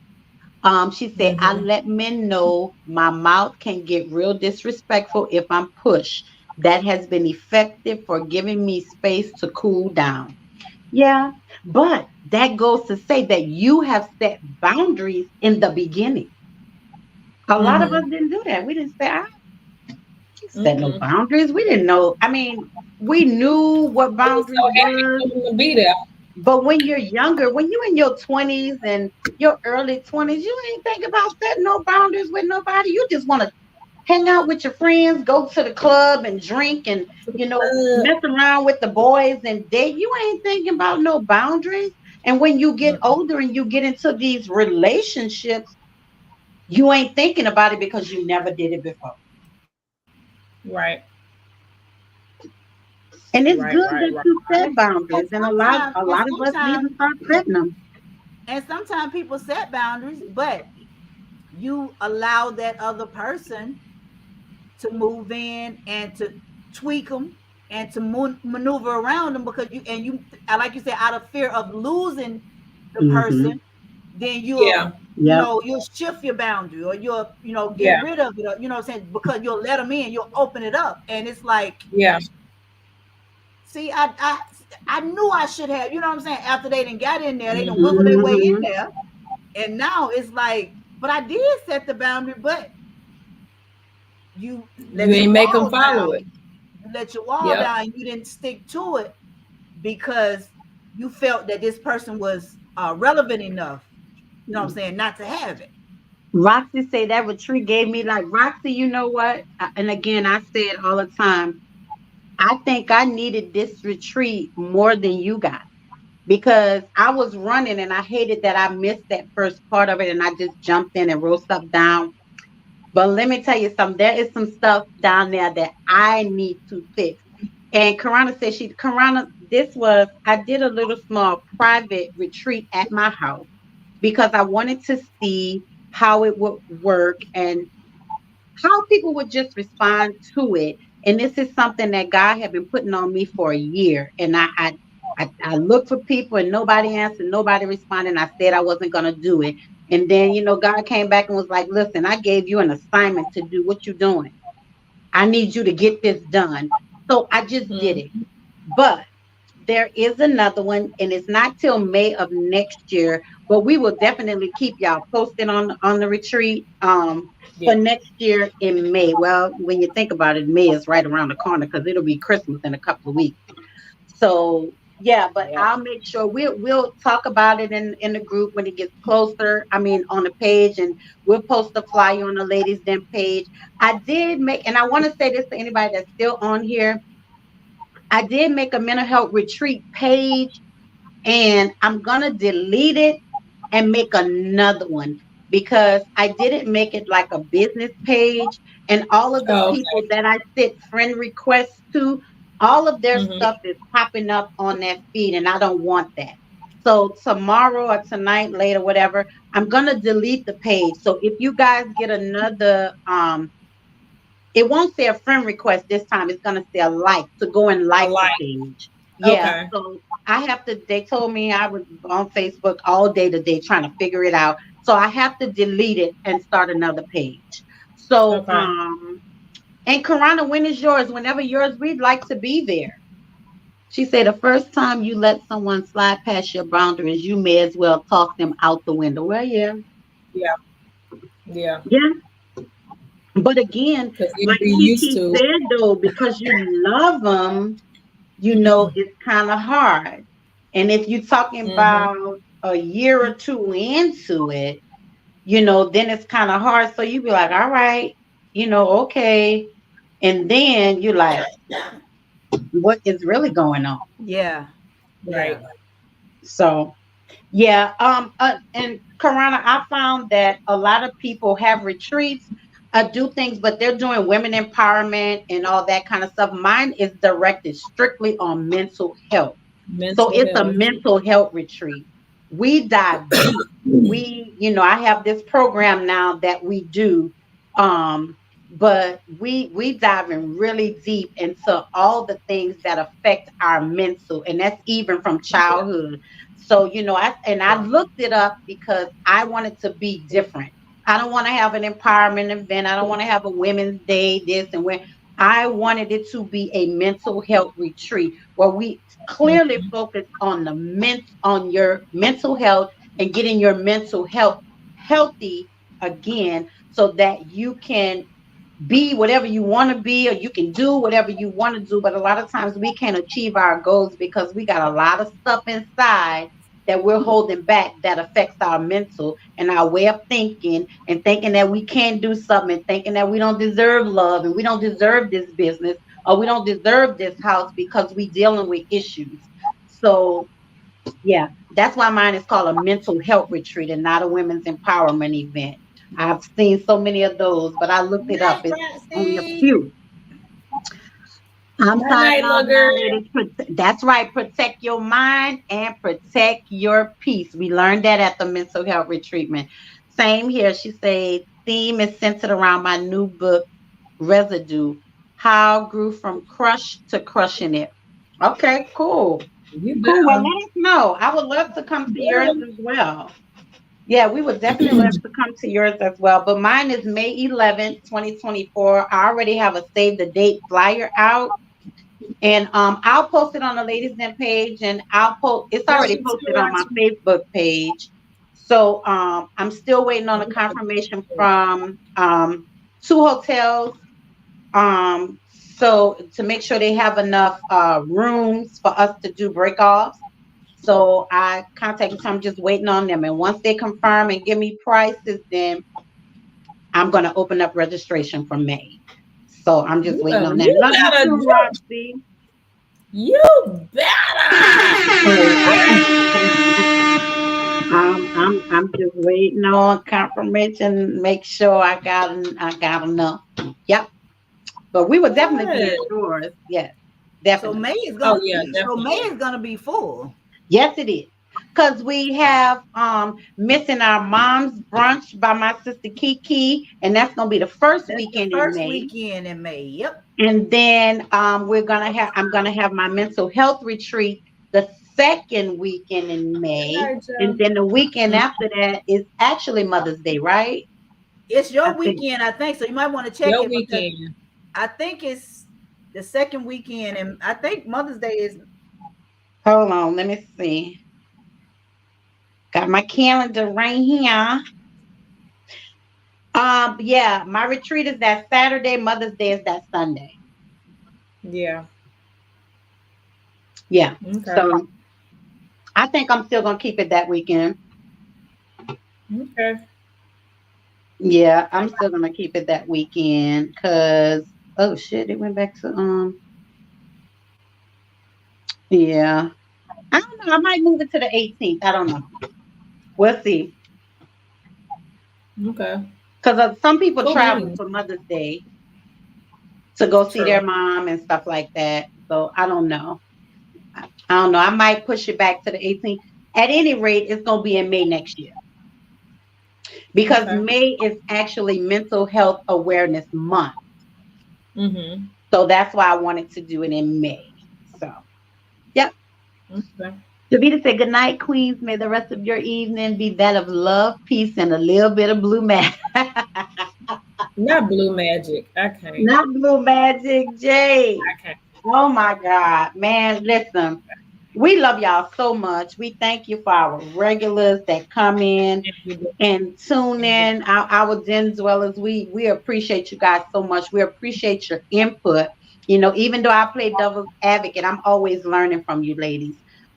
She said, I let men know my mouth can get real disrespectful if I'm pushed. That has been effective for giving me space to cool down. Yeah, but that goes to say that you have set boundaries in the beginning. A lot of us didn't do that. We didn't set no boundaries. We didn't know. I mean, we knew what boundaries were. Be there. But when you're younger, when you're in your 20s and your early 20s, you ain't think about setting no boundaries with nobody. You just want to hang out with your friends, go to the club and drink and, you know, mess around with the boys and date. You ain't thinking about no boundaries. And when you get older and you get into these relationships, you ain't thinking about it because you never did it before. Right. And it's good that you set boundaries. And a lot of us need to start setting them. And sometimes people set boundaries, but you allow that other person to move in and to tweak them and to maneuver around them because you like you said, out of fear of losing the person, then you'll you'll shift your boundary or you'll get rid of it, or, you know what I'm saying, because you'll let them in, you'll open it up, and it's like see, I knew I should have, you know what I'm saying, after they done got in there, they done wiggled their way in there, and now it's like, but I did set the boundary, but you ain't make them follow it. You let your wall down and you didn't stick to it because you felt that this person was relevant enough, you know what I'm saying, not to have it. Roxy say that retreat gave me, like, Roxy, you know what? And again, I say it all the time. I think I needed this retreat more than you guys because I was running and I hated that I missed that first part of it and I just jumped in and wrote stuff down. But let me tell you something. There is some stuff down there that I need to fix. And Karana said I did a little small private retreat at my house because I wanted to see how it would work and how people would just respond to it. And this is something that God had been putting on me for a year. And I looked for people and nobody answered, nobody responded. And I said I wasn't going to do it. And then, God came back and was like, listen, I gave you an assignment to do what you're doing. I need you to get this done. So I just did it. But there is another one, and it's not till May of next year, but we will definitely keep y'all posted on the retreat for next year in May. Well, when you think about it, May is right around the corner because it'll be Christmas in a couple of weeks. So yeah, but I'll make sure we'll talk about it in the group when it gets closer. I mean, on the page, and we'll post a flyer on the Ladies Den page. I did make, and I want to say this to anybody that's still on here. I did make a mental health retreat page, and I'm gonna delete it and make another one because I didn't make it like a business page. And all of the people that I sent friend requests to, all of their stuff is popping up on that feed, and I don't want that. So tomorrow or tonight, later, whatever, I'm gonna delete the page. So if you guys get another it won't say a friend request this time. It's going to say a like to go and like the page. Yeah. So they told me I was on Facebook all day today trying to figure it out. So I have to delete it and start another page. So, and Karana, when is yours? Whenever yours, we'd like to be there. She said, the first time you let someone slide past your boundaries, you may as well talk them out the window. Well, yeah. But again, like Kiki said, though, because you love them, it's kind of hard. And if you're talking about a year or two into it, then it's kind of hard. So you be like, all right, okay. And then you're like, what is really going on? Yeah. Right. So, yeah. And Karana, I found that a lot of people have retreats, do things, but they're doing women empowerment and all that kind of stuff. Mine is directed strictly on mental health. It's a mental health retreat. We dive deep. I have this program now that we do, but we dive in really deep into all the things that affect our mental, and that's even from childhood. So, I looked it up because I wanted to be different. I don't want to have an empowerment event. I don't want to have a Women's Day, this and when. I wanted it to be a mental health retreat where we clearly focus on on your mental health and getting your mental health healthy again, so that you can be whatever you want to be, or you can do whatever you want to do. But a lot of times we can't achieve our goals because we got a lot of stuff inside that we're holding back that affects our mental and our way of thinking, and thinking that we can't do something, and thinking that we don't deserve love, and we don't deserve this business, or we don't deserve this house because we dealing with issues. So yeah, that's why mine is called a mental health retreat and not a women's empowerment event. I've seen so many of those, but I looked it up. It's only a few. I'm sorry, that's right. Protect your mind and protect your peace. We learned that at the mental health retreatment. Same here. She said, theme is centered around my new book, Residue, How I Grew from Crush to Crushing It. Okay, cool. Cool. Well, let us know. I would love to come to yours as well. Yeah, we would definitely love to come to yours as well. But mine is May 11th, 2024. I already have a save the date flyer out. And I'll post it on the Ladies Den page, and it's already posted on my Facebook page. So I'm still waiting on a confirmation from 2 hotels. So to make sure they have enough rooms for us to do break-offs. So I contacted them. I'm just waiting on them. And once they confirm and give me prices, then I'm going to open up registration for May. So I'm just waiting on that. You Love better you too, Roxy. You better. I'm just waiting on confirmation. Make sure I got enough. Yep. But we would definitely be Good. insurers. Yes, So definitely. May is Oh, gonna yeah, be so May definitely. is gonna be full. Yes, it is. Because we have missing our mom's brunch by my sister Kiki, and that's gonna be the first That's the weekend in first May. weekend in May. Yep. And then I'm gonna have my mental health retreat the second weekend in May. Good night, And Joe. then the weekend after that is actually Mother's Day, right? It's your I think. weekend, I think. So you might want to check Your it because weekend. I think it's the second weekend, and I think Mother's Day is. Hold on, let me see. Got my calendar right here. Yeah, my retreat is that Saturday. Mother's Day is that Sunday. Yeah. Yeah. Okay. So I think I'm still gonna keep it that weekend. Okay. Yeah, I'm still gonna keep it that weekend because oh shit, it went back to yeah. I don't know. I might move it to the 18th. I don't know. We'll see. Okay. Because some people Cool travel beans. for Mother's Day to go see True. their mom and stuff like that. So I don't know. I don't know. I might push it back to the 18th. At any rate, it's gonna be in May next year. Because Okay. May is actually Mental Health Awareness Month. Mm-hmm. So that's why I wanted to do it in May. So, yep. Okay. Davita said, good night, Queens. May the rest of your evening be that of love, peace, and a little bit of blue magic. Not blue magic. I can't. Not blue magic, Jay. I can't. Oh, my God. Man, listen. We love y'all so much. We thank you for our regulars that come in and tune in, our den dwellers. We appreciate you guys so much. We appreciate your input. You know, even though I play devil's advocate, I'm always learning from you ladies.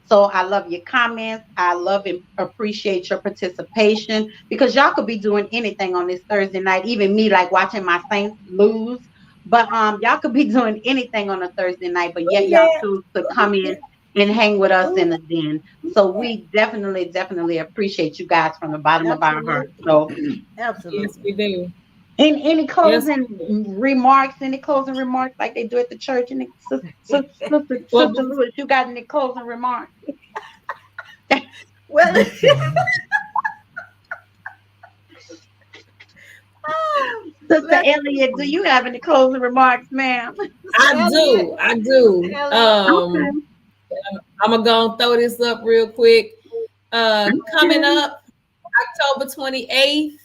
So I love your comments. I love and appreciate your participation because y'all could be doing anything on this Thursday night, even me like watching my Saints lose. But y'all could be doing anything on a Thursday night, but yet y'all choose to come in and hang with us in the den. So we definitely appreciate you guys from the bottom of our heart. So Absolutely. Yes, we do. any closing remarks, like they do at the church? And Sister Lewis, you got any closing remarks? Well, Sister Elliott, do you have any closing remarks, ma'am? I do. Okay. I'm gonna go and throw this up real quick. Coming up October 28th,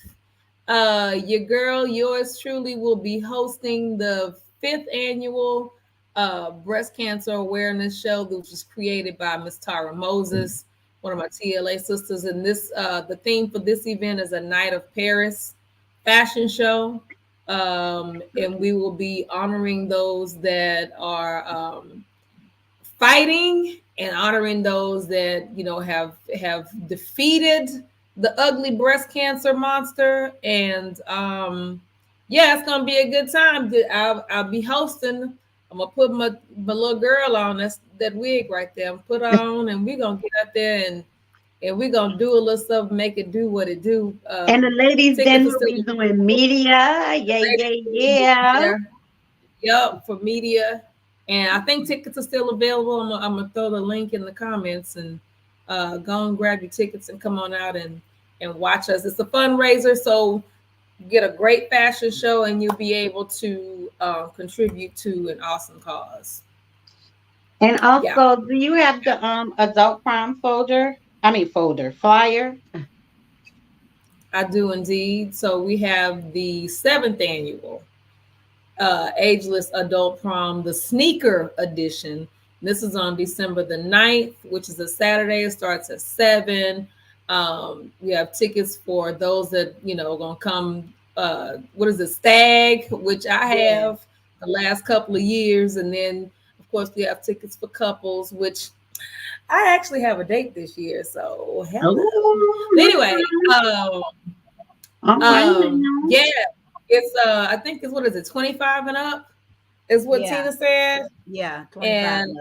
yours truly will be hosting the 5th annual breast cancer awareness show, which was created by Miss Tara Moses, one of my TLA sisters. And this, the theme for this event is a Night of Paris fashion show. And we will be honoring those that are fighting and honoring those that, you know, have defeated the ugly breast cancer monster. And yeah, it's gonna be a good time. I'll be hosting. I'm gonna put my little girl on. That's that wig right there. Put on, and we're gonna get out there and we're gonna do a little stuff, make it do what it do. And the ladies then will be doing media. Yeah. Yep, for media. And I think tickets are still available. I'm gonna throw the link in the comments and go and grab your tickets and come on out and watch us. It's a fundraiser, so you get a great fashion show and you'll be able to contribute to an awesome cause. And also, do you have the adult prom flyer? I do indeed. So we have the 7th annual Ageless Adult Prom, the sneaker edition. This is on December the 9th, which is a Saturday. It starts at 7. We have tickets for those that, you know, are going to come. What is it? Stag, which I have the last couple of years. And then, of course, we have tickets for couples, which I actually have a date this year. So, hello. Anyway, It's I think it's what is it, 25 and up is what Yeah. Tina said. Yeah, 25 And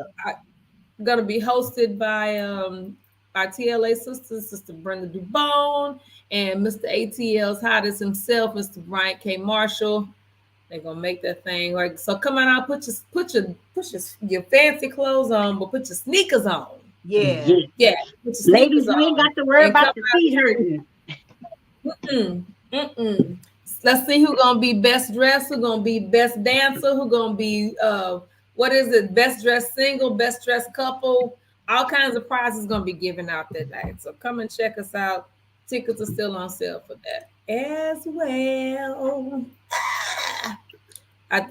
gonna be hosted by our TLA sisters, Sister Brenda Dubone, and Mr. ATL's hottest himself, Mr. Brian K. Marshall. They're gonna make that thing work. So come on out, put your fancy clothes on, but put your sneakers on. Yeah. Yeah, put your Ladies, sneakers you ain't on. got to worry And about come the feet hurting. Let's see who gonna be best dressed, who gonna be best dancer, who gonna be what is it, best dressed single, best dressed couple. All kinds of prizes gonna be given out that night. So come and check us out. Tickets are still on sale for that as well.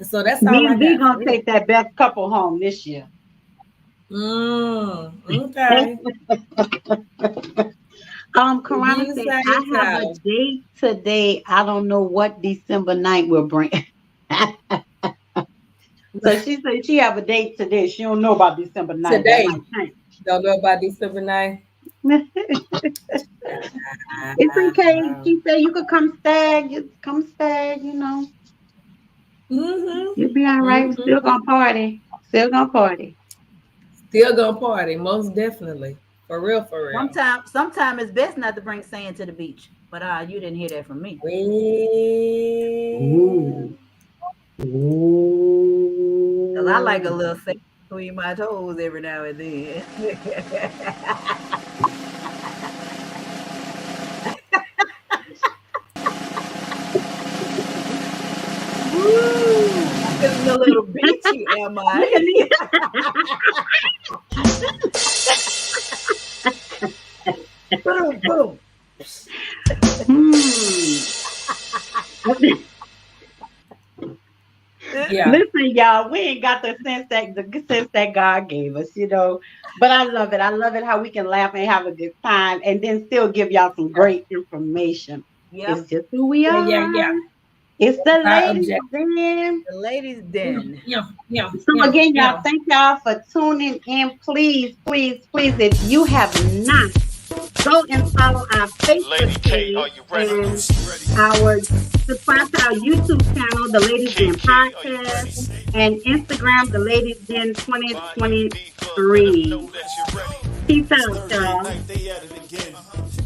So that's all Me I and B got. gonna take that best couple home this year. Okay. Karana You said, say I have so. a date today. I don't know what December 9th will bring. So she said she have a date today. She don't know about December 9th. Today. That might change. Don't know about December 9th. It's okay. She said you could come stag. You come stag, you know. You'll be all right. We're still gonna party. Still gonna party. Still gonna party, most definitely. For real, for real. Sometime it's best not to bring sand to the beach. But you didn't hear that from me. Ooh. Ooh. 'Cause I like a little sand between my toes every now and then. It's a little beachy, am I? Boom, boom. Yeah. Listen, y'all, we ain't got the sense that God gave us, you know. But I love it. I love it how we can laugh and have a good time and then still give y'all some great information. Yep. It's just who we are. Yeah. It's the Our ladies objective. den. The ladies' den. Yeah. So again, y'all, thank y'all for tuning in. Please, if you have not, go and follow our Lady Facebook K, page are you ready? and subscribe to our YouTube channel, The Ladies Den Podcast, and Instagram, The Ladies Den 2023. Peace out, y'all.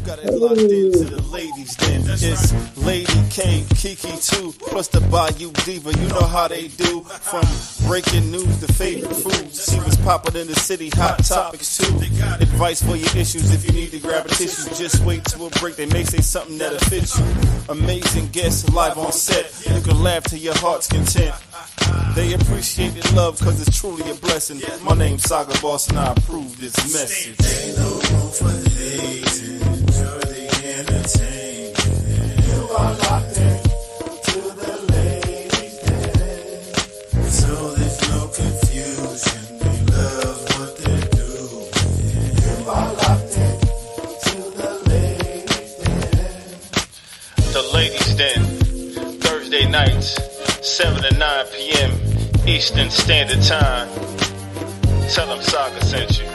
Got it locked into the ladies then. It's Lady K, Kiki too, plus the Bayou Diva. You know how they do. From breaking news to favorite foods. She was popping in the city, hot topics too. Advice for your issues if you need to grab a tissue. Just wait till a break, they may say something that'll fit you. Amazing guests live on set. You can laugh to your heart's content. They appreciate the love cause it's truly a blessing. My name's Saga Boss and I approve this message. Ain't no room for hating. Enjoy the entertainment. You are locked in to the ladies' den. So there's no confusion. They love what they're doing. You are locked in to the ladies' den. The ladies' den. Thursday nights, 7 to 9 p.m. Eastern Standard Time. Tell them Saga sent you.